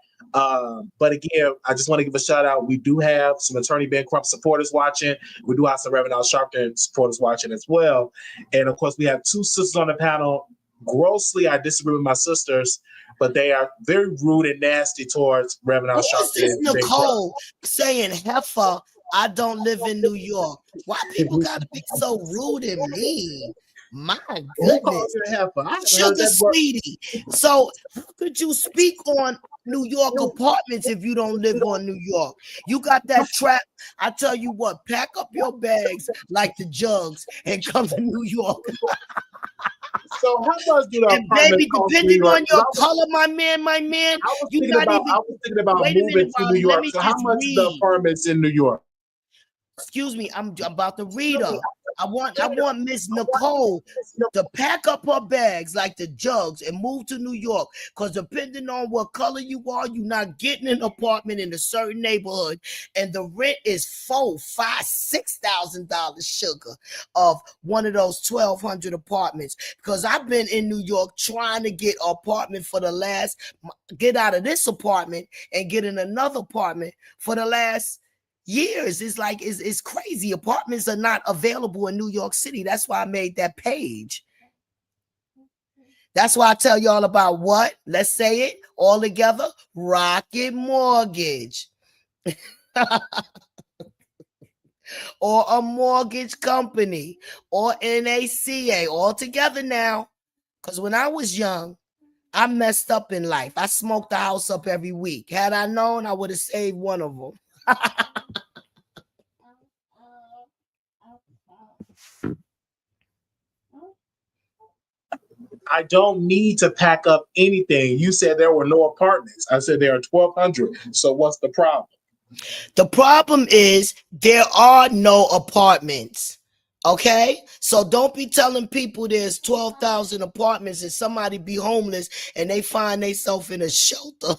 But again, I just want to give a shout out. We do have some Attorney Ben Crump supporters watching. We do have some Reverend Al Sharpton supporters watching as well. And of course, we have two sisters on the panel. Grossly, I disagree with my sisters, but they are very rude and nasty towards Reverend Al Sharpton. This is Nicole saying heifer. I don't live in New York. Why people gotta be so rude and mean? My goodness. Sugar sweetie. So how could you speak on New York apartments if you don't live on New York? You got that trap. I tell you what, pack up your bags like the jugs and come to New York. So how much do the baby, depending on your color, my man, I was thinking about moving to New York. So how much are the apartments in New York? Excuse me, I'm about to read her. I want Miss Nicole to pack up her bags like the jugs and move to New York. Because depending on what color you are, you're not getting an apartment in a certain neighborhood. And the rent is $4,000, $5,000, $6,000 sugar of one of those 1,200 apartments. Because I've been in New York trying to get an apartment get out of this apartment and get in another apartment for the last years. It's crazy. Apartments are not available in New York City. That's why I made that page. That's why I tell y'all about what? Let's say it all together. Rocket Mortgage. Or a mortgage company or NACA all together now. Because when I was young, I messed up in life. I smoked the house up every week. Had I known, I would have saved one of them. I don't need to pack up anything. You said there were no apartments. I said there are 1,200. So what's the problem? The problem is there are no apartments. Okay, so don't be telling people there's 12,000 apartments and somebody be homeless and they find themselves in a shelter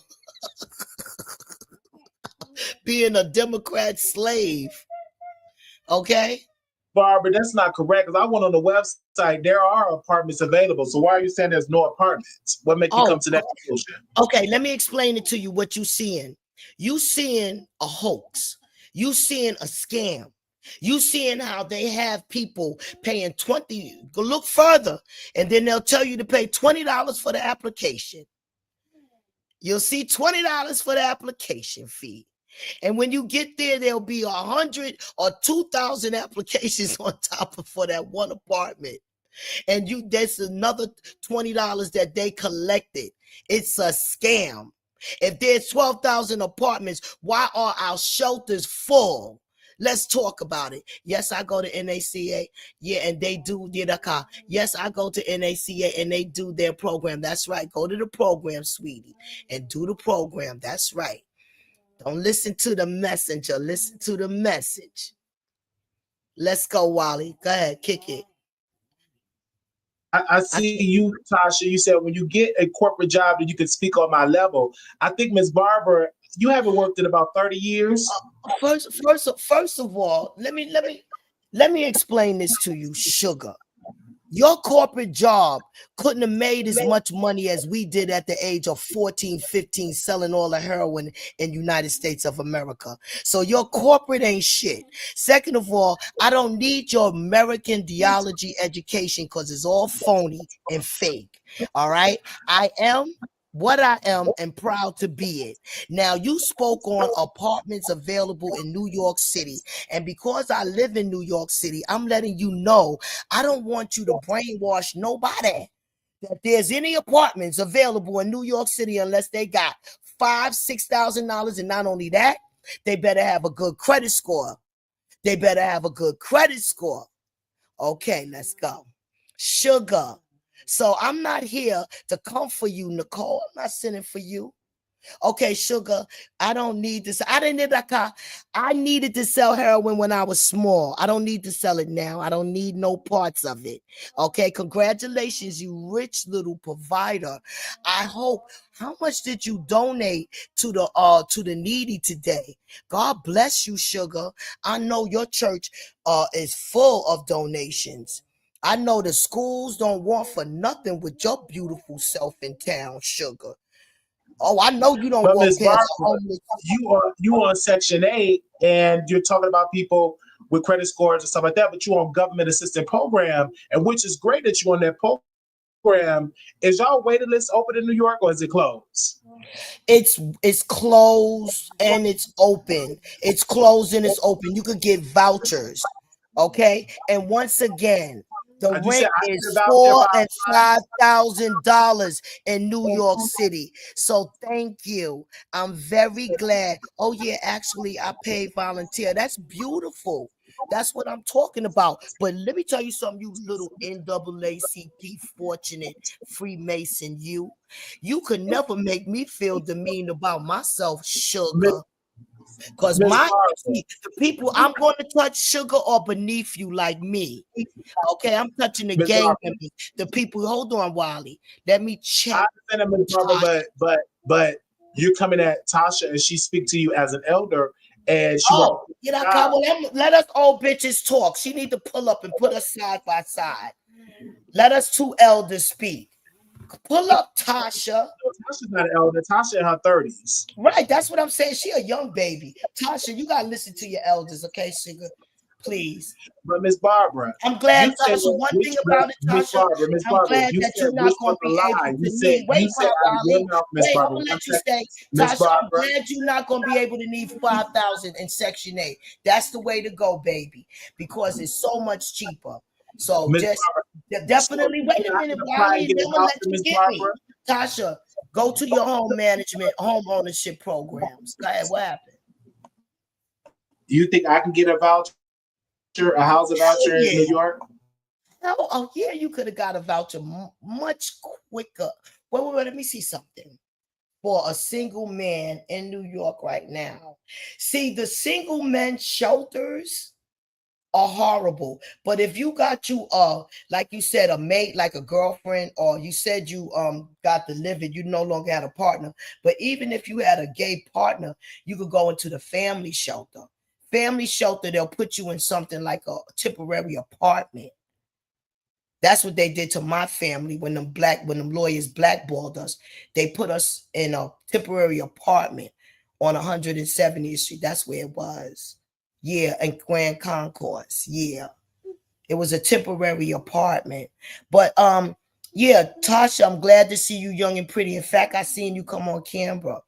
being a Democrat slave. Okay, Barbara, that's not correct. Because I went on the website, there are apartments available. So why are you saying there's no apartments? What makes you come to that conclusion? Okay, let me explain it to you. What you seeing? You seeing a hoax. You seeing a scam. You seeing how they have people paying $20. Go look further, and then they'll tell you to pay $20 for the application. You'll see $20 for the application fee. And when you get there, there'll be 100 or 2,000 applications on top of for that one apartment. And that's another $20 that they collected. It's a scam. If there's 12,000 apartments, why are our shelters full? Let's talk about it. Yes, I go to NACA. Yeah, and they do Yedaka. Yes, I go to NACA and they do their program. That's right. Go to the program, sweetie, and do the program. That's right. Don't listen to the messenger. Listen to the message. Let's go, Wally. Go ahead, kick it. I see you, Tasha. You said when you get a corporate job that you can speak on my level. I think Miss Barbara, you haven't worked in about 30 years. First of all, let me explain this to you, sugar. Your corporate job couldn't have made as much money as we did at the age of 14, 15, selling all the heroin in United States of America. So your corporate ain't shit. Second of all, I don't need your American theology education because it's all phony and fake. All right. I am what I am and proud to be it. Now, you spoke on apartments available in New York City. And because I live in New York City, I'm letting you know I don't want you to brainwash nobody that there's any apartments available in New York City unless they got $5,000-$6,000. And not only that, they better have a good credit score. They better have a good credit score. Okay, let's go. Sugar. So I'm not here to come for you, Nicole. I'm not sending for you. Okay, sugar, I don't need this. I needed to sell heroin when I was small. I don't need to sell it now. I don't need no parts of it. Okay, congratulations, you rich little provider. I hope. How much did you donate to the needy today? God bless you, sugar. I know your church is full of donations. I know the schools don't want for nothing with your beautiful self in town, sugar. Oh, I know you don't But walk Miss past Barbara, a homeless. you on Section 8 and you're talking about people with credit scores and stuff like that, but you on government assistant program, and which is great that you on that program. Is y'all waiting list open in New York or is it closed? It's closed and it's open. It's closed and it's open. You could get vouchers. Okay. And once again, the You said rent I get a is voucher $4,000 about and $5,000 in New York City. So thank you. I'm very glad. Oh yeah, actually, I paid volunteer. That's beautiful. That's what I'm talking about. But let me tell you something, you little NAACP fortunate Freemason, you could never make me feel demeaned about myself, Miss sugar. Because Miss the people I'm going to touch, sugar, are beneath you like me. Okay, I'm touching the gang Barbara. members, the people. Hold on, Wally. Let me check. I understand that, Miss Barbara, but you're coming at Tasha and she speak to you as an elder and she Oh, wants you know, let us old bitches talk. She need to pull up and put us side by side. Let us two elders speak. Pull up, Tasha. Tasha's not an elder. Tasha in her 30s. Right, that's what I'm saying. She a young baby. Tasha, you gotta listen to your elders, okay, sugar? Please. But Miss Barbara, I'm glad, you said Tasha. One thing about it, Tasha, Miss I'm Barbara, glad you that said you're not which going was to a be able lie. to need. You Wait, said out of your Wally. mouth, Miss Wait, I'm Barbara. gonna One let you second. stay, Miss Tasha. I'm Barbara, glad you're not gonna be able to need 5,000 in Section 8. That's the way to go, baby, because it's so much cheaper. So Miss just Barbara. So definitely you wait think a I minute, can apply Wally, and and get then a I'm gonna voucher, let you Miss get me. Barbara? Tasha, go to your home ownership programs. Go ahead, what happened? You think I can get a voucher, a housing Hell voucher in yeah. New York? Oh yeah, you could have got a voucher much quicker. Wait, let me see something. For a single man in New York right now. See, the single men shelters are horrible. But if you got you like you said, a mate, like a girlfriend, or you said you got to live it, you no longer had a partner. But even if you had a gay partner, you could go into the family shelter. Family shelter, they'll put you in something like a temporary apartment. That's what they did to my family when them lawyers blackballed us. They put us in a temporary apartment on 170th Street. That's where it was. Yeah, in Grand Concourse. Yeah. It was a temporary apartment. But yeah, Tasha, I'm glad to see you young and pretty. In fact, I seen you come on camera.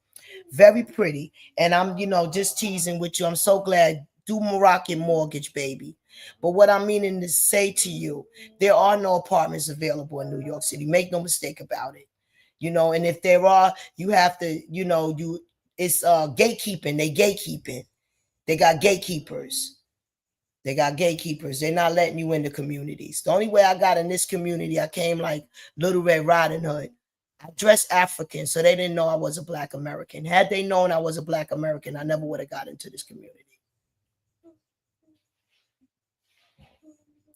Very pretty. And I'm, just teasing with you. I'm so glad. Do Moroccan mortgage, baby. But what I'm meaning to say to you, there are no apartments available in New York City. Make no mistake about it. you know, and if there are, you have to, you know, it's gatekeeping. They gatekeeping. They got gatekeepers. They got gatekeepers. They're not letting you in the communities. The only way I got in this community, I came like Little Red Riding Hood. I dressed African, so they didn't know I was a Black American. Had they known I was a Black American, I never would have got into this community.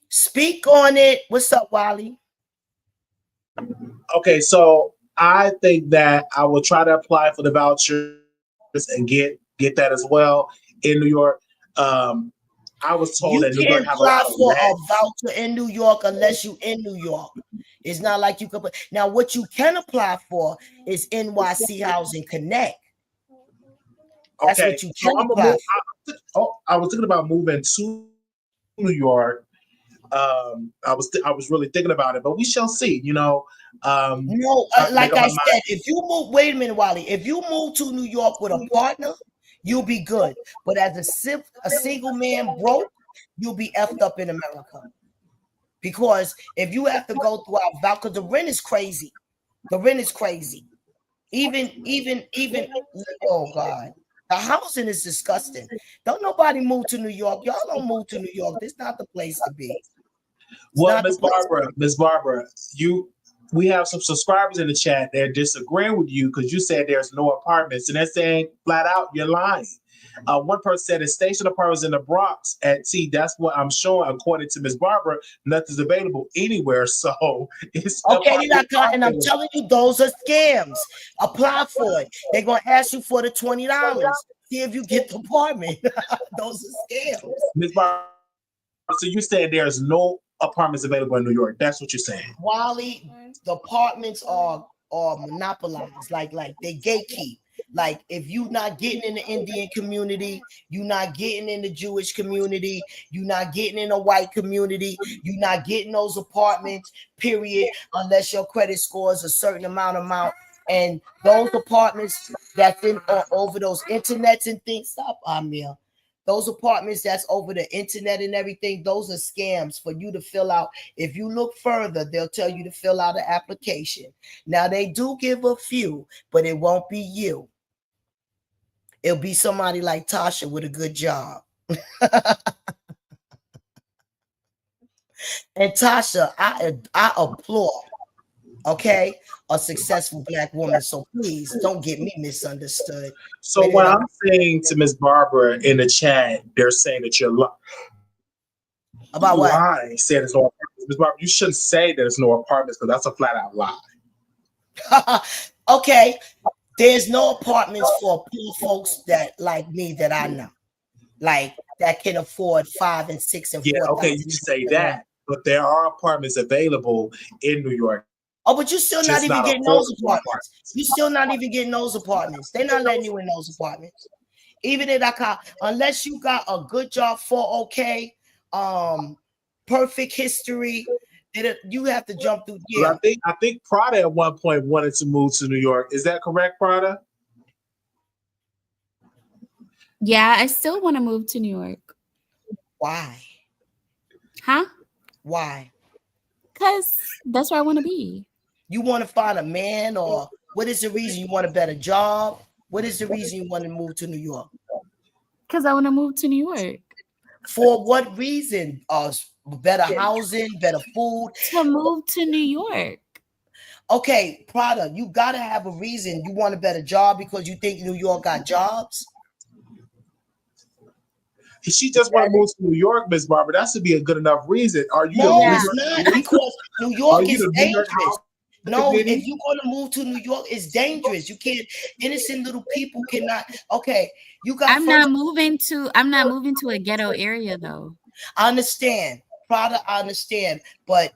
Speak on it. What's up, Wally? Okay, so I think that I will try to apply for the vouchers and get that as well in New York. I was told You that New York can't have a apply lot of for a red. voucher in New York unless you in New York. It's not like you could. Now, what you can apply for is NYC Housing Connect. That's Okay, what you so can I'm gonna apply move. for. I was thinking about moving to New York. I was really thinking about it, but we shall see. You know, No, I have to make like up I my mind. said, if you move, wait a minute, Wally. If you move to New York with a partner, you'll be good. But as a single man broke, you'll be effed up in America. Because if you have to go through our voucher, because the rent is crazy. The rent is crazy. Even, oh God. The housing is disgusting. Don't nobody move to New York. Y'all don't move to New York. This is not the place to be. It's Well, not the place. Miss Barbara, we have some subscribers in the chat that are disagreeing with you because you said there's no apartments, and they're saying flat out you're lying. One person said it's station apartments in the Bronx at T. That's what I'm showing. According to Miss Barbara, nothing's available anywhere. So it's Okay, and I'm apartments. telling you, those are scams. Apply for it. They're gonna ask you for the $20. See if you get the apartment. Those are scams. Miss Barbara, so you said there's no apartments available in New York. That's what you're saying. Wally, the apartments are monopolized, like they gatekeep. Like if you're not getting in the Indian community, you're not getting in the Jewish community, you're not getting in a white community, you're not getting those apartments, period, unless your credit score is a certain amount. And those apartments that's in over those internets and things, stop, Amir. Those apartments that's over the internet and everything, those are scams for you to fill out. If you look further, they'll tell you to fill out an application. Now, they do give a few, but it won't be you. It'll be somebody like Tasha with a good job. And Tasha, I applaud, okay, a successful Black woman. So please don't get me misunderstood. So what I'm saying to Miss Barbara in the chat, they're saying that you're About what? lying. Saying there's no apartments. Miss Barbara, you shouldn't say there's no apartments because that's a flat out lie. Okay, there's no apartments for poor folks that like me that I know, like that can afford 5 and 6 and 4,000. Okay, you say that, but there are apartments available in New York. Oh, but you're still not even getting those apartments. You're still not even getting those apartments. They're not letting you in those apartments. Even if unless you got a good job, 4OK, perfect history, you have to jump through. Yeah, I think Prada at one point wanted to move to New York. Is that correct, Prada? Yeah, I still want to move to New York. Why? Huh? Why? Because that's where I want to be. You want to find a man, or what is the reason you want a better job? What is the reason you want to move to New York? Because I want to move to New York. For what reason? Better housing, better food. To move to New York. Okay, Prada, you got to have a reason. You want a better job because you think New York got jobs? She just want to move to New York, Miss Barbara. That should be a good enough reason. Are you? No, it's not, because New York is dangerous. No, if you're going to move to New York, it's dangerous. You can't. Innocent little people cannot. Okay, you got. I'm not moving to a ghetto area though. I understand, Prada. I understand, but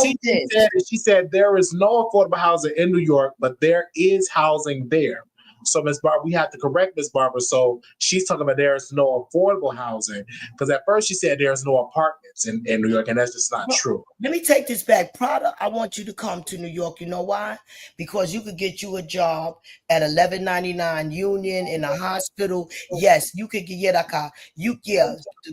she said there is no affordable housing in New York, but there is housing there. So Miss Barbara, we have to correct Miss Barbara. So she's talking about there's no affordable housing, because at first she said there's no apartments in New York, and that's just not true. Let me take this back. Prada, I want you to come to New York. You know why? Because you could get you a job at 1199 Union in a hospital. Yes, you could get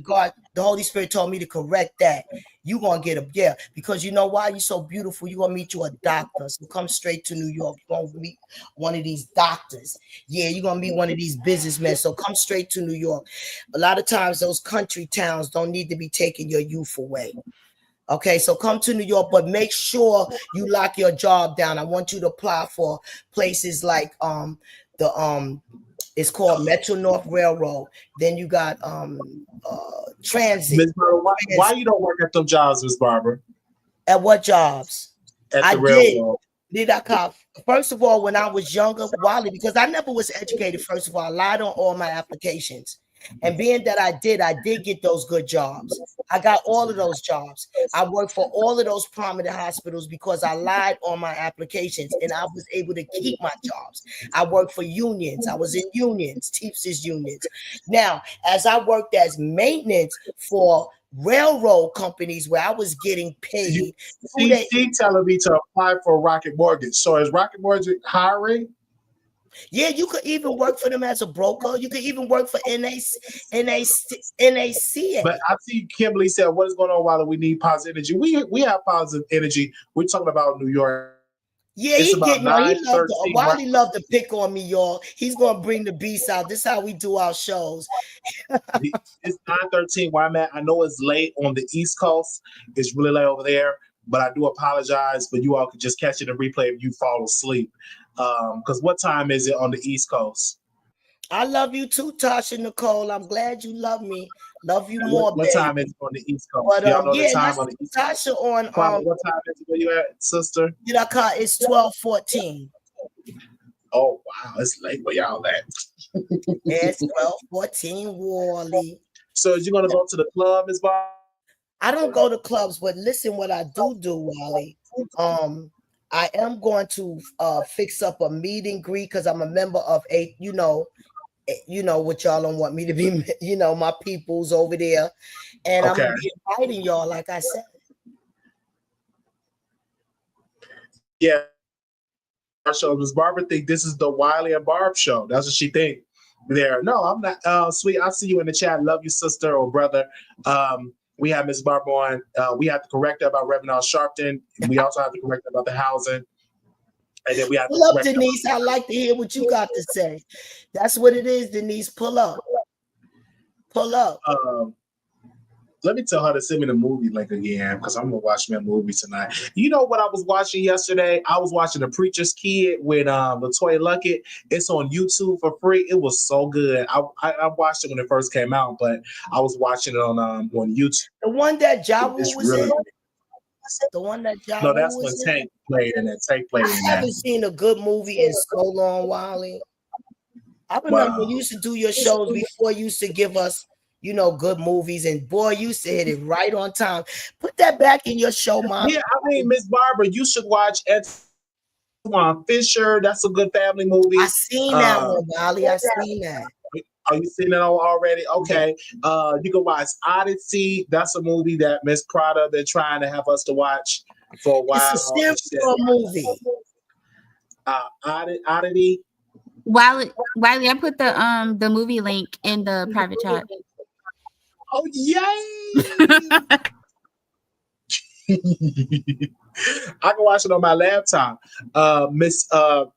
God, the Holy Spirit told me to correct that. You gonna get a because you know why you're so beautiful. You gonna meet you a doctor. So come straight to New York. You gonna meet one of these doctors. Yeah, you're gonna meet one of these businessmen. So come straight to New York. A lot of times those country towns don't need to be taking your youth away. Okay, so come to New York, but make sure you lock your job down. I want you to apply for places like the it's called Metro North Railroad. Then you got transit. Miss Barbara, why you don't work at them jobs, Miss Barbara? At what jobs? At I the railroad. Did I cop? First of all, when I was younger, Wally, because I never was educated, first of all, I lied on all my applications. And being that I did get those good jobs. I got all of those jobs. I worked for all of those prominent hospitals because I lied on my applications and I was able to keep my jobs. I worked for unions. I was in unions, Teamsters unions. Now, as I worked as maintenance for railroad companies where I was getting paid. She telling me to apply for Rocket Mortgage. So is Rocket Mortgage hiring? Yeah, you could even work for them as a broker. You could even work for NACA. But I see Kimberly said, what is going on while we need positive energy? We have positive energy. We're talking about New York. Yeah, it's about 9:13. Wiley love to pick on me, y'all. He's gonna bring the beast out. This is how we do our shows. It's 9:13 where I'm at. I know it's late on the East Coast. It's really late over there, but I do apologize. But you all could just catch it in replay if you fall asleep. Because what time is it on the East Coast? I love you too, Tasha Nicole. I'm glad you love me. Love you more, what baby. time is it on the East Coast? But, y'all know the time on the East Coast? Tasha on what time is it where you at, sister? It's 12:14. Oh wow, it's late where y'all at. It's 12:14, Wally. So is you gonna go to the club, Ms. Bob? I don't go to clubs, but listen, what I do, Wally. I am going to fix up a meet and greet because I'm a member of you know what y'all don't want me to be, my peoples over there. And I'm gonna be inviting y'all, like I said. Yeah. So Ms. Barbara think this is the Wiley and Barb show. That's what she think. There. No, I'm not sweet. I see you in the chat. Love you, sister or brother. We have Ms. Barbara on. We have to correct her about Reverend Al Sharpton. We also have to correct her about the housing. And then we have pull up, Denise. I'd like to hear what you got to say. That's what it is, Denise. Pull up. Pull up. Let me tell her to send me the movie link again because I'm gonna watch me a movie tonight. You know what I was watching yesterday? I was watching The Preacher's Kid with LaToya Luckett. It's on YouTube for free. It was so good. I watched it when it first came out, but I was watching it on YouTube. The one that Jawu was really in. The one that Jawu No, that's when Tank played in it. Tank played in that. I haven't seen a good movie in so long, Wally. I remember when you used to do your shows before. You used to give us, good movies, and boy, you used to hit it right on time. Put that back in your show, Mom. Yeah, I mean, Miss Barbara, you should watch Antoine Fisher. That's a good family movie. I seen that one, Wally. I seen that. Are you seeing it already? Okay. You can watch Odyssey. That's a movie that Miss Prada been trying to have us to watch for a while. It's a movie. Oddity. Wiley, I put the movie link in the private chat. Oh yay! I can watch it on my laptop.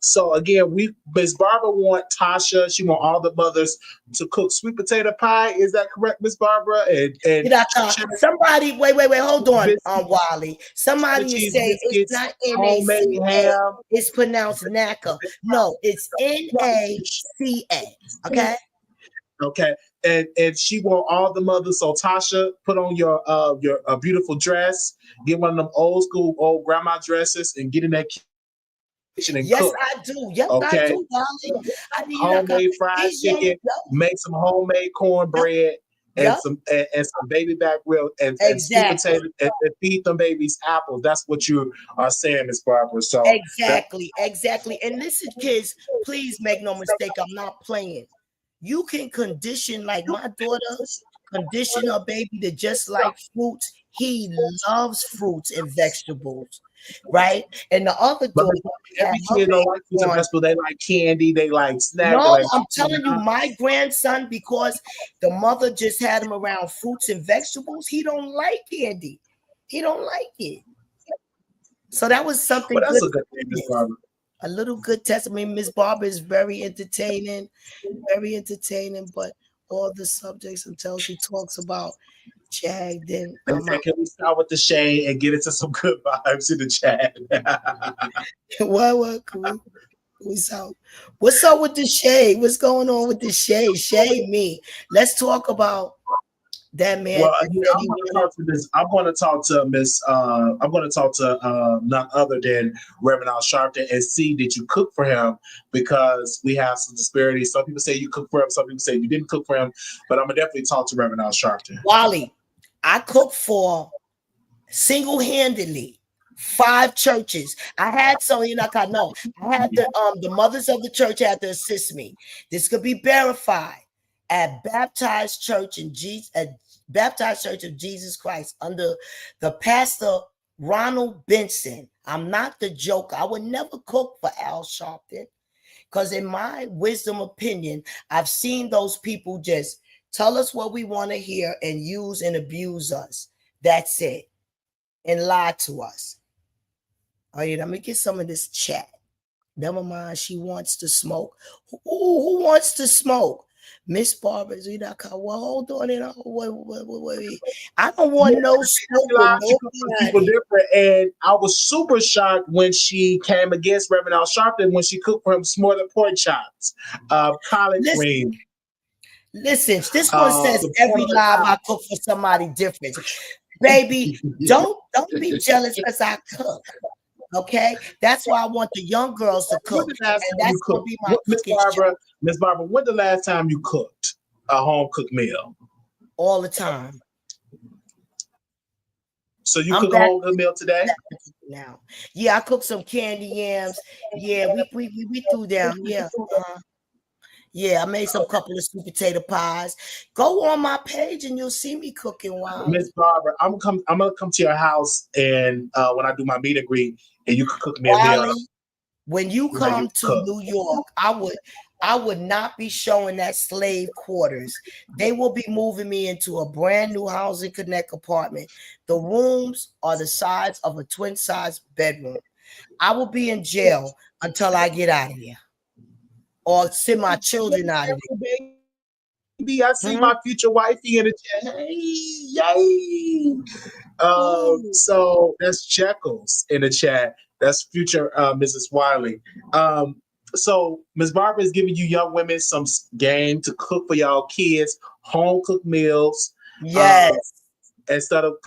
So again, Miss Barbara want Tasha. She want all the mothers to cook sweet potato pie. Is that correct, Miss Barbara? And somebody, wait, hold on, Wally. Somebody is saying it's not NACA. It's pronounced NACA. No, it's NACA. Okay. Okay. And she want all the mothers. So Tasha, put on your beautiful dress. Get one of them old grandma dresses and get in that kitchen and cook. I do. Yes, okay. I do, homemade fried chicken. Make some homemade cornbread and some baby back ribs and sweet potato and feed them babies apples. That's what you are saying, Miss Barbara. So exactly. And listen, kids, please make no mistake. I'm not playing. You can condition, like my daughter, condition her baby to just like fruits. He loves fruits and vegetables, right? And the other daughter, every kid don't like fruits and vegetables. They like candy. They like snacks. No, I'm telling you, my grandson, because the mother just had him around fruits and vegetables, he don't like candy. He don't like it. So that was something Well, that's good. a good thing, Miss Barbara. A little good testimony. Miss Barbara is very entertaining, but all the subjects until she talks about Jag, then They I'm said, out. can we start with the shade and get into some good vibes in the chat? What? What's up with the shade? What's going on with the shade? Shade me. Let's talk about that man Well, that yeah, said I'm he going to wanted. talk to this. I'm going to talk to Miss. I'm going to talk to none other than Reverend Al Sharpton and see did you cook for him, because we have some disparities. Some people say you cooked for him. Some people say you didn't cook for him. But I'm gonna definitely talk to Reverend Al Sharpton. Wally, I cook for single-handedly 5 churches. I had some, you know, I know I had the mothers of the church had to assist me. This could be verified at Baptized Church of Jesus Christ under the pastor Ronald Benson. I'm not the joker. I would never cook for Al Sharpton, because in my wisdom opinion, I've seen those people just tell us what we want to hear and use and abuse us. That's it. And lie to us. Oh yeah, let me get some of this chat. Never mind, she wants to smoke. Who wants to smoke? Miss Barbara, well, hold on. Wait. I don't want no smoke with She cooked for people nobody. different, and I was super shocked when she came against Reverend Al Sharpton when she cooked for him smothered pork chops, collard greens. Listen, this one says The every pork live I chops. cook for somebody different. Baby, don't be jealous because I cook. Okay, that's why I want the young girls to When cook, the last and time you that's gonna cooked? be my Miss cooking show Barbara, when the last time you cooked a home cooked meal? all the time. So you I'm cook a back home cooked meal today? now. Yeah, I cooked some candy yams. Yeah, we threw down. Yeah, yeah. I made some couple of sweet potato pies. Go on my page and you'll see me cooking, Miss Wally. Barbara, I'm gonna come to your house, and when I do my meet and greet, and you can cook me a meal. Wally, when you How you come to cook? New York, I would not be showing that slave quarters. They will be moving me into a brand new Housing Connect apartment. The rooms are the size of a twin size bedroom. I will be in jail until I get out of here or send my children out of Baby, I see there. my future wifey in the chat. Hey, yay! Ooh. So that's Jekyll's in the chat. That's future Mrs. Wiley. So Ms. Barbara is giving you young women some game to cook for y'all kids, home cooked meals, Yes. instead of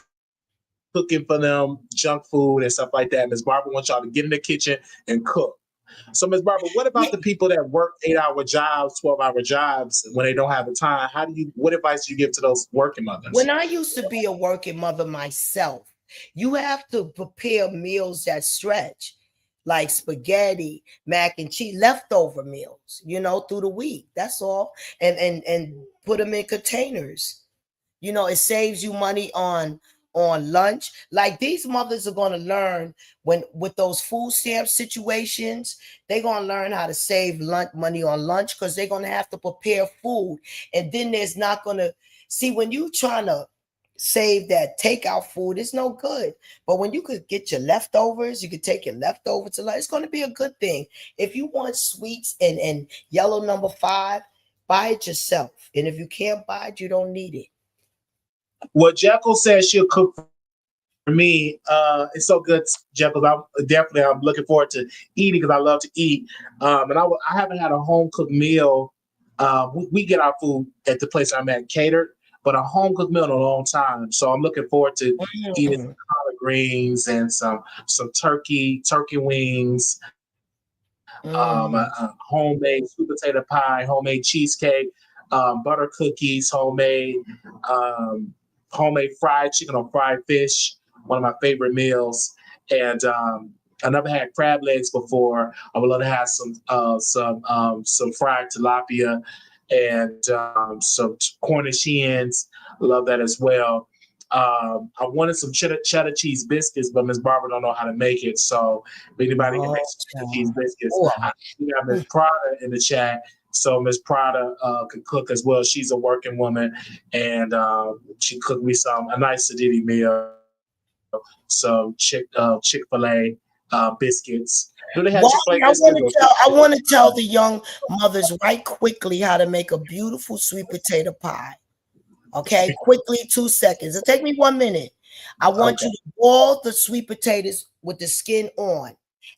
cooking for them junk food and stuff like that. Ms. Barbara wants y'all to get in the kitchen and cook. So, Ms. Barbara, what about the people that work 8-hour jobs, 12-hour jobs when they don't have the time? What advice do you give to those working mothers? When I used to be a working mother myself, you have to prepare meals that stretch, like spaghetti, mac and cheese, leftover meals, through the week. That's all. And put them in containers. It saves you money on lunch. Like these mothers are going to learn when with those food stamp situations, they're going to learn how to save money on lunch, because they're going to have to prepare food. And then there's not going to see, when you trying to save that takeout food, it's no good. But when you could get your leftovers, you could take your leftovers to lunch. It's going to be a good thing. If you want sweets and yellow number 5, buy it yourself. And if you can't buy it, you don't need it. Well, Jekyll says she'll cook for me. It's so good, Jekyll. I'm looking forward to eating, because I love to eat. And I haven't had a home cooked meal. We get our food at the place I'm at catered, but a home cooked meal in a long time. So I'm looking forward to eating some collard greens and some turkey wings, homemade sweet potato pie, homemade cheesecake, butter cookies, homemade fried chicken or fried fish, one of my favorite meals. And I never had crab legs before. I would love to have some fried tilapia and some Cornish hens. Love that as well. I wanted some cheddar cheese biscuits, but Miss Barbara don't know how to make it. So if anybody can make some cheddar cheese biscuits, I have Miss Prada in the chat. So Miss Prada could cook as well. She's a working woman, and she cooked me a nice Sadidi meal. some Chick-fil-A biscuits. Do they have Why Chick-fil-A I biscuits? want to tell the young mothers right quickly how to make a beautiful sweet potato pie. Okay, quickly, 2 seconds. It'll take me 1 minute. I want you to boil the sweet potatoes with the skin on.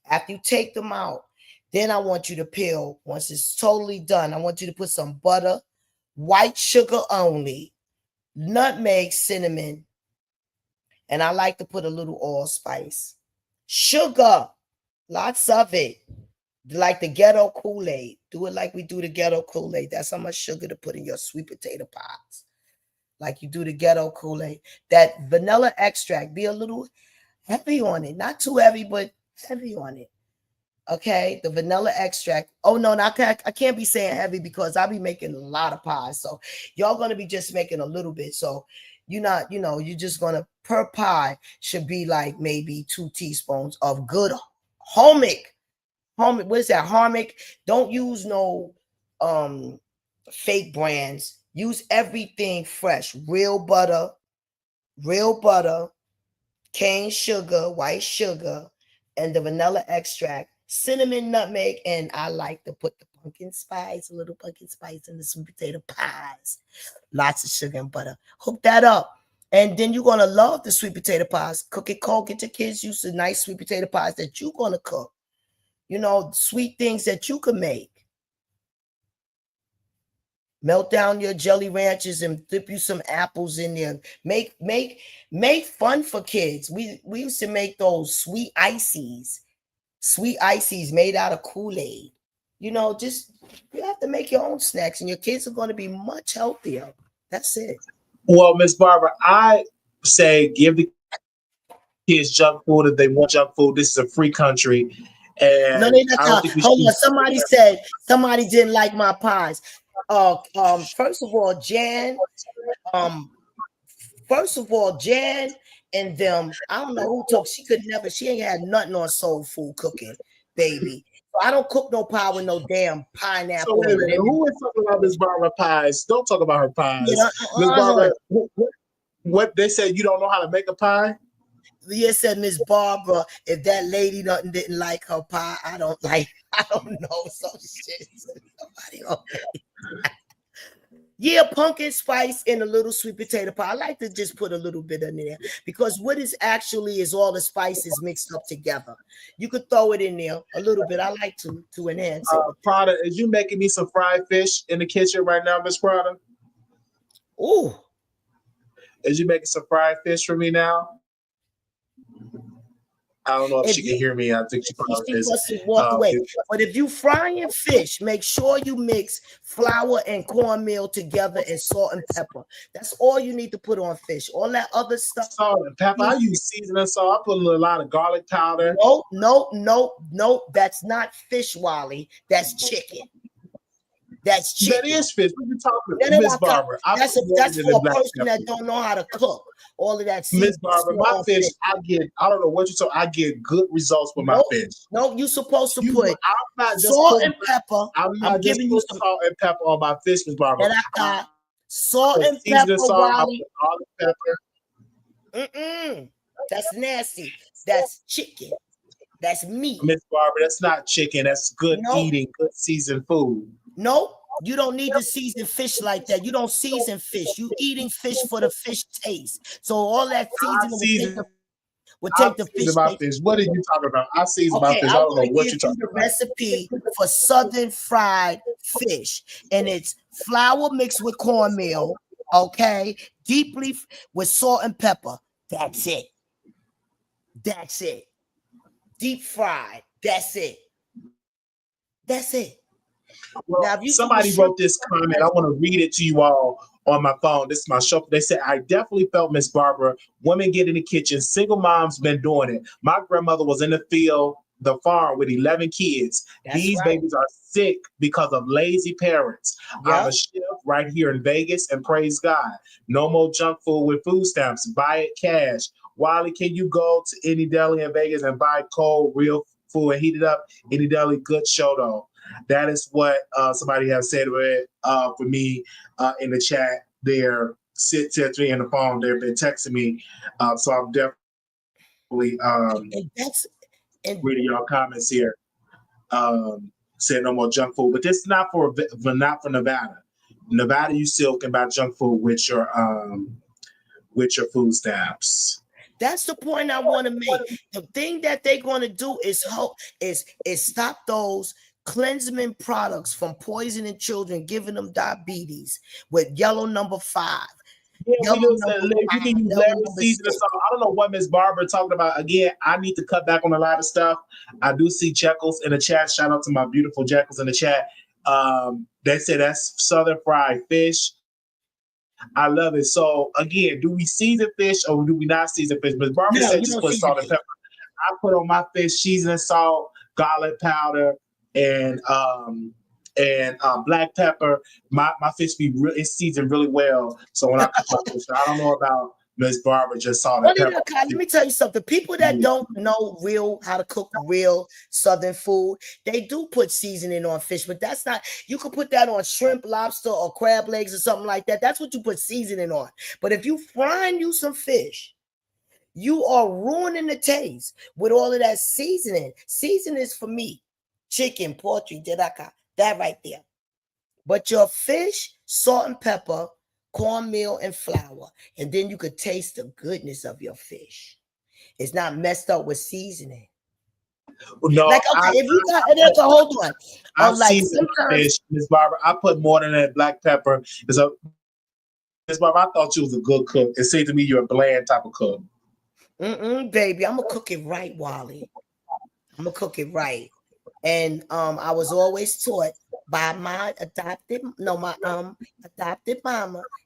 After you take them out, then I want you to peel. Once it's totally done, I want you to put some butter, white sugar only, nutmeg, cinnamon, and I like to put a little allspice. Sugar, lots of it. Like the ghetto Kool-Aid. Do it like we do the ghetto Kool-Aid. That's how much sugar to put in your sweet potato pies. Like you do the ghetto Kool-Aid. That vanilla extract, be a little heavy on it. Not too heavy, but heavy on it. Okay, the vanilla extract. Oh no, I can't be saying heavy because I'll be making a lot of pies. So y'all gonna be just making a little bit. So you're not, you're just gonna per pie should be like maybe 2 teaspoons of good Homic. What is that? Harmic. Don't use no fake brands. Use everything fresh. Real butter, cane sugar, white sugar, and the vanilla extract, cinnamon, nutmeg, and I like to put the pumpkin spice, a little pumpkin spice in the sweet potato pies. Lots of sugar and butter. Hook that up. And then you're going to love the sweet potato pies. Cook it cold. Get your kids used to nice sweet potato pies that you're going to cook. Sweet things that you can make. Melt down your Jelly Ranchers and dip you some apples in there. Make fun for kids. We used to make those sweet ices made out of Kool-Aid. You have to make your own snacks, and your kids are going to be much healthier. That's it. Well, Miss Barbara, I say give the kids junk food if they want junk food. This is a free country. And no, they not. Hold on. Somebody said somebody didn't like my pies. First of all, Jan and them, I don't know who took. She ain't had nothing on soul food cooking, baby. So I don't cook no pie with no damn pineapple. So wait a minute, who is talking about Miss Barbara pies? Don't talk about her pies. Miss Barbara, what they said, you don't know how to make a pie? Leah said, Miss Barbara, if that lady didn't like her pie, I don't know, some shit. Yeah, pumpkin spice and a little sweet potato pie. I like to just put a little bit in there because what is actually is all the spices mixed up together. You could throw it in there a little bit. I like to enhance it. Prada, is you making me some fried fish in the kitchen right now, Miss Prada? Ooh. Is you making some fried fish for me now? I don't know if she can hear me. I think she probably is. Walk away. But if you frying fish, make sure you mix flour and cornmeal together and salt and pepper. That's all you need to put on fish. All that other stuff. Salt and pepper. I use seasoning salt. I put a lot of garlic powder. No. That's not fish, Wally. That's chicken. That's chicken. That is fish. What are you talking about, Miss Barbara? That's for a person that don't know how to cook. All of that. Miss Barbara, my fish, I don't know what you told. I get good results with my fish. No, you're supposed to put salt and pepper. I'm giving you some salt and pepper on my fish, Miss Barbara. And I got salt and pepper, Wally. That's nasty. That's chicken. That's meat. Miss Barbara, that's not chicken. That's good eating, good seasoned food. No, you don't need to season fish like that. You don't season fish. You eating fish for the fish taste. So all that seasoning will take the fish taste. What are you talking about? I season my fish. I don't know what you're talking about. The recipe for southern fried fish, and it's flour mixed with cornmeal. Okay, deeply with salt and pepper. That's it. Deep fried. That's it. Well, now, somebody wrote this comment. I want to read it to you all on my phone. This is my show. They said, I definitely felt Miss Barbara. Women get in the kitchen. Single moms been doing it. My grandmother was in the field, the farm with 11 kids. These babies are sick because of lazy parents. Yep. I'm a chef right here in Vegas, and praise God. No more junk food with food stamps. Buy it cash. Wally, can you go to any deli in Vegas and buy cold, real food and heat it up? Any deli, good show though. That is what somebody has said for me in the chat. They're sitting to me on the phone. They've been texting me. So I'm definitely And that's and reading y'all comments here. Saying no more junk food, but this is not for Nevada. Nevada, you still can buy junk food with your food stamps. that's the point I want to make. The thing that they're going to do is stop those cleansing products from poisoning children, giving them diabetes with yellow number 5. Yeah, Yellow we use number if you 5, can use yellow Larry number seasoning 6. salt. I don't know what Miss Barbara talking about. Again, I need to cut back on a lot of stuff. I do see Jekyll's in the chat. Shout out to my beautiful Jekyll's in the chat. They say that's southern fried fish. I love it. So again, do we season fish or do we not season fish? Miss Barbara No, said you just don't put season salt and it. pepper. I put on my fish seasoning salt, garlic powder, and black pepper. My fish be really seasoned really well. So when I cook my fish, I don't know about Miss Barbara just salt and pepper. Let me tell you something. People that don't know how to cook real Southern food, they do put seasoning on fish, but that's not. You could put that on shrimp, lobster, or crab legs or something like that. That's what you put seasoning on. But if you frying you some fish, you are ruining the taste with all of that seasoning. Seasoning is for meat, chicken, poultry, that right there. But your fish, salt and pepper, cornmeal, and flour, and then you could taste the goodness of your fish. It's not messed up with seasoning. No, Like, okay, if you got hold on. I've Like seasoned fish, Miss Barbara. I put more than that black pepper. So, Miss Barbara, I thought you was a good cook. It seemed to me you're a bland type of cook. Baby, I'm gonna cook it right, Wally. I'm gonna cook it right. And I was always taught by my adopted mama.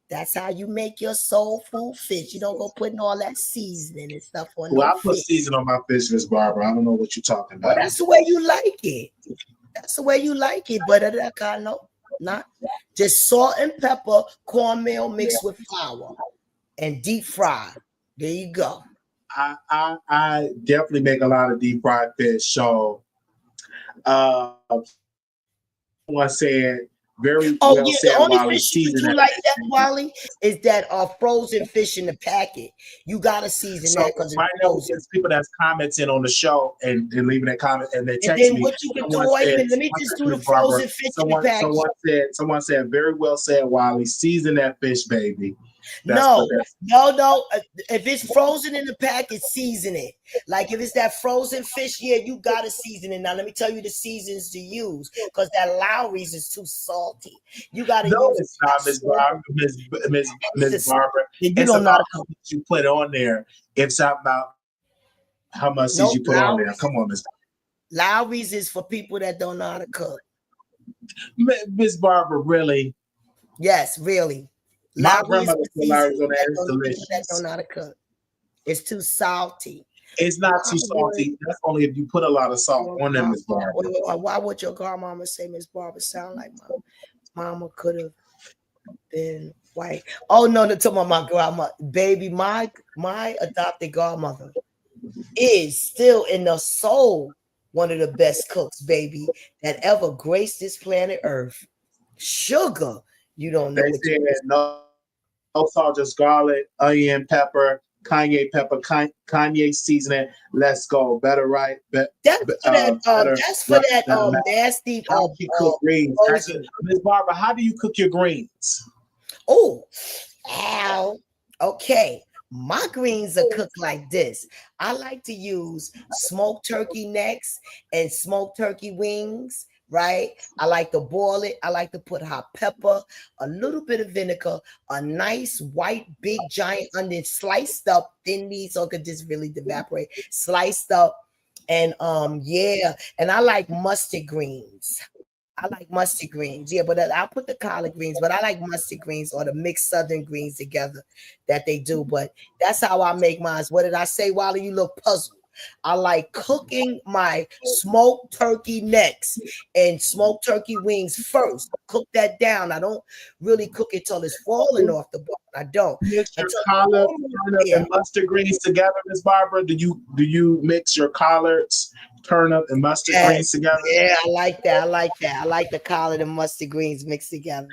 That's how you make your soul food fish. You don't go putting all that seasoning and stuff on Well, no I put fish. seasoning on my fish, Miss Barbara. I don't know what you're talking about. Well, that's the way you like it. That's the way you like it. But not just salt and pepper, cornmeal mixed with flour, and deep fry. There you go. I definitely make a lot of deep fried fish. So, someone said very Oh well yeah, said the only while fish you seasoning do that. like that, Wally, is that frozen fish in the packet. You gotta season So that because it's right now, frozen. there's people that's commenting on the show and leaving their comment and they And text then me. what you can do, Someone wait a said, minute, let me just do the Miss Barbara, frozen fish in the packet. someone said very well said, Wiley, season that fish, baby. No. If it's frozen in the packet, season it. Like if it's that frozen fish, yeah, you gotta season it. Now let me tell you the seasons to use because that Lowry's is too salty. You gotta No, use it's not, Miss Barbara. Miss Barbara. You It's don't know how about to how cook. much you put on there. It's about how much No, you put on there. Come on, Miss. Lowry's is for people that don't know how to cook. Miss Barbara, really? Yes, really. My Lowry's grandmother put Lowry's on there. It's people that delicious. don't know how to cook. It's too salty. It's not too salty. That's only if you put a lot of salt on them, Miss Barbara. Why would your grandmama say Miss Barbara sound like my mama could have been white? Oh no, to my grandma, baby, my adopted godmother is still in the soul one of the best cooks, baby, that ever graced this planet Earth. Sugar, you don't know They what said no salt, just garlic, onion, pepper, Kanye pepper, Kanye seasoning. Let's go. Better right. That's for that nasty. How do you cook greens? Actually, Miss Barbara, how do you cook your greens? Oh, ow. Okay. My greens are cooked like this. I like to use smoked turkey necks and smoked turkey wings, right? I like to boil it. I like to put hot pepper, a little bit of vinegar, a nice white big giant onion sliced up thinly so it could just really evaporate, sliced up. And and I like mustard greens. I like mustard greens, yeah, but I'll put the collard greens, but I like mustard greens or the mixed southern greens together that they do. But that's how I make mine. What did I say, Wally? You look puzzled. I like cooking my smoked turkey necks and smoked turkey wings first. Cook that down. I don't really cook it till it's falling off the bone. I don't. Mix your collard, turnip, and mustard greens together, Miss Barbara. Do you mix your collards, turnip, and mustard greens together? Yeah, I like that. I like the collard and mustard greens mixed together.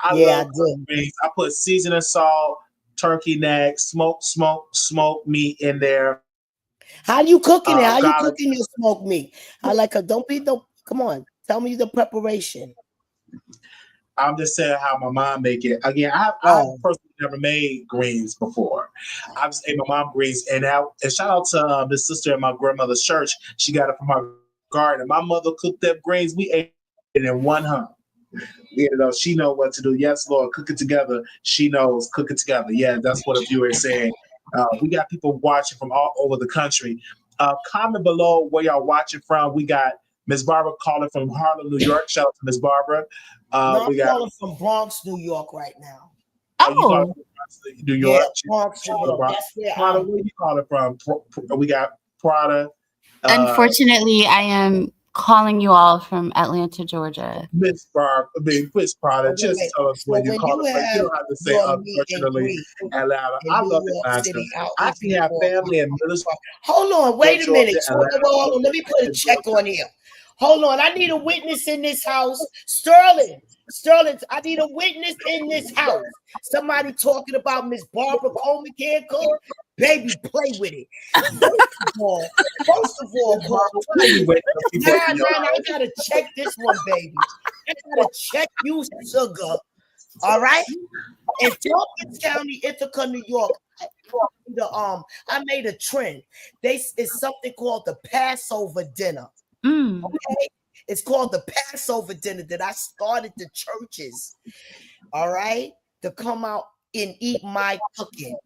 I love greens. I put seasoning salt, turkey neck, smoked meat in there. How you cooking it? How you garlic. cooking your smoked meat? I like a don't be no. Come on, tell me the preparation. I'm just saying how my mom make it. Again, I Oh, personally never made greens before. I've just ate my mom greens, and shout out to this sister in my grandmother's church. She got it from her garden. My mother cooked up greens. We ate it in one hump. You know, she know what to do. Yes, Lord, cook it together. She knows, cook it together. Yeah, that's what a viewer is saying. We got people watching from all over the country. Comment below where y'all watching from. We got Miss Barbara calling from Harlem, New York. Shout out to Miss Barbara. no, We I'm got calling from Bronx, New York, right now. you calling Oh, from New Yeah, York. Bronx, New York. That's where Prada, I'm. where you calling from? We got Prada. unfortunately, I am calling you all from Atlanta, Georgia. Miss Prada, Oh, wait, just wait. tell us So where you when calling you from. You have don't have to say your meet and unfortunately greet Atlanta. in I New love York Atlanta. City, how I easy actually it have was. family in Middlesbrough, Hold on, wait a minute. Georgia, Atlanta, Hold on, let me put a check on here. Hold on, I need a witness in this house. Sterling, I need a witness in this house. Somebody talking about Miss Barbara Coleman can't cook. Baby, play with it. First of all, Why you waiting for people nah, in your I gotta check this one, baby. I gotta check you, sugar. All right. In Tompkins County, Ithaca, New York, I made a trend. It's something called the Passover dinner. Mm. Okay, it's called the Passover dinner that I started the churches. All right, to come out and eat my cooking.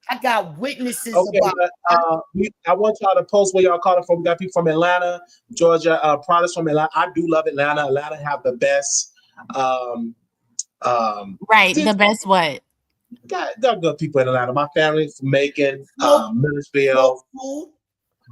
I got witnesses Okay, about. but I want y'all to post where y'all calling from. We got people from Atlanta, Georgia, products from Atlanta. I do love Atlanta. Atlanta have the best Right. just The best what? got good people in Atlanta. My family from Macon, Smoke Millersville. food,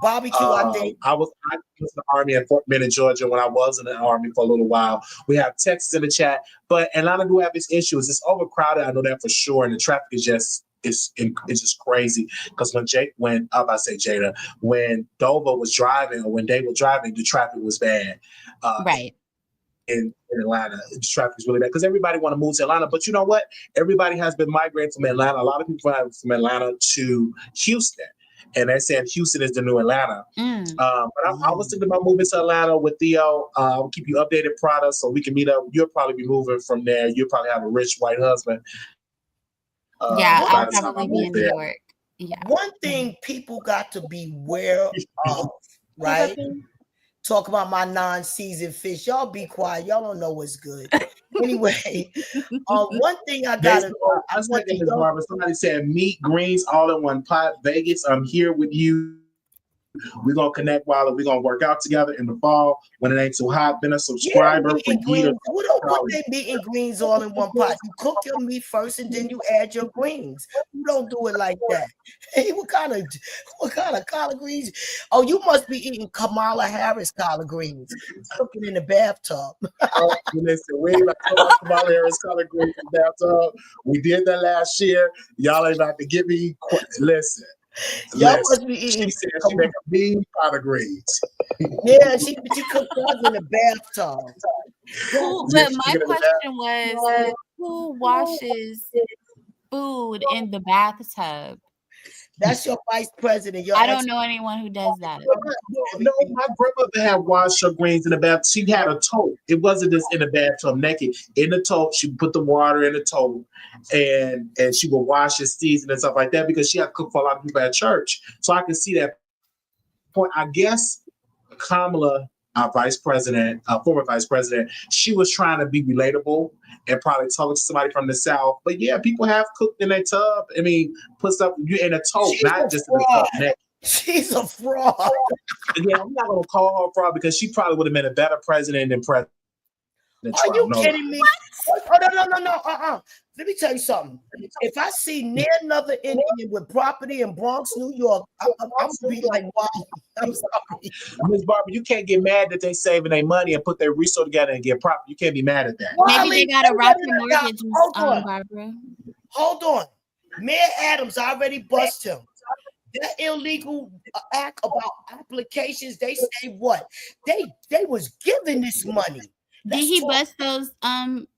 barbecue. I think. I was in the Army at Fort Benning, Georgia when I was in the Army for a little while. We have Texas in the chat, but Atlanta do have its issues. It's overcrowded. I know that for sure, and the traffic is just it's just crazy. Because when I'm about to say Jada, when Dover was driving or when they were driving, the traffic was bad. Right. In Atlanta, the traffic is really bad because everybody want to move to Atlanta. But you know what? Everybody has been migrating from Atlanta. A lot of people have from Atlanta to Houston. And they said Houston is the new Atlanta. Mm. But I was thinking about moving to Atlanta with Theo. I'll keep you updated, Prada, so we can meet up. You'll probably be moving from there. You'll probably have a rich white husband. Yeah, By I'll the time I probably be move in New there. York. Yeah. One thing people got to be aware of, right? Talk about my non-seasoned fish. Y'all be quiet. Y'all don't know what's good. Anyway, one thing I gotta. I want Ms. to. Barbara, somebody said meat, greens, all in one pot. Vegas, I'm here with you. We're gonna connect while we're gonna work out together in the fall when it ain't too hot. Been a subscriber for years. What they meat and greens all in one pot? You cook your meat first and then you add your greens. You don't do it like that. Hey, what kind of collard greens? Oh, you must be eating Kamala Harris collard greens, cooking in the bathtub. Listen, we ain't about to talk about Harris collard greens in the bathtub. We did that last year. Y'all ain't about to get me. Listen. Y'all must be eating. She said she make a mean collard greens. Yeah, she cooked those in the bathtub. But my question was, who washes food in the bathtub? That's your vice president. I don't know anyone who does that. No, my grandmother had washed her greens in the bath. She had a tote. It wasn't just in the bathtub naked. In the tote, she put the water in the tote, and she would wash and season and stuff like that because she had to cook for a lot of people at church. So I can see that point. I guess Kamala, our vice president, former vice president, she was trying to be relatable and probably talking to somebody from the South. But yeah, people have cooked in their tub. I mean, put stuff in a tote, not just in the tub naked. She's a fraud. Yeah, I'm not gonna call her a fraud because she probably would have been a better president than President Trump. Are you kidding me? Oh, no. Let me tell you something. If I see near another Indian with property in Bronx, New York, I'm gonna be like, wow, I'm sorry. Ms. Barbara, you can't get mad that they saving their money and put their resource together and get property. You can't be mad at that. Maybe they got a rocky mortgage, Barbara. Hold on. Mayor Adams already bust him. That illegal act about applications, they say what? They was giving this money. Did he bust those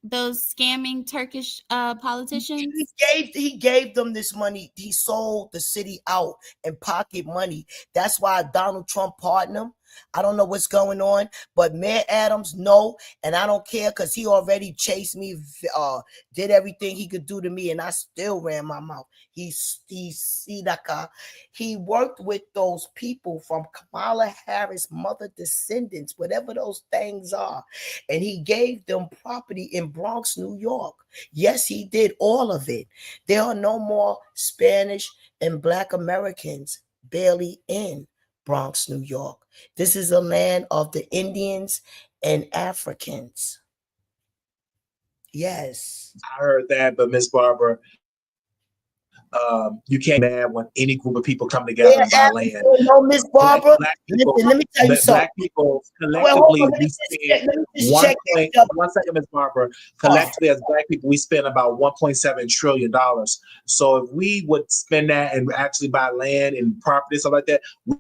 scamming Turkish politicians? He gave them this money. He sold the city out and pocket money. That's why Donald Trump pardoned him. I don't know what's going on, but Mayor Adams, no, and I don't care because he already chased me, did everything he could do to me, and I still ran my mouth. He worked with those people from Kamala Harris' mother descendants, whatever those things are, and he gave them property in Bronx, New York. Yes, he did all of it. There are no more Spanish and Black Americans barely in Bronx, New York. This is a land of the Indians and Africans. Yes. I heard that, but Miss Barbara, you can't be mad when any group of people come together and buy land. No, Miss Barbara. Listen, let me tell you something. Black people collectively, we spend 1 second, Miss Barbara. Collectively, as Black people, we spend about $1.7 trillion. So if we would spend that and actually buy land and property, stuff like that, we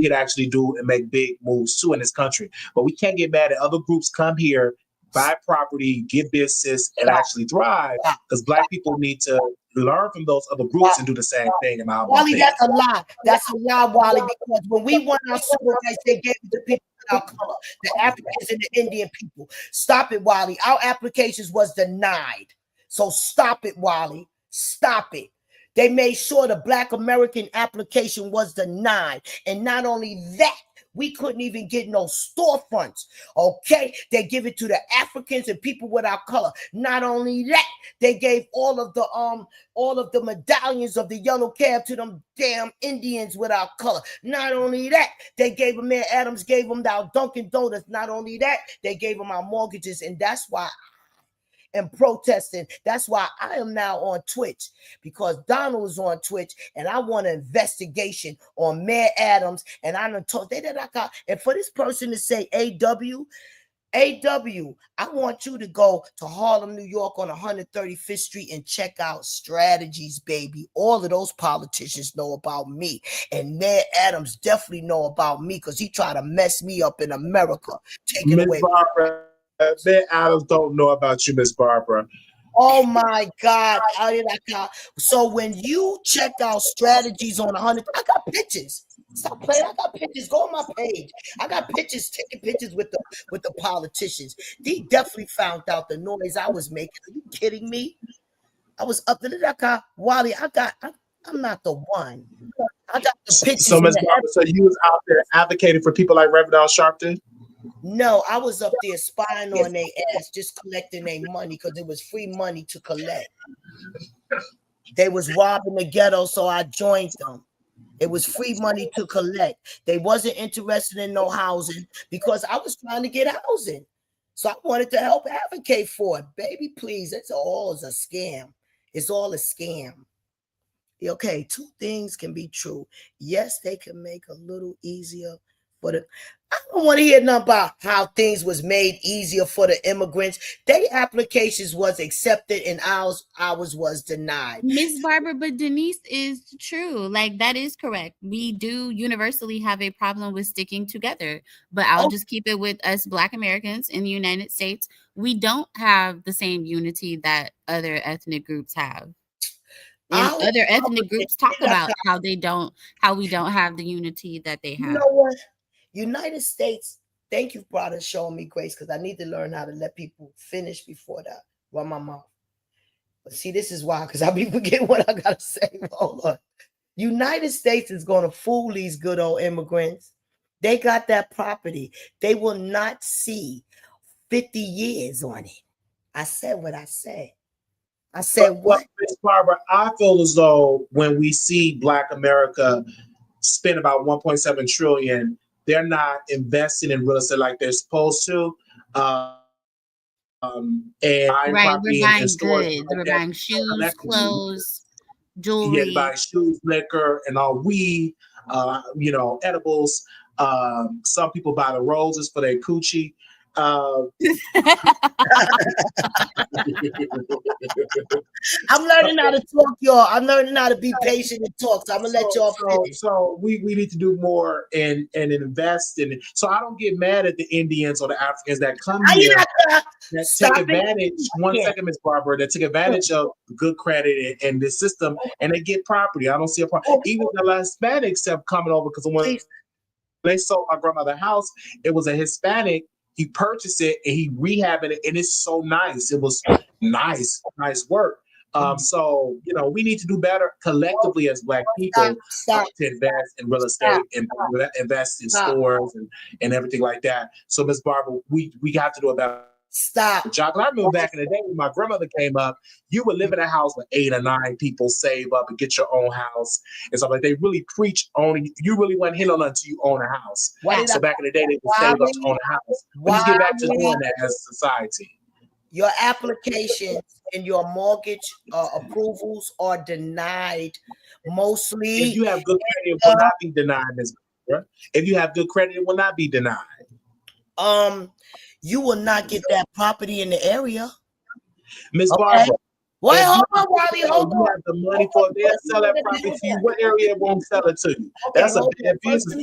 could actually do and make big moves too in this country. But we can't get mad at other groups come here, buy property, get business, and actually thrive, because Black people need to learn from those other groups and do the same thing. Wally, that's a lie. That's a lie, Wally, because when we won our civil rights, they gave it to people with our color, the Africans and the Indian people. Stop it, Wally. Our applications was denied. So stop it, Wally. Stop it. They made sure the Black American application was denied. And not only that, we couldn't even get no storefronts. Okay, they give it to the Africans and people with our color. Not only that, they gave all of the medallions of the yellow cab to them damn Indians with our color. Not only that, they gave them, Mayor Adams gave them our Dunkin' Donuts. Not only that, they gave them our mortgages, and that's why and protesting. That's why I am now on Twitch, because Donald is on Twitch, and I want an investigation on Mayor Adams. And I done told and for this person to say AW, I want you to go to Harlem, New York on 135th Street and check out Strategies, baby. All of those politicians know about me. And Mayor Adams definitely know about me because he tried to mess me up in America. Taking away. Barbara, Mayor Adams don't know about you, Miss Barbara. Oh my God. So when you check out Strategies on 100, I got pictures. Stop playing. I got pictures. Go on my page. I got pictures, taking pictures with the politicians. They definitely found out the noise I was making. Are you kidding me? I was up to the Wally. I'm not the one. I got the pictures. So Ms. Barbara, so you was out there advocating for people like Reverend Al Sharpton? No, I was up there spying on their ass, just collecting their money because it was free money to collect. They was robbing the ghetto, so I joined them. It was free money to collect. They wasn't interested in no housing because I was trying to get housing. So I wanted to help advocate for it. Baby, please, it's all a scam. It's all a scam. Okay, two things can be true. Yes, they can make a little easier for the... I don't want to hear nothing about how things was made easier for the immigrants. Their applications was accepted and ours was denied. Miss Barbara, but Denise is true. Like, that is correct. We do universally have a problem with sticking together, but I'll just keep it with us Black Americans in the United States. We don't have the same unity that other ethnic groups have. And other ethnic groups talk about how we don't have the unity that they have. You know what? United States, thank you, brother, showing me grace, because I need to learn how to let people finish before that. Run my mouth. But see, this is why, because I be forgetting what I gotta say. Hold on. United States is gonna fool these good old immigrants. They got that property. They will not see 50 years on it. I said what I said. I said what? Miss Barbara, I feel as though when we see Black America spend about 1.7 trillion, they're not investing in real estate like they're supposed to. And right, we're buying goods. We're buying shoes, clothes, jewelry. Yeah, buying shoes, liquor, and all weed, edibles. Some people buy the roses for their coochie. Um, I'm learning how to talk, y'all. I'm learning how to be patient and talk. So I'm gonna let y'all finish. So we need to do more and invest in it. So I don't get mad at the Indians or the Africans that come Are you here not gonna that stop take advantage. it? One Yeah. second, Miss Barbara, that take advantage of good credit and the system, and they get property. I don't see a problem. Even the Hispanics have coming over because when Please. they sold my grandmother's house, it was a Hispanic. He purchased it and he rehabbed it, and it's so nice. It was nice work. So we need to do better collectively as Black people Stop. to invest in real estate and invest in stores and everything like that. So, Miss Barbara, we have to do a better job. I remember back in the day when my grandmother came up, you would live in a house with 8 or 9 people, save up and get your own house and stuff like. They really preach owning. You really wasn't hitting on until you own a house. So back in the day, they would save up to own a house. Let's get back to doing that as a society. Your applications and your mortgage approvals are denied mostly. If you have good credit, it will not be denied, Ms. Barbara. If you have good credit, it will not be denied. You will not get that property in the area. Ms. Barbara. Wait, hold on, Wally. Hold on. You have the money for it. They'll sell that property to you. What area won't sell it to you? That's a bad business.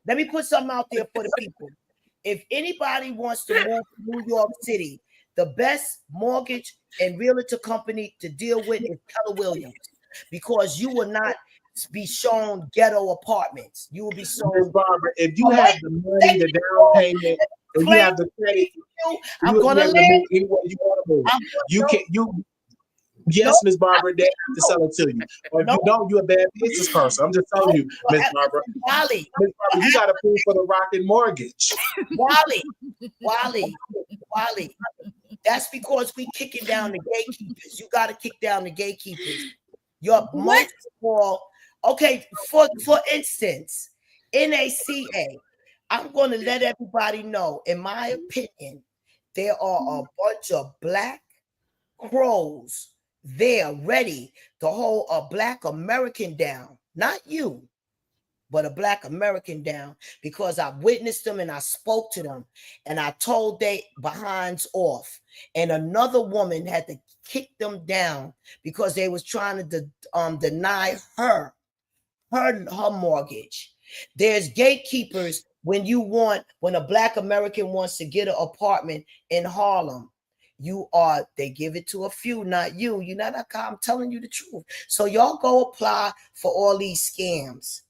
Let me put something out there for the people. If anybody wants to move to New York City, the best mortgage and realtor company to deal with is Keller Williams, because you will not be shown ghetto apartments. You will be shown. Ms. Barbara, if you have the money, the down payment, if you have the credit, I'm gonna move anywhere you want to move. Yes, Ms. Barbara, they have to sell it to you. Or if you don't, you're a bad business person. I'm just telling you, Ms. Barbara. Wally, Ms. Barbara, you got to prove for the Rocket Mortgage. Wally. That's because we kicking down the gatekeepers. You got to kick down the gatekeepers. Your most small. Okay, for instance, NACA, I'm going to let everybody know, in my opinion, there are a bunch of black crows there ready to hold a Black American down. Not you, but a Black American down, because I witnessed them and I spoke to them and I told they behinds off. And another woman had to kick them down because they was trying to deny her mortgage. There's gatekeepers when a Black American wants to get an apartment in Harlem. They give it to a few, not you. You're not. I'm telling you the truth. So y'all go apply for all these scams.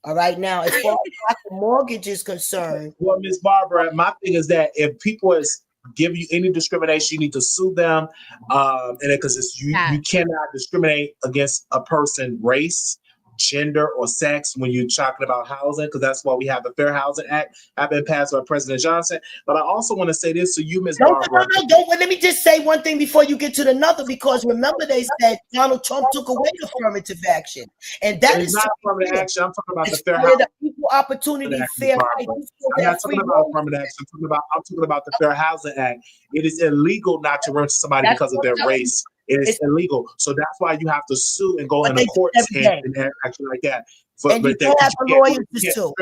All right, now as far as the mortgage is concerned. Well, Ms. Barbara, my thing is that if people is give you any discrimination, you need to sue them, and because you cannot discriminate against a person, race, gender, or sex when you're talking about housing, because that's why we have the Fair Housing Act have been passed by President Johnson. But I also want to say this to you, Ms. Barbara. Let me just say one thing before you get to another, because remember they said Donald Trump took away affirmative action, and that is not affirmative action. I'm talking about the Fair Housing Equal Opportunity Fair. I'm not talking about affirmative action. I'm talking about the Fair Housing Act. It is illegal not to rent to somebody because of their race. It is illegal. So that's why you have to sue and go into courts and action like that. And you don't have the lawyers to sue.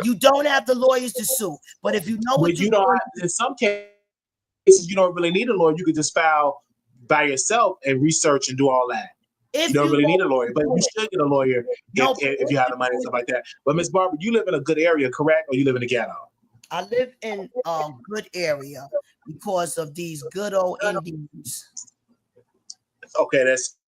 You don't have the lawyers to sue. But if you know what you don't, in some cases, you don't really need a lawyer. You could just file by yourself and research and do all that. You don't really need a lawyer, but you should get a lawyer if you have the money and stuff like that. But Ms. Barbara, you live in a good area, correct? Or you live in a ghetto? I live in a good area because of these good old Indians. Okay, that's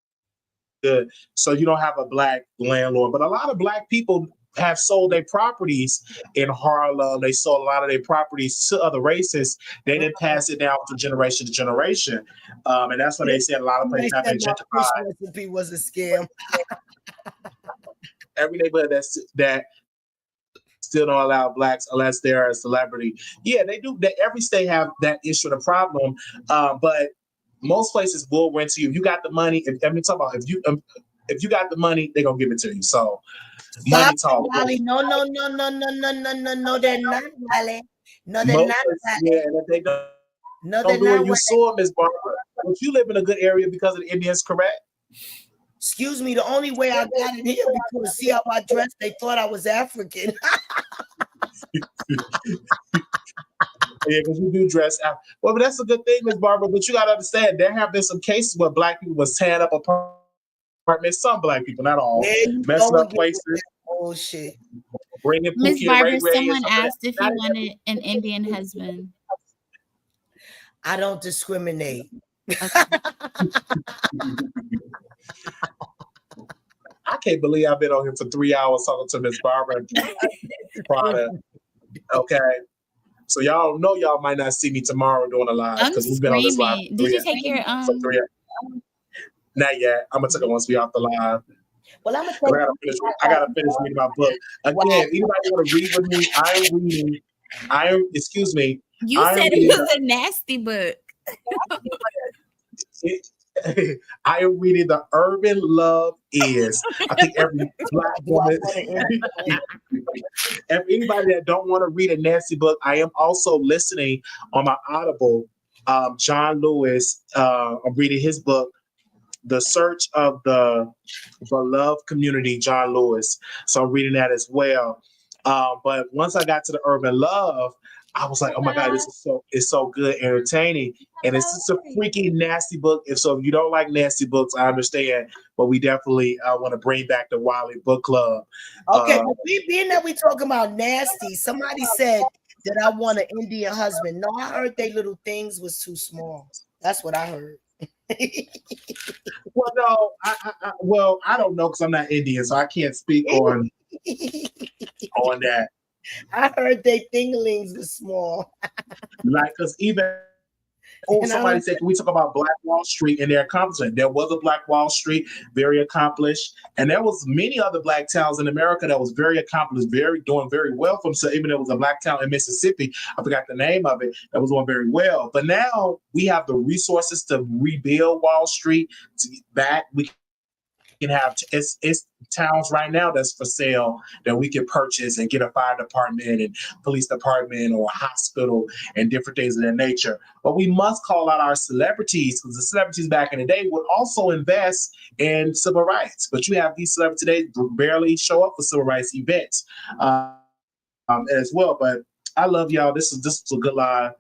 good. So you don't have a black landlord, but a lot of black people have sold their properties in Harlem. They sold a lot of their properties to other races. They didn't pass it down from generation to generation, and that's why they said a lot of places have been gentrified. Recipe was a scam. Every neighborhood that still don't allow blacks unless they're a celebrity. Yeah, they do. Every state have that issue, the problem, but most places will rent to you. If you got the money, if you got the money, they're gonna give it to you. So money talk. Wally. No, they're not, Wally. No, they're not. Yeah, and if they don't do it, you sue them, Ms. Barbara. But you live in a good area because of the Indians, correct? Excuse me, the only way I got in here because see how I dressed, they thought I was African. Yeah, because we do dress out. Well, but that's a good thing, Miss Barbara. But you got to understand, there have been some cases where black people was tearing up apartments. Some black people, not all, There you messing go up again places, with that bullshit. bringing Miss Pookie and Ray Barbara, Ray and someone some of asked if that. you wanted an Indian husband. I don't discriminate. Okay. I can't believe I've been on here for 3 hours talking to Miss Barbara Prada. Okay. So y'all know y'all might not see me tomorrow doing a live I'm because we've been on this live screaming. Did you take your for 3 hours. Not yet. I'm gonna take it once we off the live. Well, I'm gonna I gotta finish reading my book. Again, anybody want to read with me? Excuse me. You said it was a nasty book. I am reading The Urban Love Is. I think every black woman, if anybody that don't want to read a nasty book, I am also listening on my Audible. John Lewis, I'm reading his book, The Search of the Beloved Community, John Lewis. So I'm reading that as well. But once I got to The Urban Love, I was like, oh my God, it's so good, entertaining. And it's just a freaking nasty book. If you don't like nasty books, I understand. But we definitely want to bring back the Wiley Book Club. Okay, being that we talking about nasty, somebody said that I want an Indian husband. No, I heard they little things was too small. That's what I heard. Well, no, I don't know because I'm not Indian, so I can't speak on that. I heard they thinglings were small. Like, because even somebody said, can we talk about Black Wall Street and their accomplishment? There was a Black Wall Street, very accomplished, and there was many other black towns in America that was very accomplished, doing very well from. So even there was a black town in Mississippi, I forgot the name of it, that was doing very well. But now we have the resources to rebuild Wall Street to get back. We can have it's towns right now that's for sale that we can purchase and get a fire department and police department or a hospital and different things of that nature. But we must call out our celebrities because the celebrities back in the day would also invest in civil rights. But you have these celebrities today barely show up for civil rights events as well. But I love y'all. This is a good live.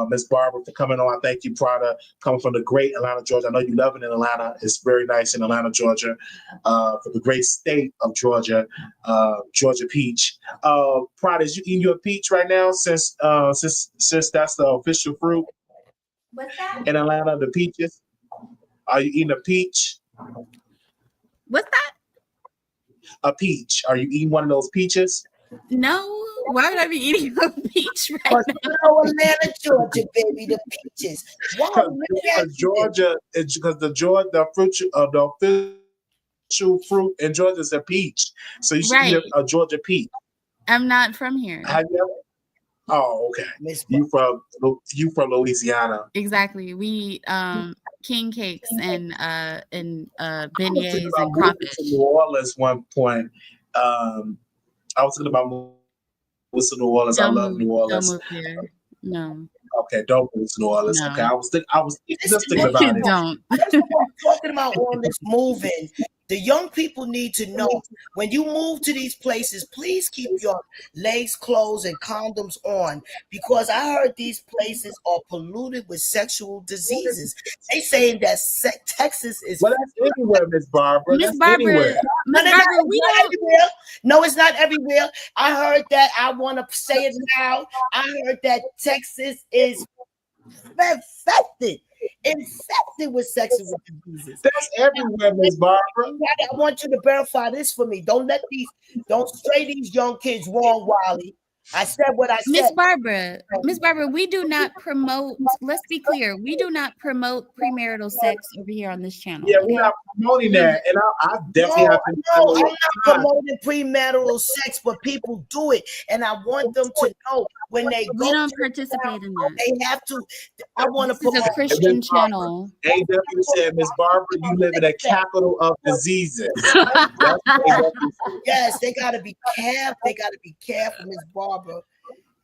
Miss Barbara for coming on. Thank you, Prada, coming from the great Atlanta, Georgia. I know you love it in Atlanta. It's very nice in Atlanta, Georgia. For the great state of Georgia, Georgia peach. Prada, is you eating your peach right now since that's the official fruit? What's that? In Atlanta, the peaches. Are you eating a peach? What's that? A peach. Are you eating one of those peaches? No. Why would I be eating a peach right now? Atlanta, Georgia, baby, the peaches. Georgia, because the official fruit in Georgia is a peach. So you should eat a Georgia peach. I'm not from here. Have you ever? Oh, okay. You from Louisiana? Exactly. We eat king cakes and beignets and crawfish. To New Orleans one point. I was thinking about moving to New Orleans. I love New Orleans. Don't move here. No. Okay, don't move to New Orleans. No. Okay, I was just thinking about it. Don't. Talking about all this moving. The young people need to know when you move to these places, please keep your legs closed and condoms on because I heard these places are polluted with sexual diseases. They saying that Texas is. Well, that's everywhere, Miss Barbara. Miss Barbara, No, it's not everywhere. I heard that. I want to say it now. I heard that Texas is infected with sexual diseases. That's everywhere, Miss Barbara. I want you to verify this for me. Don't stray these young kids wrong, Wiley. I said what I said. Miss Barbara, we do not promote, let's be clear, we do not promote premarital sex over here on this channel. Yeah, we're not promoting that. And I definitely have to I'm not promoting premarital sex, but people do it. And I want them to know when they we don't participate in that. They have to. I want to put a Christian channel. AW said, Miss Barbara, you live in the capital of diseases. Yes, they gotta be careful. They gotta be careful, Miss Barbara.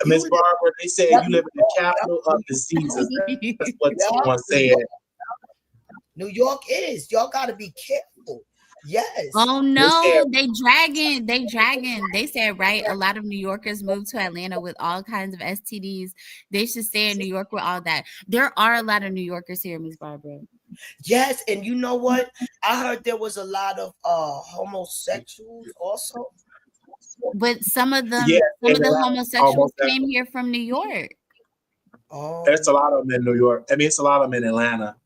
Miss Barbara, they said you live in the capital of diseases. That's what someone said. New York is. Y'all gotta be careful. Yes. Oh no, they dragging. They said, right, a lot of New Yorkers moved to Atlanta with all kinds of STDs. They should stay in New York with all that. There are a lot of New Yorkers here, Miss Barbara. Yes, and you know what? I heard there was a lot of homosexuals also. But some of them, Yeah, some of the Atlanta, homosexuals almost came here from New York. Oh, There's a lot of them in New York. I mean, it's a lot of them in Atlanta.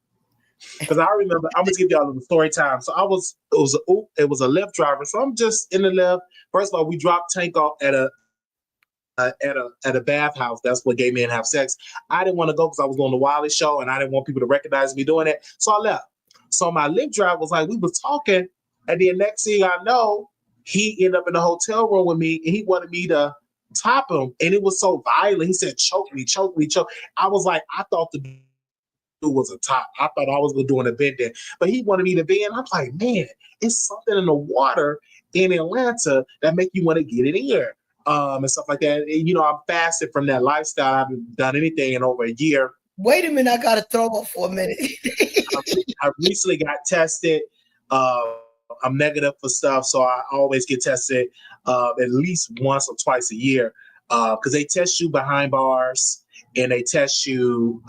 Because I remember, I'm gonna give y'all a little story time. So it was a Lyft driver. So I'm just in the Lyft. First of all, we dropped Tank off at a bathhouse. That's what gay men have sex. I didn't want to go because I was on the Wiley show and I didn't want people to recognize me doing it. So I left. So my Lyft driver was like, we was talking, and then next thing I know, he ended up in the hotel room with me and he wanted me to top him. And it was so violent. He said, choke me, choke me, choke. I was like, I thought the dude was a top. I thought I was gonna do an event there. But he wanted me to be in. I'm like, man, it's something in the water in Atlanta that make you want to get it in. And stuff like that. And, you know, I'm fasted from that lifestyle. I haven't done anything in over a year. wait a minute, I gotta throw up for a minute. I recently got tested. I'm negative for stuff, so I always get tested at least once or twice a year because they test you behind bars and they test you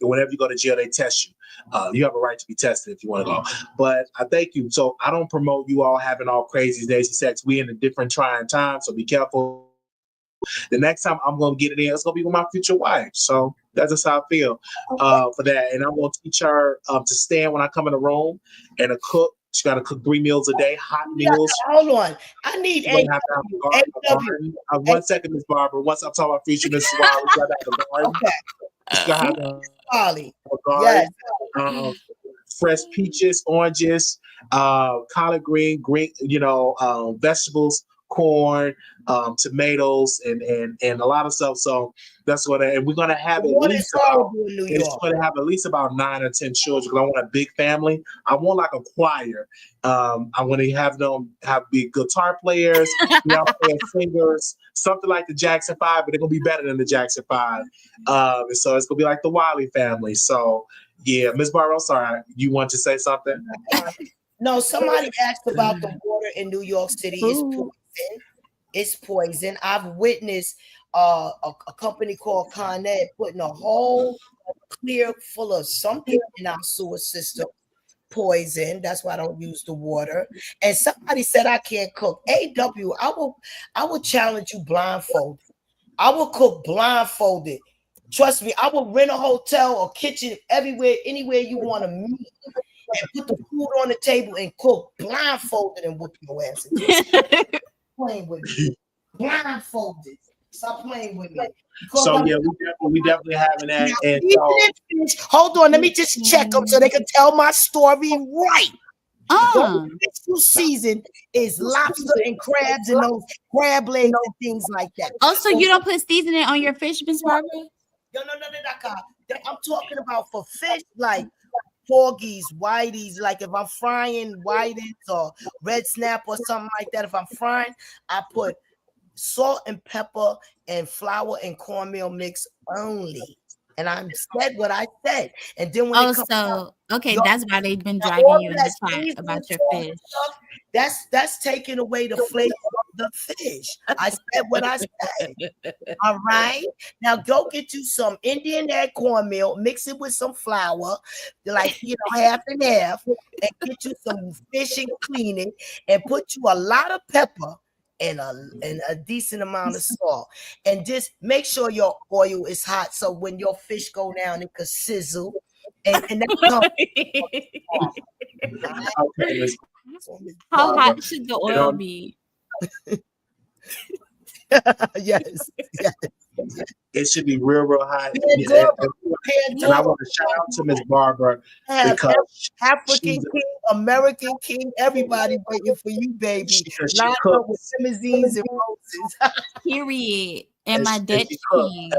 whenever you go to jail. They test you. You have a right to be tested if you want to go. But I thank you. So I don't promote you all having all crazy days of sex. We in a different trying time, so be careful. The next time I'm gonna get it in, it's gonna be with my future wife. So that's just how I feel for that. And I'm gonna teach her to stand when I come in the room and to cook. She gotta cook 3 meals a day, hot meals. Hold on, I need She's gonna have to have a garden. 1 second, Miss Barbara. Once I'm talking about future, Mrs. Wiley, she gotta have a garden. Okay, She's gonna have a Polly. garden. Yes. Fresh peaches, oranges, collard green, vegetables, corn, tomatoes, and a lot of stuff. So that's what, and we're gonna have What is horrible in New it's York? going to have at least about 9 or 10 children because I want a big family. I want like a choir. I want to have them be guitar players, singers, something like the Jackson 5, but they're gonna be better than the Jackson 5. And so it's gonna be like the Wiley family. So yeah, Miss Barbara, I'm sorry, you want to say something? No, somebody asked about the water in New York City. It's poison. It's poison. I've witnessed a company called Con Ed putting a whole clear full of something in our sewer system. Poison. That's why I don't use the water. And somebody said I can't cook. AW, I will challenge you blindfolded. I will cook blindfolded. Trust me, I will rent a hotel or kitchen everywhere, anywhere you want to meet, and put the food on the table and cook blindfolded and whoop your ass. Playing with me. Blindfolded. Stop playing with me. So yeah, we definitely having that. And so, hold on, let me just check them so they can tell my story right. The next season is lobster and crabs and those crab legs and things like that. Oh, so you don't put seasoning on your fish, Miss Barbara? No. I'm talking about for fish like porgies, whiteys. Like if I'm frying whiteys or red snap or something like that, if I'm frying, I put salt and pepper and flour and cornmeal mix only. And I said what I said. And then when that's why they've been dragging you in the chat about your fish. That's taking away the flavor of the fish. I said what I said. All right. Now go get you some Indian egg cornmeal, mix it with some flour, like half and half, and get you some fish and clean it, and put you a lot of pepper and a decent amount of salt, and just make sure your oil is hot so when your fish go down it could sizzle, and that How hot should the oil be? Yes. It should be real hot. And I want to shout out to Miss Barbara because African king, American king, everybody waiting for you, baby. Line up with limousines and roses. Period. And my Dutch king.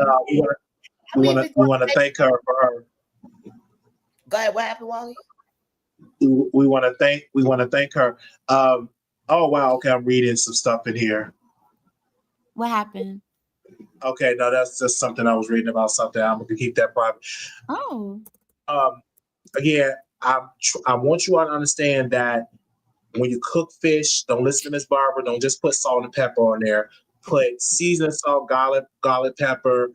We want to thank her for her. Go ahead. What happened, Wally? We want to thank her. Oh wow. Okay, I'm reading some stuff in here. What happened? Okay, no, that's just something I was reading about something. I'm gonna keep that private. Oh. Again, I want you all to understand that when you cook fish, don't listen to Miss Barbara. Don't just put salt and pepper on there. Put seasoned salt, garlic pepper.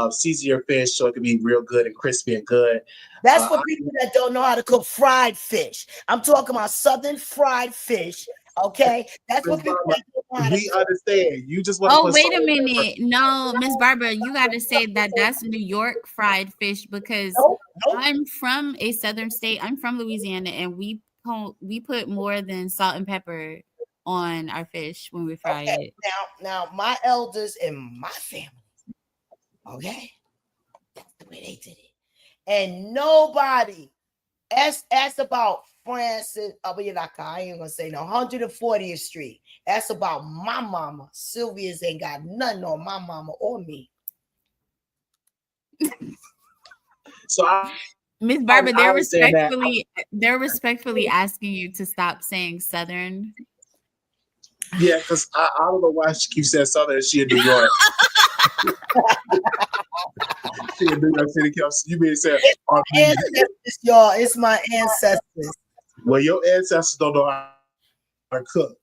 Season your fish so it can be real good and crispy and good. That's for people that don't know how to cook fried fish. I'm talking about Southern fried fish. Okay, that's what people that don't know how to cook. Understand. You just want to. Oh, wait a minute. No, Miss Barbara, you got to say that that's New York fried fish because Nope. I'm from a southern state. I'm from Louisiana, and we put more than salt and pepper on our fish when we fry it. Now, my elders in my family, okay, that's the way they did it, and nobody asked about Francis. I ain't gonna say no 140th Street. That's about my mama. Sylvia's ain't got nothing on my mama or me. So Miss Barbara, they're respectfully asking you to stop saying Southern. Yeah, because I don't know why she keeps saying Southern. She in New York. She in New York City. You mean say ancestors, y'all? It's my ancestors. Well, your ancestors don't know how to cook.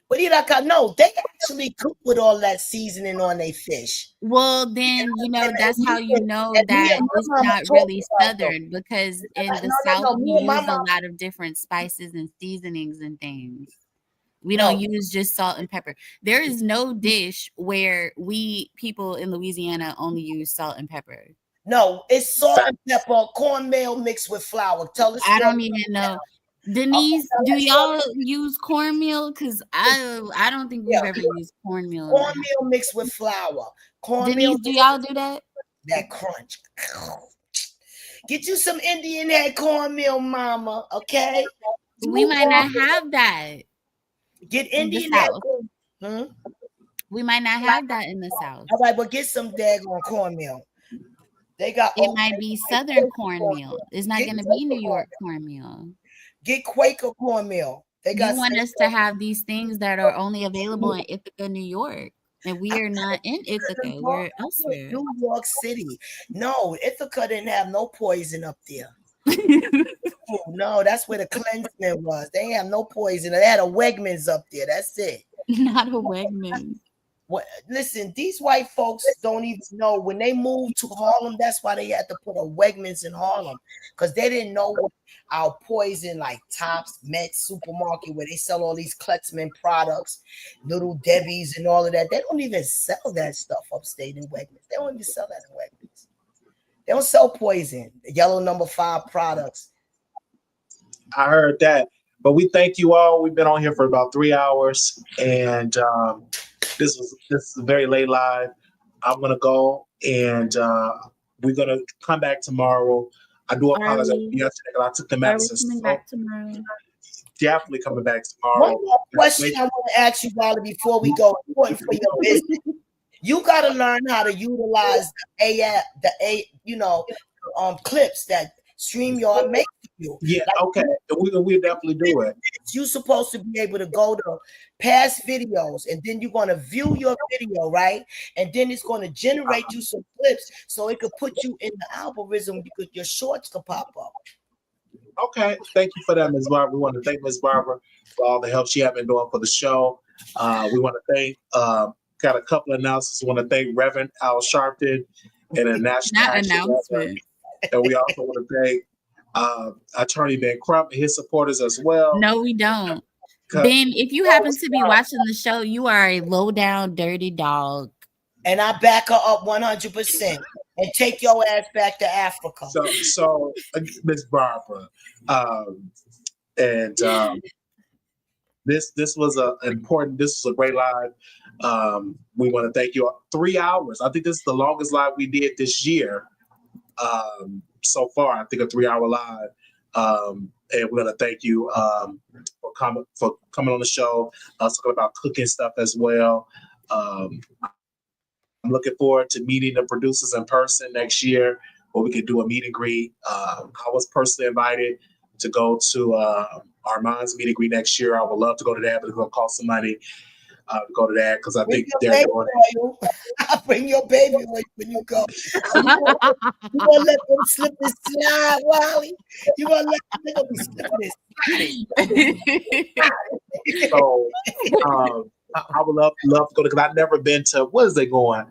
But no, they actually cook with all that seasoning on their fish. Well, then that's how you know that it's not really Southern, because in the South we use a lot of different spices and seasonings and things. We don't use just salt and pepper. There is no dish where we people in Louisiana only use salt and pepper. No, it's salt and pepper, cornmeal mixed with flour. Tell us. I don't even know. Denise, do y'all use cornmeal? Because I don't think we've ever used cornmeal. Cornmeal mixed with flour. Denise, do y'all do that? That crunch. Get you some Indian head cornmeal, mama. Okay. We might not have that. Get Indian head. We might not have that in the South. All right, but get some daggone cornmeal. They got. It might be Southern cornmeal. It's not going to be New York cornmeal. Get Quaker cornmeal. You want us to have these things that are only available in Ithaca, New York, and we are not in Ithaca. We're elsewhere. New York City. No, Ithaca didn't have no poison up there. No, that's where the Klinsman was. They didn't have no poison. They had a Wegmans up there. That's it. Not a Wegmans. Well, listen, these white folks don't even know when they moved to Harlem. That's why they had to put a Wegmans in Harlem, because they didn't know what our poison, like Tops, Met Supermarket, where they sell all these Kletzman products, Little Debbie's, and all of that. They don't even sell that stuff upstate in Wegmans. They don't even sell that in Wegmans. They don't sell poison. The yellow number 5 products. I heard that, but we thank you all. We've been on here for about 3 hours, and this is a very late live. I'm gonna go, and we're gonna come back tomorrow. I do apologize for yesterday because I took the medicine. Coming back tomorrow. Definitely coming back tomorrow. One more question I want to ask you, Wally, before we go. Important for your business. You got to learn how to utilize clips that StreamYard makes for you. Yeah, okay. We'll definitely do it. You're supposed to be able to go to past videos, and then you're going to view your video, right? And then it's going to generate you some clips so it could put you in the algorithm because your shorts could pop up. Okay. Thank you for that, Ms. Barbara. We want to thank Ms. Barbara for all the help she has been doing for the show. We want to thank, got a couple of announcements. We want to thank Reverend Al Sharpton and a national announcement. And we also want to thank Attorney Ben Crump and his supporters as well. No, we don't. Ben, if you happen to be watching the show, you are a low down, dirty dog. And I back her up 100%. And take your ass back to Africa. So Miss Barbara, this was a great live. We want to thank you. 3 hours. I think this is the longest live we did this year. So far, I think a 3-hour live. And we're gonna thank you for coming on the show, talking about cooking stuff as well. I'm looking forward to meeting the producers in person next year, where we could do a meet and greet. I was personally invited to go to Armand's meet and greet next year. I would love to go to that, but it's gonna cost some money. go to that because I Bring think your they're baby doing it. oil. Bring your baby oil when you go. You gonna let them slip and slide, Wally? You gonna let them gonna be slipping and sliding. So I would love to go because I've never been to. What is they going?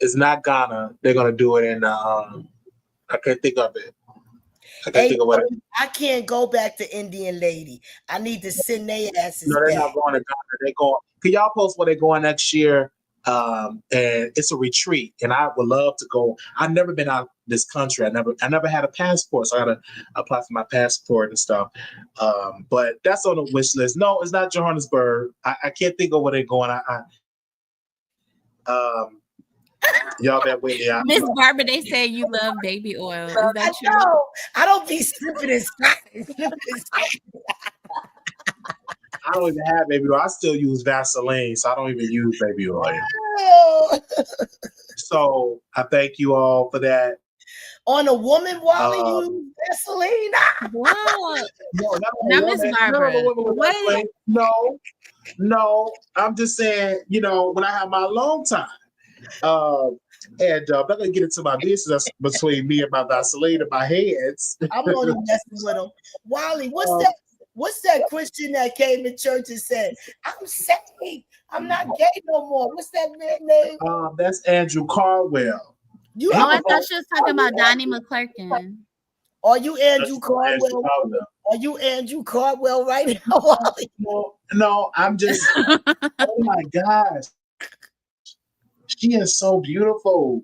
It's not Ghana. They're gonna do it in. I can't think of it. I can't Hey, think of what. I can't go back to Indian Lady. I need to send their asses No, they're back. not going to Ghana. They're going. Can y'all post where they're going next year? And it's a retreat, and I would love to go. I've never been out of this country. I never had a passport, so I got to apply for my passport and stuff. But that's on the wish list. No, it's not Johannesburg. I can't think of where they're going. Y'all better wait there. Miss Barbara, they say you love baby oil. Is I that true? know. I don't be slipping and sliding. I don't even have baby oil. I still use Vaseline, so I don't even use baby oil. Oh. So I thank you all for that. On a woman, Wally, you use Vaseline? What? No, not Now, Miss Barbara, Vaseline. No. I'm just saying, when I have my alone time. And I'm not gonna get into my business between me and my Vaseline and my hands. I'm only messing with him. Wally, what's that Christian that came to church and said, I'm saved, I'm not gay no more? What's that man's name? That's Andrew Carwell. I thought she was talking about Donnie McClurkin. Are you Andrew Cardwell? Are you Andrew Cardwell right now, Wally? No, I'm just. Oh my gosh, she is so beautiful.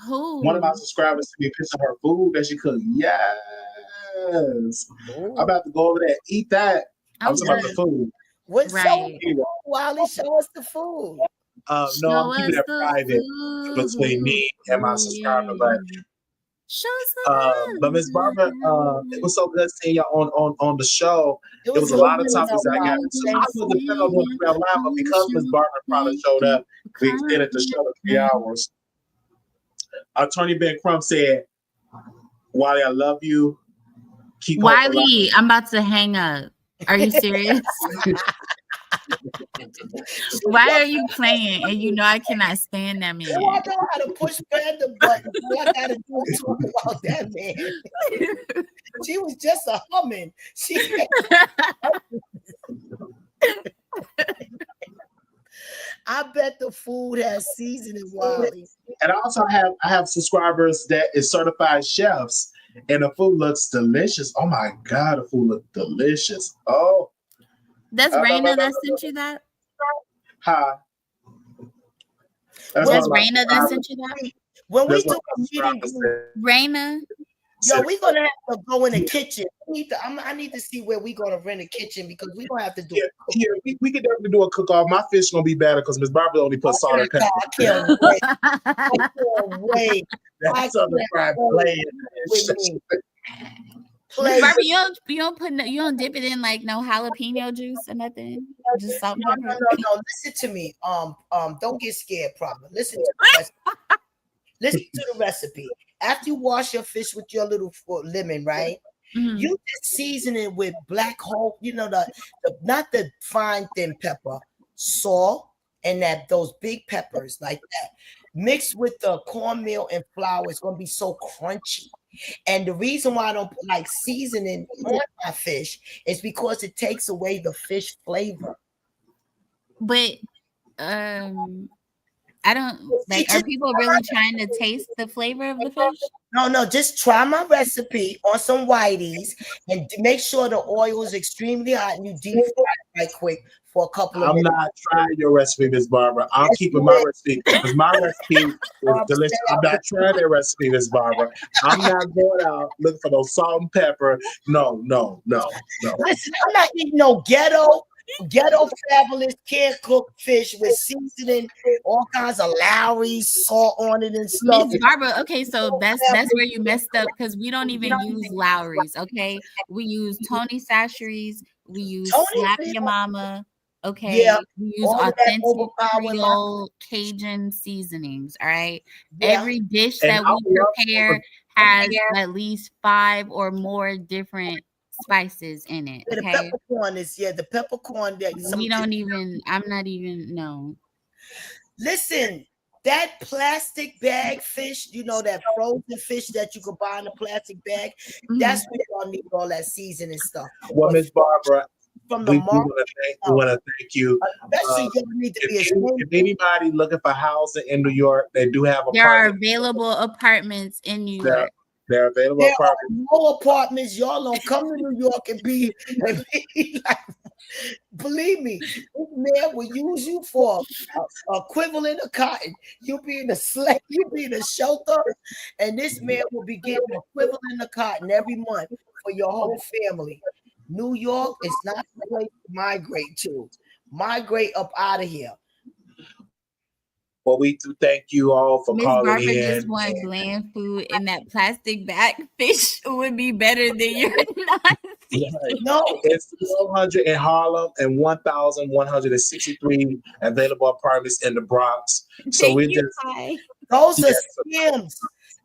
Who? One of my subscribers sent me a picture of her food that she cooked. Yes, I'm about to go over there, eat that. I'm talking about the food. What's right? Wally, show us the food. No, I'm keeping it private between me and my subscriber, but Miss Barbara, it was so good seeing you on the show. It was a lot of topics I got into. I was depending on doing the live, but because Miss Barbara probably showed up, we extended the show to 3 hours. Attorney Ben Crump said, "Wally, I love you. Keep Wiley, I'm about to hang up. Are you serious? Why are you playing? And you know I cannot stand that man. I know how to push panda button. All I gotta do is talk about that man. She was just a humming. I bet the food has seasoning, Wally. And I also have subscribers that is certified chefs, and the food looks delicious. Oh my God, the food looks delicious. Oh, that's Raina that sent you that? Hi. That's Raina that sent you that? When we do a meeting, Raina. Yo, we're gonna have to go in the kitchen. I need to see where we're gonna rent a kitchen because we're gonna have to do it. Yeah, we could definitely do a cook-off. My fish gonna be better because Miss Barbara only put salt and pepper. I can't wait. I can't wait. That's on the fried plate. Barbara, you don't dip it in like no jalapeno juice or nothing. Just salt and pepper. No. Listen to me. Don't get scared, problem. Listen to the recipe. After you wash your fish with your little lemon, right? Mm-hmm. You just season it with black whole, the not the fine thin pepper, salt, and those big peppers like that. Mixed with the cornmeal and flour, it's gonna be so crunchy. And the reason why I don't like seasoning on my fish is because it takes away the fish flavor. But I don't like. Are people really trying to taste the flavor of the fish? No. Just try my recipe on some whiteys and make sure the oil is extremely hot and you deep fry it right quick for a couple of minutes. I'm not trying your recipe, Miss Barbara. I'm keeping my recipe because my recipe is delicious. I'm not trying that recipe, Miss Barbara. I'm not going out looking for those salt and pepper. No. Listen, I'm not eating no ghetto fabulous can't cook fish with seasoning, all kinds of Lowry salt on it and stuff. Miss Barbara, okay, so that's where you messed up because we don't even use Lowry's, okay? We use Tony Chachere's, we use Snap Your Mama, okay? Yeah, we use authentic Creole Cajun seasonings, all right? Yeah. Every dish that we prepare has at least 5 or more different spices in it. Yeah, the Okay, peppercorn is the peppercorn. we don't even. I'm not even. No. Listen, that plastic bag fish, that frozen fish that you could buy in a plastic bag, that's where y'all need all that seasoning stuff. Well, Miss Barbara, from the we market, want to thank you. Especially y'all need to be If anybody looking for housing in New York, they do have apartments. There are available apartments in New York. They're available there apartments. Are no apartments. Y'all don't come to New York and be like, believe me, this man will use you for equivalent of cotton. You'll be in a slave, you'll be in a shelter, and this man will be getting equivalent of cotton every month for your whole family. New York is not the place to migrate to. Migrate up out of here. Well, we do thank you all for Miss calling Barbara in. just want bland food, and that plastic bag fish would be better than your No, it's 1,200 in Harlem and 1,163 available apartments in the Bronx. So we just those are scams.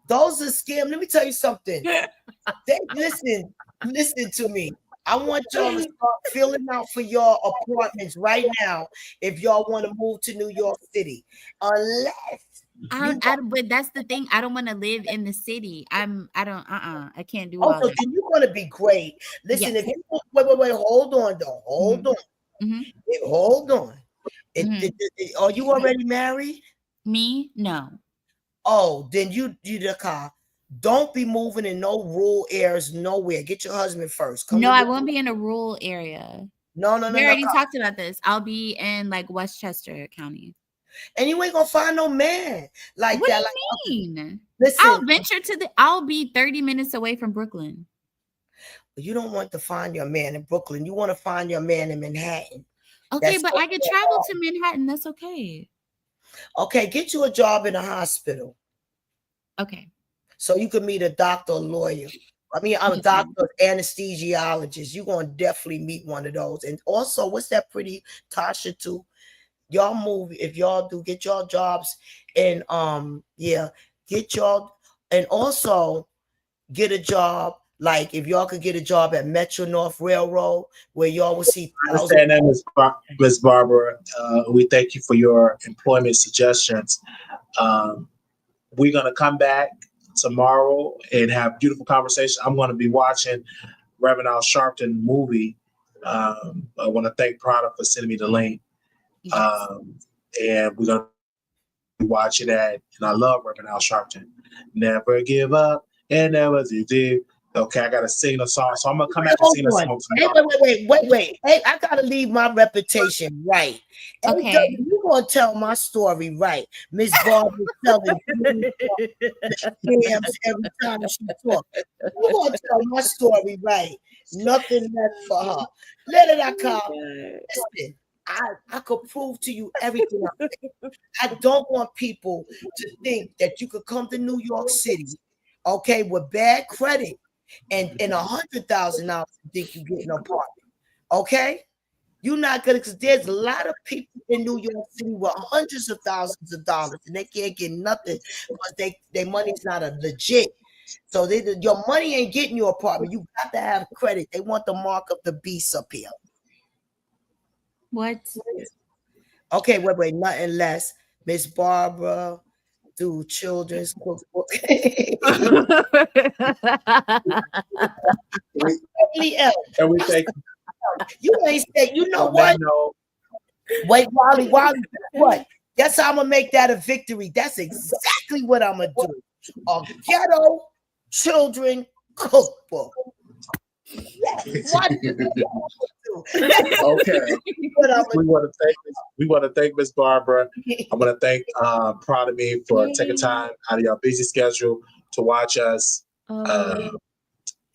Those are scams. Let me tell you something. Listen to me. I want y'all to start filling out for your apartments right now if y'all want to move to New York City. But that's the thing. I don't want to live in the city. I can't do all that. Then you're gonna be great. Listen, if you wait, hold on though. Hold on. Hold on. Are you already married? Me? No. Oh, then you the car. Don't be moving in no rural areas nowhere. Get your husband first. No, I won't be in a rural area. No. We already talked about this. I'll be in like Westchester County. And you ain't gonna find no man like what that. What do you mean? Listen, I'll be 30 minutes away from Brooklyn. You don't want to find your man in Brooklyn. You want to find your man in Manhattan. Okay, but I could travel to Manhattan. That's okay. Okay, get you a job in a hospital. Okay. So you can meet a doctor or lawyer. I mean, I'm a doctor, anesthesiologist. You're going to definitely meet one of those. And also, what's that pretty Tasha too? Y'all move, if y'all do, get y'all jobs and get y'all, and also get a job. Like if y'all could get a job at Metro North Railroad, where y'all will see. I understand that, Ms. Barbara. We thank you for your employment suggestions. We're gonna come back tomorrow and have beautiful conversation. I'm gonna be watching Reverend Al Sharpton movie. I want to thank Prada for sending me the link. Yes. And we're gonna be watching that. And I love Reverend Al Sharpton. Never give up and never do. Okay, I gotta sing the song, so I'm gonna come back and sing the song. Wait. Hey, I gotta leave my reputation right. Okay, you gonna tell my story right, Miss Barbara telling scams every time she talks. You gonna tell my story right? Nothing left for her. Let it come. Listen, I could prove to you everything. I don't want people to think that you could come to New York City, okay, with bad credit. And $100,000 think you get an apartment, okay? You're not gonna, because there's a lot of people in New York City with hundreds of thousands of dollars and they can't get nothing because their money's not a legit. So your money ain't getting your apartment. You got to have credit. They want the mark of the beast up here. what? Okay, wait, nothing less. Miss Barbara do children's cookbook. And we thank you ain't say, you know what? Wait, Wally, what? That's how I'm gonna make that a victory. That's exactly what I'm gonna do. A ghetto children cookbook. Yes, what? Okay. We want to thank Miss Barbara. I want to thank Proud of Me for taking time out of your busy schedule to watch us.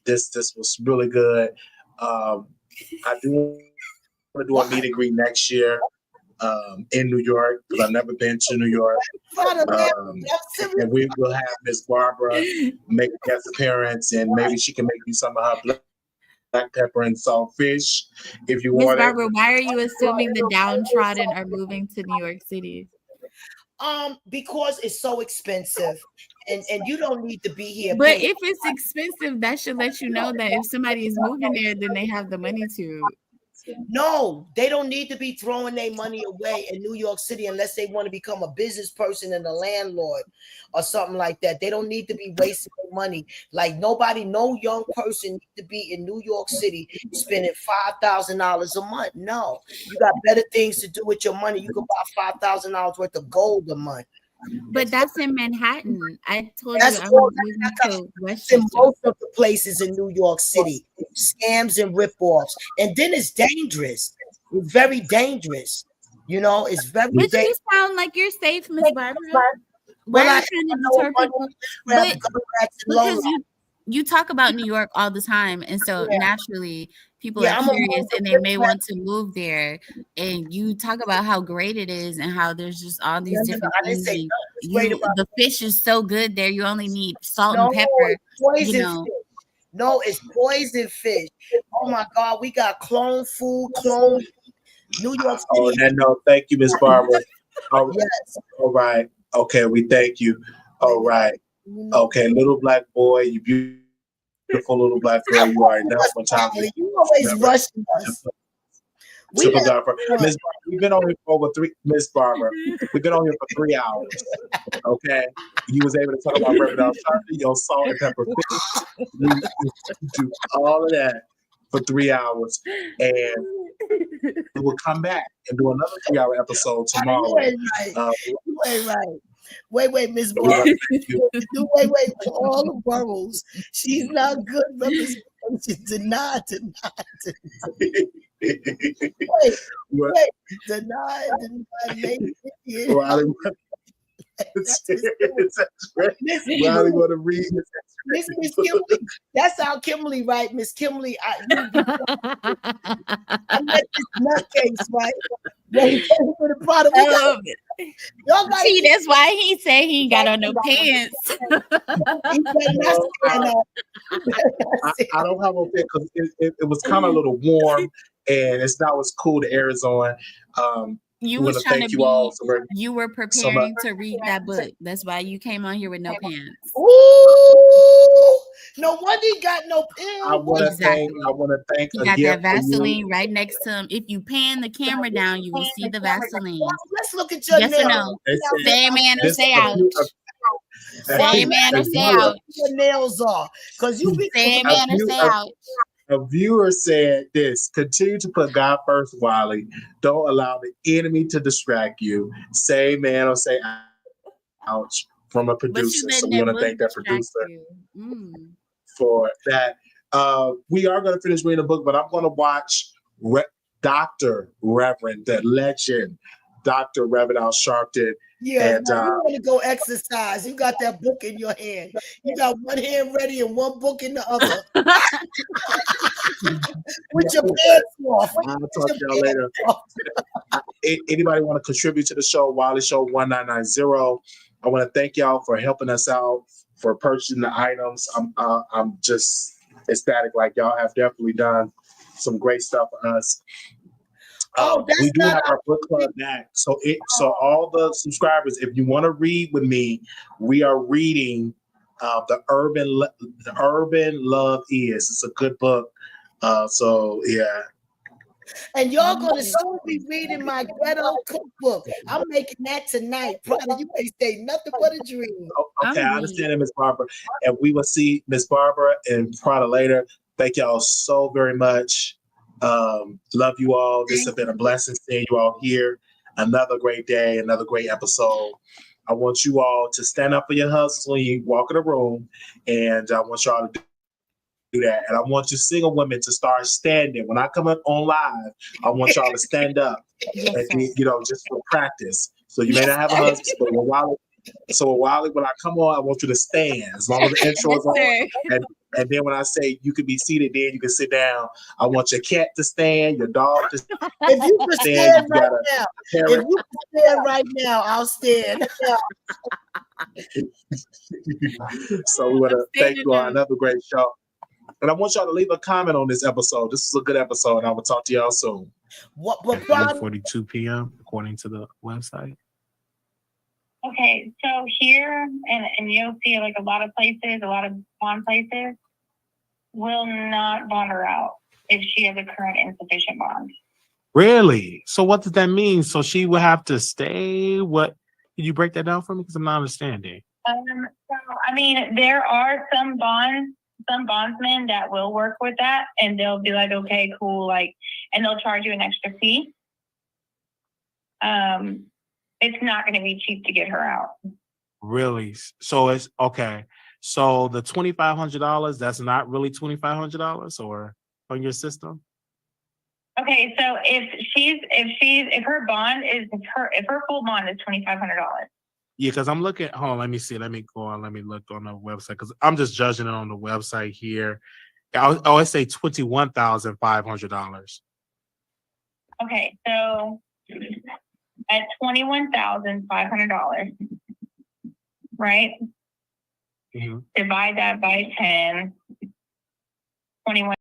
This was really good. I do want to do a meet and greet next year in New York because I've never been to New York. And we will have Miss Barbara make a guest appearance, and maybe she can make you some of her black pepper and salt fish if you want. Miss Barbara, why are you assuming the downtrodden are moving to New York City? Because it's so expensive, and you don't need to be here. But if it's expensive, that should let you know that if somebody is moving there, then they have the money to. No, they don't need to be throwing their money away in New York City unless they want to become a business person and a landlord or something like that. They don't need to be wasting their money. Like nobody, no young person need to be in New York City spending $5,000 a month. No, you got better things to do with your money. You can buy $5,000 worth of gold a month. But that's in Manhattan. I told That's you I was moving to in Westchester. most of the places in New York City, scams and ripoffs, and then it's dangerous. It's very dangerous. You know, it's very But dangerous. you sound like you're safe, Miss Barbara. Well, Why are I you trying to know deter money people? grab But guns and low because you talk about New York all the time, and so Yeah. naturally people Yeah, are I'm a curious mover and they may want to move there. And you talk about how great it is and how there's just all these different I didn't things. say And nothing great about the fish is so good there. You only need salt no, and pepper. it's poison You know, fish. No, it's poison fish. Oh my God, we got clone food, clone New York Oh, City. and no, thank you, Miss Barbara. Oh, Yes. all right. Okay, we thank you. All right. Okay, little black boy, you beautiful little black girl. You are enough for time. You always rushing us. Miss Barbara, we've been on here for over Miss Barbara, we've been on here for 3 hours. Okay, you was able to talk about Reverend Sharpie, your salt and pepper fish. You do all of that for 3 hours, and we will come back and do another 3-hour episode tomorrow. You ain't right. You ain't right. Wait, Miss Barbara. Wait, for all the boroughs. She's not good representation. Deny. Wait, deny. Riley want to read Miss Kimberly. That's our Kimberly, right? Miss Kimberly. I met this nutcase, right? See, that's why he said he ain't got on no pants. I don't have a fit because it was kind of a little warm, and it's now it's cool to Arizona. You was trying to be. You were preparing to read that book. That's why you came on here with no pants. Ooh, no wonder he got no pants. I want to thank. You got that Vaseline right next to him. If you pan the camera down, you will see the Vaseline. Let's look at your nails. Yes or no? Say amen or say ouch. Say amen or say ouch. Your nails are because you be say amen or say ouch. A viewer said this: continue to put God first, Wiley. Don't allow the enemy to distract you. Say amen or say ouch from a producer. So we want to thank that producer for that. We are going to finish reading the book, but I'm going to watch Dr. Reverend, the legend, Dr. Reverend Al Sharpton. Yeah, and, you want to go exercise. You got that book in your hand. You got one hand ready and one book in the other. With your pants off. I'll talk to y'all later. Anybody want to contribute to the show? Wiley Show 1990. I want to thank y'all for helping us out, for purchasing the items. I'm just ecstatic. Like y'all have definitely done some great stuff for us. We do have our book club back. So all the subscribers, if you want to read with me, we are reading the Urban Love Is. It's a good book. So yeah. And y'all gonna soon be reading my ghetto cookbook. I'm making that tonight. Prada, you ain't say nothing but a dream. Okay, I understand it, Miss Barbara. And we will see Miss Barbara and Prada later. Thank y'all so very much. Love you all. This has been a blessing seeing you all here. Another great day, another great episode. I want you all to stand up for your husbands when you walk in the room, and I want y'all to do that. And I want you single women to start standing. When I come up on live, I want y'all to stand up, and, just for practice. So you may not have a husband, but when I come on, I want you to stand as long as the intro is on. And then when I say you can be seated, then you can sit down. I want your cat to stand, your dog to stand. If you can stand right now, I'll stand. So we want to thank you on another great show. And I want y'all to leave a comment on this episode. This is a good episode, and I will talk to y'all soon. At 1:42 p.m. according to the website. Okay, so here, and you'll see like a lot of places, a lot of bond places will not bond her out if she has a current insufficient bond. Really? So what does that mean? So she will have to stay? What? Can you break that down for me? Because I'm not understanding. So I mean, there are some bondsmen that will work with that, and they'll be like, okay, cool, like, and they'll charge you an extra fee. It's not going to be cheap to get her out. Really? So it's okay. So the $2,500, that's not really $2,500 or on your system? Okay, so if her bond is if her full bond is $2,500. Yeah, because I'm looking. Hold on, let me see. Let me go on. Let me look on the website because I'm just judging it on the website here. I always say $21,500. Okay, so at $21,500, right? Mm-hmm. Divide that by 10. 21.